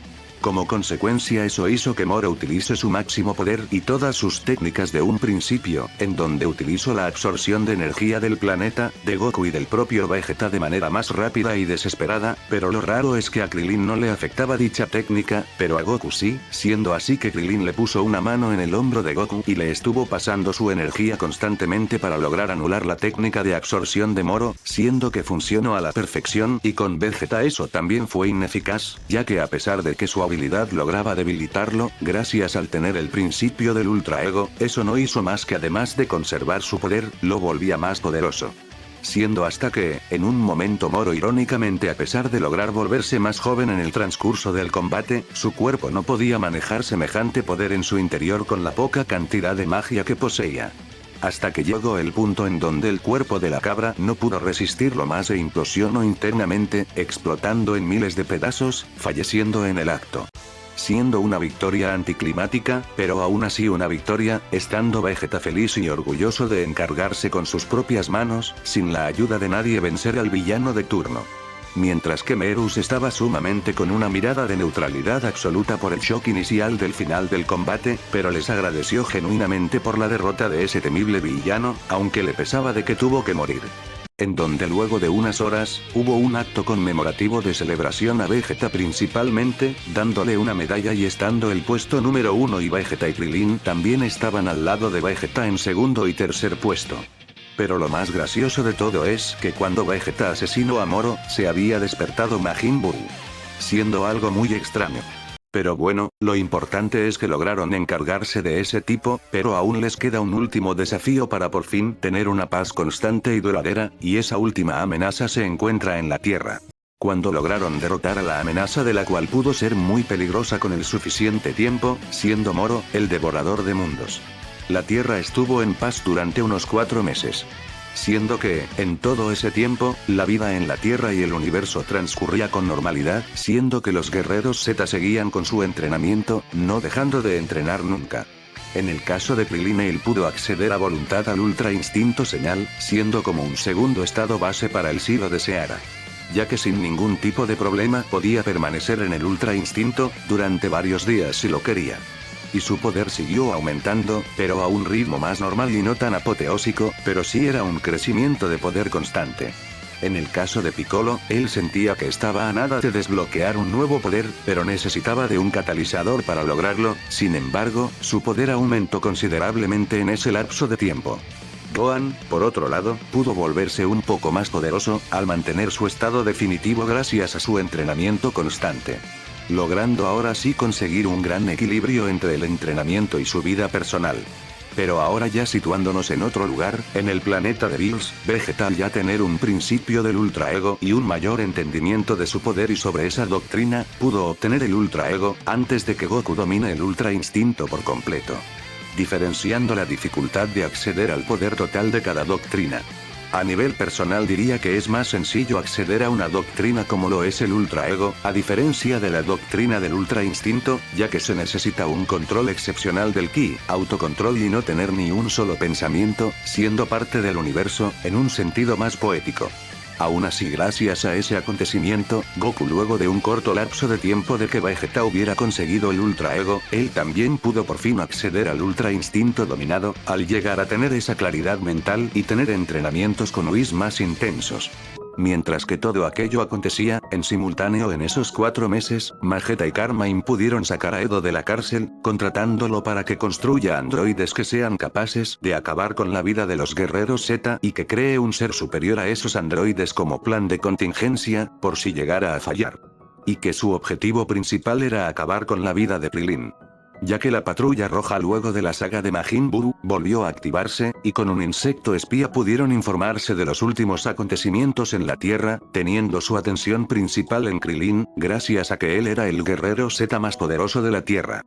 Como consecuencia eso hizo que Moro utilice su máximo poder y todas sus técnicas de un principio, en donde utilizó la absorción de energía del planeta, de Goku y del propio Vegeta de manera más rápida y desesperada, pero lo raro es que a Krillin no le afectaba dicha técnica, pero a Goku sí, siendo así que Krillin le puso una mano en el hombro de Goku y le estuvo pasando su energía constantemente para lograr anular la técnica de absorción de Moro, siendo que funcionó a la perfección y con Vegeta eso también fue ineficaz, ya que a pesar de que su habilidad lograba debilitarlo, gracias al tener el principio del Ultra Ego, eso no hizo más que además de conservar su poder, lo volvía más poderoso. Siendo hasta que, en un momento Moro irónicamente a pesar de lograr volverse más joven en el transcurso del combate, su cuerpo no podía manejar semejante poder en su interior con la poca cantidad de magia que poseía. Hasta que llegó el punto en donde el cuerpo de la cabra no pudo resistirlo más e implosionó internamente, explotando en miles de pedazos, falleciendo en el acto. Siendo una victoria anticlimática, pero aún así una victoria, estando Vegeta feliz y orgulloso de encargarse con sus propias manos, sin la ayuda de nadie vencer al villano de turno. Mientras que Merus estaba sumamente con una mirada de neutralidad absoluta por el shock inicial del final del combate, pero les agradeció genuinamente por la derrota de ese temible villano, aunque le pesaba de que tuvo que morir. En donde luego de unas horas, hubo un acto conmemorativo de celebración a Vegeta principalmente, dándole una medalla y estando el puesto número 1 y Vegeta y Krillin también estaban al lado de Vegeta en segundo y tercer puesto. Pero lo más gracioso de todo es que cuando Vegeta asesinó a Moro, se había despertado Majin Buu. Siendo algo muy extraño. Pero bueno, lo importante es que lograron encargarse de ese tipo, pero aún les queda un último desafío para por fin tener una paz constante y duradera, y esa última amenaza se encuentra en la Tierra. Cuando lograron derrotar a la amenaza de la cual pudo ser muy peligrosa con el suficiente tiempo, siendo Moro, el devorador de mundos. La Tierra estuvo en paz durante unos 4 meses. Siendo que, en todo ese tiempo, la vida en la Tierra y el universo transcurría con normalidad, siendo que los guerreros Z seguían con su entrenamiento, no dejando de entrenar nunca. En el caso de Krillin él pudo acceder a voluntad al Ultra Instinto Señal, siendo como un segundo estado base para él si lo deseara. Ya que sin ningún tipo de problema podía permanecer en el Ultra Instinto, durante varios días si lo quería. Y su poder siguió aumentando, pero a un ritmo más normal y no tan apoteósico, pero sí era un crecimiento de poder constante. En el caso de Piccolo, él sentía que estaba a nada de desbloquear un nuevo poder, pero necesitaba de un catalizador para lograrlo, sin embargo, su poder aumentó considerablemente en ese lapso de tiempo. Gohan, por otro lado, pudo volverse un poco más poderoso, al mantener su estado definitivo gracias a su entrenamiento constante. Logrando ahora sí conseguir un gran equilibrio entre el entrenamiento y su vida personal. Pero ahora ya situándonos en otro lugar, en el planeta de Bills, Vegeta al ya tener un principio del Ultra Ego y un mayor entendimiento de su poder y sobre esa doctrina, pudo obtener el Ultra Ego, antes de que Goku domine el Ultra Instinto por completo. Diferenciando la dificultad de acceder al poder total de cada doctrina. A nivel personal diría que es más sencillo acceder a una doctrina como lo es el Ultra Ego, a diferencia de la doctrina del Ultra Instinto, ya que se necesita un control excepcional del Ki, autocontrol y no tener ni un solo pensamiento, siendo parte del universo, en un sentido más poético. Aún así, gracias a ese acontecimiento, Goku luego de un corto lapso de tiempo de que Vegeta hubiera conseguido el Ultra Ego, él también pudo por fin acceder al Ultra Instinto dominado, al llegar a tener esa claridad mental y tener entrenamientos con Whis más intensos. Mientras que todo aquello acontecía, en simultáneo en esos 4 meses, Vegeta y Carmine pudieron sacar a Edo de la cárcel, contratándolo para que construya androides que sean capaces de acabar con la vida de los guerreros Z y que cree un ser superior a esos androides como plan de contingencia, por si llegara a fallar. Y que su objetivo principal era acabar con la vida de Krillin. Ya que la patrulla roja luego de la saga de Majin Buu, volvió a activarse, y con un insecto espía pudieron informarse de los últimos acontecimientos en la Tierra, teniendo su atención principal en Krillin, gracias a que él era el guerrero Z más poderoso de la Tierra.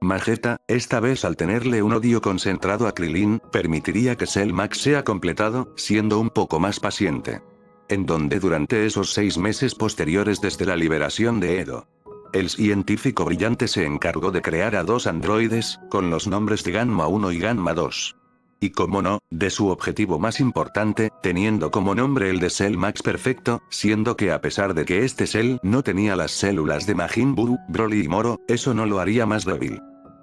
Vegeta, esta vez al tenerle un odio concentrado a Krillin, permitiría que Cell Max sea completado, siendo un poco más paciente. En donde durante esos 6 meses posteriores desde la liberación de Edo, el científico brillante se encargó de crear a 2 androides, con los nombres de Gamma 1 y Gamma 2. Y como no, de su objetivo más importante, teniendo como nombre el de Cell Max Perfecto, siendo que a pesar de que este Cell no tenía las células de Majin Buu, Broly y Moro, eso no lo haría más débil.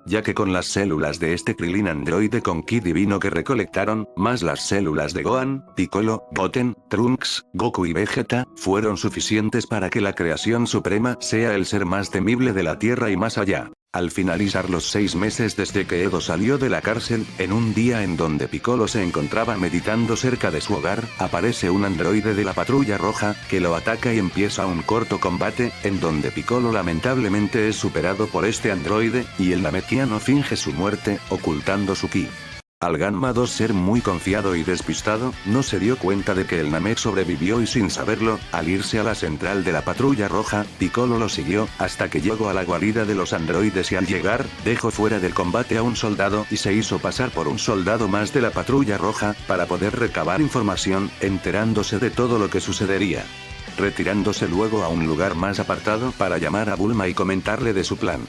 Ya que con las células de este Krillin androide con Ki divino que recolectaron, más las células de Gohan, Piccolo, Goten, Trunks, Goku y Vegeta, fueron suficientes para que la creación suprema sea el ser más temible de la Tierra y más allá. Al finalizar los 6 meses desde que Edo salió de la cárcel, en un día en donde Piccolo se encontraba meditando cerca de su hogar, aparece un androide de la patrulla roja, que lo ataca y empieza un corto combate, en donde Piccolo lamentablemente es superado por este androide, y el Namekiano finge su muerte, ocultando su ki. Al Gamma 2 ser muy confiado y despistado, no se dio cuenta de que el Namek sobrevivió y sin saberlo, al irse a la central de la patrulla roja, Piccolo lo siguió, hasta que llegó a la guarida de los androides y al llegar, dejó fuera del combate a un soldado y se hizo pasar por un soldado más de la patrulla roja, para poder recabar información, enterándose de todo lo que sucedería. Retirándose luego a un lugar más apartado para llamar a Bulma y comentarle de su plan.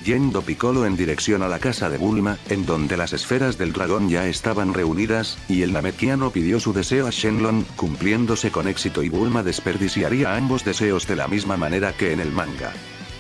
yendo Piccolo en dirección a la casa de Bulma, en donde las esferas del dragón ya estaban reunidas, y el Namekiano pidió su deseo a Shenlong, cumpliéndose con éxito y Bulma desperdiciaría ambos deseos de la misma manera que en el manga.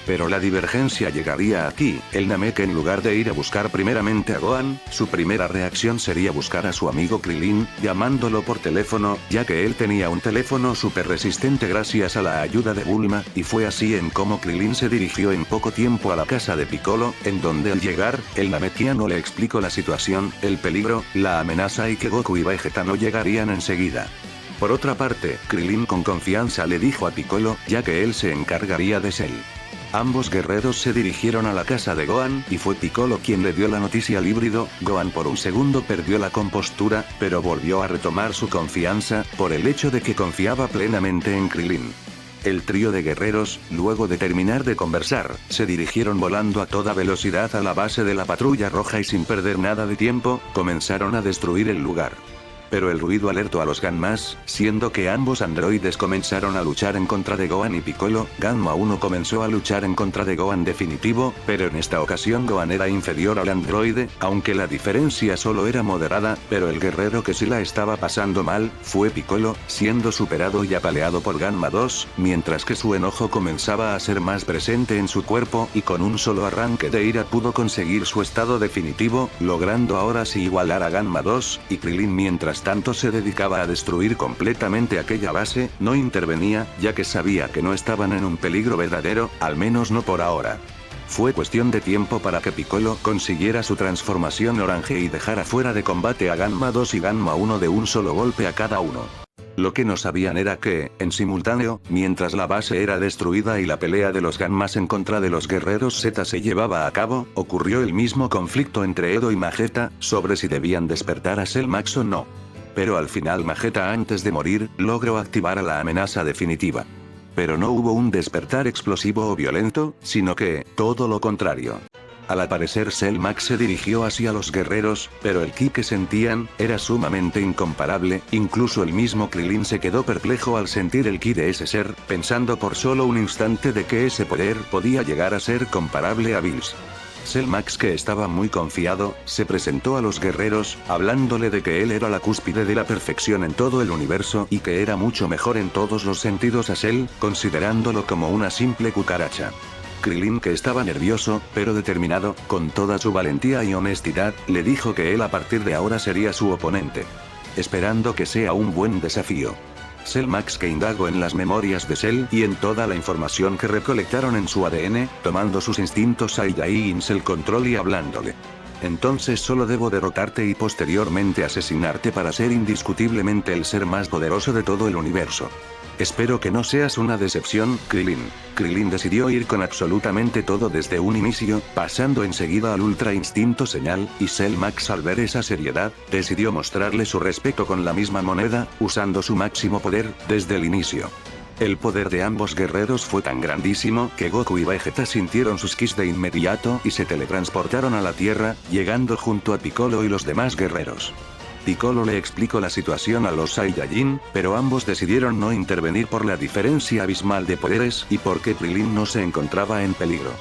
Pero la divergencia llegaría aquí, el Namek en lugar de ir a buscar primeramente a Gohan, su primera reacción sería buscar a su amigo Krillin, llamándolo por teléfono, ya que él tenía un teléfono súper resistente gracias a la ayuda de Bulma, y fue así en como Krillin se dirigió en poco tiempo a la casa de Piccolo, en donde al llegar, el Namekiano le explicó la situación, el peligro, la amenaza y que Goku y Vegeta no llegarían enseguida. Por otra parte, Krillin con confianza le dijo a Piccolo, ya que él se encargaría de Cell. Ambos guerreros se dirigieron a la casa de Gohan, y fue Piccolo quien le dio la noticia al híbrido. Gohan por un segundo perdió la compostura, pero volvió a retomar su confianza, por el hecho de que confiaba plenamente en Krillin. El trío de guerreros, luego de terminar de conversar, se dirigieron volando a toda velocidad a la base de la Patrulla Roja y sin perder nada de tiempo, comenzaron a destruir el lugar. Pero el ruido alertó a los Ganmas, siendo que ambos androides comenzaron a luchar en contra de Gohan y Piccolo. Ganma 1 comenzó a luchar en contra de Gohan definitivo, pero en esta ocasión Gohan era inferior al androide, aunque la diferencia solo era moderada, pero el guerrero que sí la estaba pasando mal, fue Piccolo, siendo superado y apaleado por Ganma 2, mientras que su enojo comenzaba a ser más presente en su cuerpo, y con un solo arranque de ira pudo conseguir su estado definitivo, logrando ahora sí igualar a Ganma 2, y Krillin mientras tanto se dedicaba a destruir completamente aquella base, no intervenía, ya que sabía que no estaban en un peligro verdadero, al menos no por ahora. Fue cuestión de tiempo para que Piccolo consiguiera su transformación orange y dejara fuera de combate a Ganma 2 y Ganma 1 de un solo golpe a cada uno. Lo que no sabían era que, en simultáneo, mientras la base era destruida y la pelea de los Ganmas en contra de los guerreros Z se llevaba a cabo, ocurrió el mismo conflicto entre Edo y Vegeta, sobre si debían despertar a Cell Max o no. Pero al final Vegeta antes de morir, logró activar a la amenaza definitiva. Pero no hubo un despertar explosivo o violento, sino que, todo lo contrario. Al aparecer Cell Max se dirigió hacia los guerreros, pero el ki que sentían, era sumamente incomparable, incluso el mismo Krillin se quedó perplejo al sentir el ki de ese ser, pensando por solo un instante de que ese poder podía llegar a ser comparable a Bills. Cell Max, que estaba muy confiado, se presentó a los guerreros, hablándole de que él era la cúspide de la perfección en todo el universo y que era mucho mejor en todos los sentidos a Cell, considerándolo como una simple cucaracha. Krillin, que estaba nervioso, pero determinado, con toda su valentía y honestidad, le dijo que él a partir de ahora sería su oponente. Esperando que sea un buen desafío. Cell Max, que indagó en las memorias de Cell y en toda la información que recolectaron en su ADN, tomando sus instintos Saiyajins el control y hablándole. Entonces solo debo derrotarte y posteriormente asesinarte para ser indiscutiblemente el ser más poderoso de todo el universo. Espero que no seas una decepción, Krillin. Krillin decidió ir con absolutamente todo desde un inicio, pasando enseguida al Ultra Instinto Señal, y Cell Max al ver esa seriedad, decidió mostrarle su respeto con la misma moneda, usando su máximo poder, desde el inicio. El poder de ambos guerreros fue tan grandísimo que Goku y Vegeta sintieron sus kis de inmediato y se teletransportaron a la Tierra, llegando junto a Piccolo y los demás guerreros. Piccolo le explicó la situación a los Saiyajin, pero ambos decidieron no intervenir por la diferencia abismal de poderes y porque Krillin no se encontraba en peligro.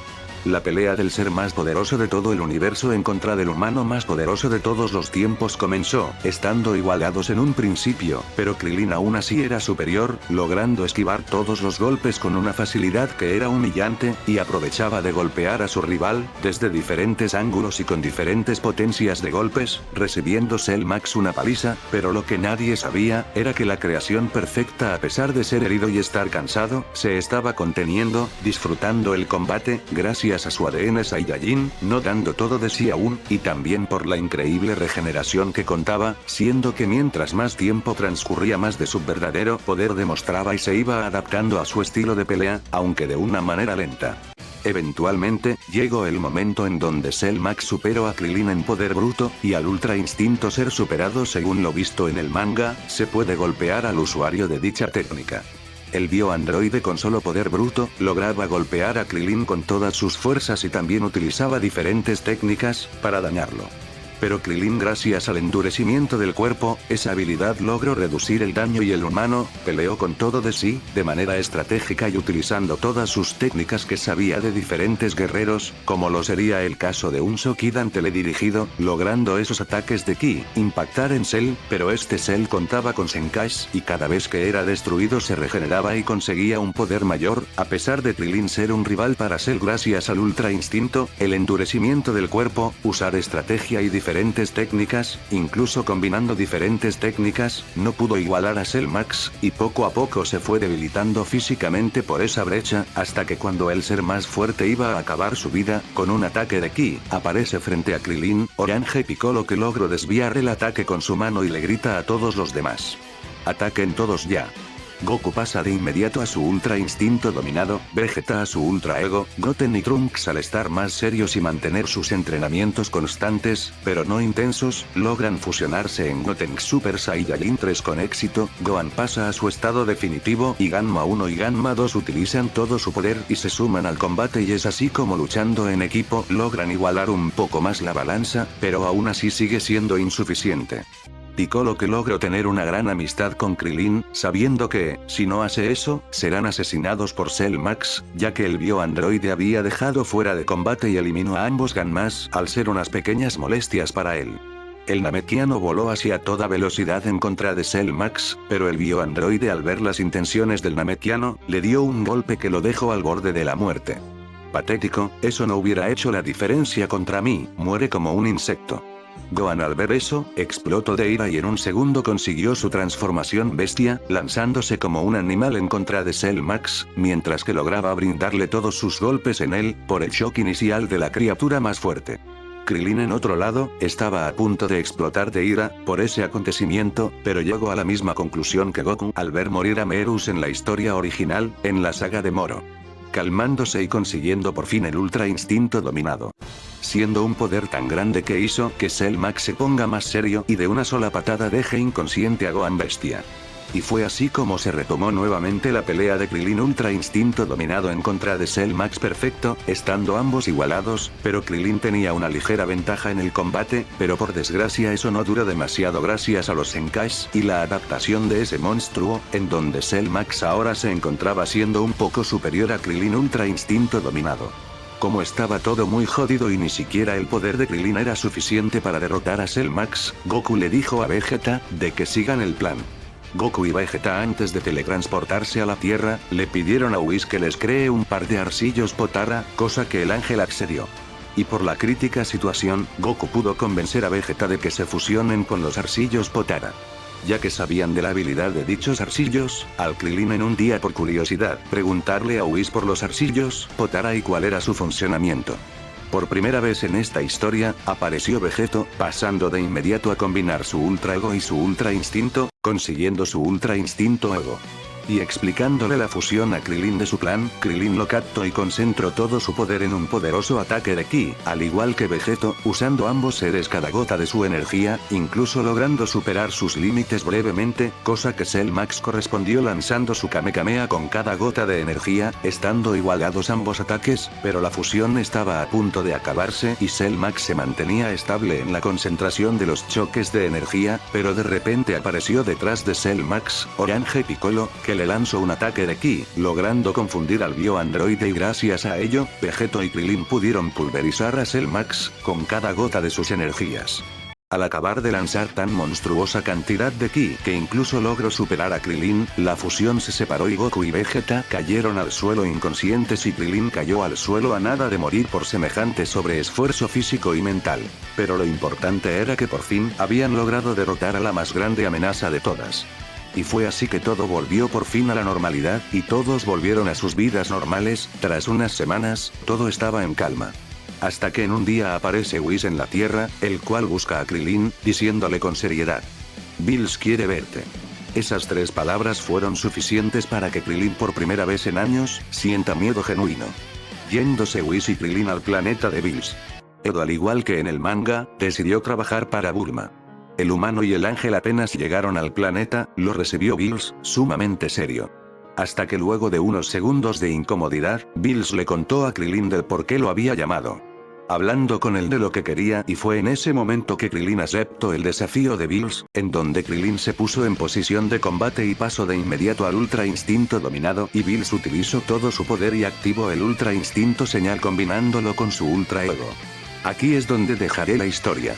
La pelea del ser más poderoso de todo el universo en contra del humano más poderoso de todos los tiempos comenzó, estando igualados en un principio, pero Krillin aún así era superior, logrando esquivar todos los golpes con una facilidad que era humillante, y aprovechaba de golpear a su rival, desde diferentes ángulos y con diferentes potencias de golpes, recibiendo Cell Max una paliza, pero lo que nadie sabía, era que la creación perfecta a pesar de ser herido y estar cansado, se estaba conteniendo, disfrutando el combate, gracias a su ADN Saiyajin, no dando todo de sí aún, y también por la increíble regeneración que contaba, siendo que mientras más tiempo transcurría más de su verdadero poder demostraba y se iba adaptando a su estilo de pelea, aunque de una manera lenta. Eventualmente, llegó el momento en donde Cell Max superó a Krillin en poder bruto, y al Ultra Instinto ser superado según lo visto en el manga, se puede golpear al usuario de dicha técnica. El bioandroide con solo poder bruto, lograba golpear a Krillin con todas sus fuerzas y también utilizaba diferentes técnicas, para dañarlo. Pero Krilin, gracias al endurecimiento del cuerpo, esa habilidad logró reducir el daño y el humano peleó con todo de sí, de manera estratégica y utilizando todas sus técnicas que sabía de diferentes guerreros, como lo sería el caso de un Shokidan teledirigido, logrando esos ataques de ki, impactar en Cell, pero este Cell contaba con Zenkais y cada vez que era destruido se regeneraba y conseguía un poder mayor, a pesar de Krilin ser un rival para Cell gracias al Ultra Instinto, el endurecimiento del cuerpo, usar estrategia y diferentes técnicas, incluso combinando diferentes técnicas, no pudo igualar a Cell Max, y poco a poco se fue debilitando físicamente por esa brecha, hasta que cuando el ser más fuerte iba a acabar su vida, con un ataque de ki, aparece frente a Krilin, Orange Piccolo que logró desviar el ataque con su mano y le grita a todos los demás: "Ataquen todos ya". Goku pasa de inmediato a su Ultra Instinto dominado, Vegeta a su Ultra Ego, Goten y Trunks al estar más serios y mantener sus entrenamientos constantes, pero no intensos, logran fusionarse en Goten Super Saiyajin 3 con éxito, Gohan pasa a su estado definitivo y Gamma 1 y Gamma 2 utilizan todo su poder y se suman al combate y es así como luchando en equipo logran igualar un poco más la balanza, pero aún así sigue siendo insuficiente. Piccolo que logró tener una gran amistad con Krilin, sabiendo que, si no hace eso, serán asesinados por Cell Max, ya que el bioandroide había dejado fuera de combate y eliminó a ambos Ganmas al ser unas pequeñas molestias para él. El Namekiano voló hacia toda velocidad en contra de Cell Max, pero el bioandroide al ver las intenciones del Namekiano, le dio un golpe que lo dejó al borde de la muerte. Patético, eso no hubiera hecho la diferencia contra mí, muere como un insecto. Gohan al ver eso, explotó de ira y en un segundo consiguió su transformación bestia, lanzándose como un animal en contra de Cell Max, mientras que lograba brindarle todos sus golpes en él, por el shock inicial de la criatura más fuerte. Krilin en otro lado, estaba a punto de explotar de ira, por ese acontecimiento, pero llegó a la misma conclusión que Goku al ver morir a Merus en la historia original, en la saga de Moro. Calmándose y consiguiendo por fin el Ultra Instinto dominado. Siendo un poder tan grande que hizo que Cell Max se ponga más serio y de una sola patada deje inconsciente a Gohan Bestia. Y fue así como se retomó nuevamente la pelea de Krilin Ultra Instinto dominado en contra de Cell Max perfecto, estando ambos igualados, pero Krilin tenía una ligera ventaja en el combate, pero por desgracia eso no duró demasiado gracias a los Zenkais y la adaptación de ese monstruo, en donde Cell Max ahora se encontraba siendo un poco superior a Krilin Ultra Instinto dominado. Como estaba todo muy jodido y ni siquiera el poder de Krilin era suficiente para derrotar a Cell Max, Goku le dijo a Vegeta de que sigan el plan. Goku y Vegeta antes de teletransportarse a la Tierra, le pidieron a Whis que les cree un par de arcillos Potara, cosa que el ángel accedió. Y por la crítica situación, Goku pudo convencer a Vegeta de que se fusionen con los arcillos Potara. Ya que sabían de la habilidad de dichos arcillos, al Krilin en un día por curiosidad, preguntarle a Whis por los arcillos Potara y cuál era su funcionamiento. Por primera vez en esta historia, apareció Vegeto, pasando de inmediato a combinar su Ultra Ego y su Ultra Instinto, consiguiendo su Ultra Instinto Ego. Y explicándole la fusión a Krilin de su plan, Krilin lo captó y concentró todo su poder en un poderoso ataque de ki, al igual que Vegeto, usando ambos seres cada gota de su energía, incluso logrando superar sus límites brevemente, cosa que Cell Max correspondió lanzando su Kamehameha con cada gota de energía, estando igualados ambos ataques, pero la fusión estaba a punto de acabarse y Cell Max se mantenía estable en la concentración de los choques de energía, pero de repente apareció detrás de Cell Max, Orange Piccolo, que le lanzó un ataque de ki, logrando confundir al bioandroide y gracias a ello, Vegeto y Krilin pudieron pulverizar a Cell Max, con cada gota de sus energías. Al acabar de lanzar tan monstruosa cantidad de ki que incluso logró superar a Krilin, la fusión se separó y Goku y Vegeta cayeron al suelo inconscientes y Krilin cayó al suelo a nada de morir por semejante sobreesfuerzo físico y mental. Pero lo importante era que por fin habían logrado derrotar a la más grande amenaza de todas. Y fue así que todo volvió por fin a la normalidad, y todos volvieron a sus vidas normales. Tras unas semanas, todo estaba en calma. Hasta que en un día aparece Whis en la Tierra, el cual busca a Krilin, diciéndole con seriedad: "Bills quiere verte". Esas 3 palabras fueron suficientes para que Krilin por primera vez en años, sienta miedo genuino. Yéndose Whis y Krilin al planeta de Bills. Edo, al igual que en el manga, decidió trabajar para Bulma. El humano y el ángel apenas llegaron al planeta, lo recibió Bills, sumamente serio. Hasta que luego de unos segundos de incomodidad, Bills le contó a Krilin del por qué lo había llamado. hablando con él de lo que quería, y fue en ese momento que Krillin aceptó el desafío de Bills, en donde Krillin se puso en posición de combate y pasó de inmediato al Ultra Instinto dominado, y Bills utilizó todo su poder y activó el Ultra Instinto señal combinándolo con su Ultra Ego. Aquí es donde dejaré la historia.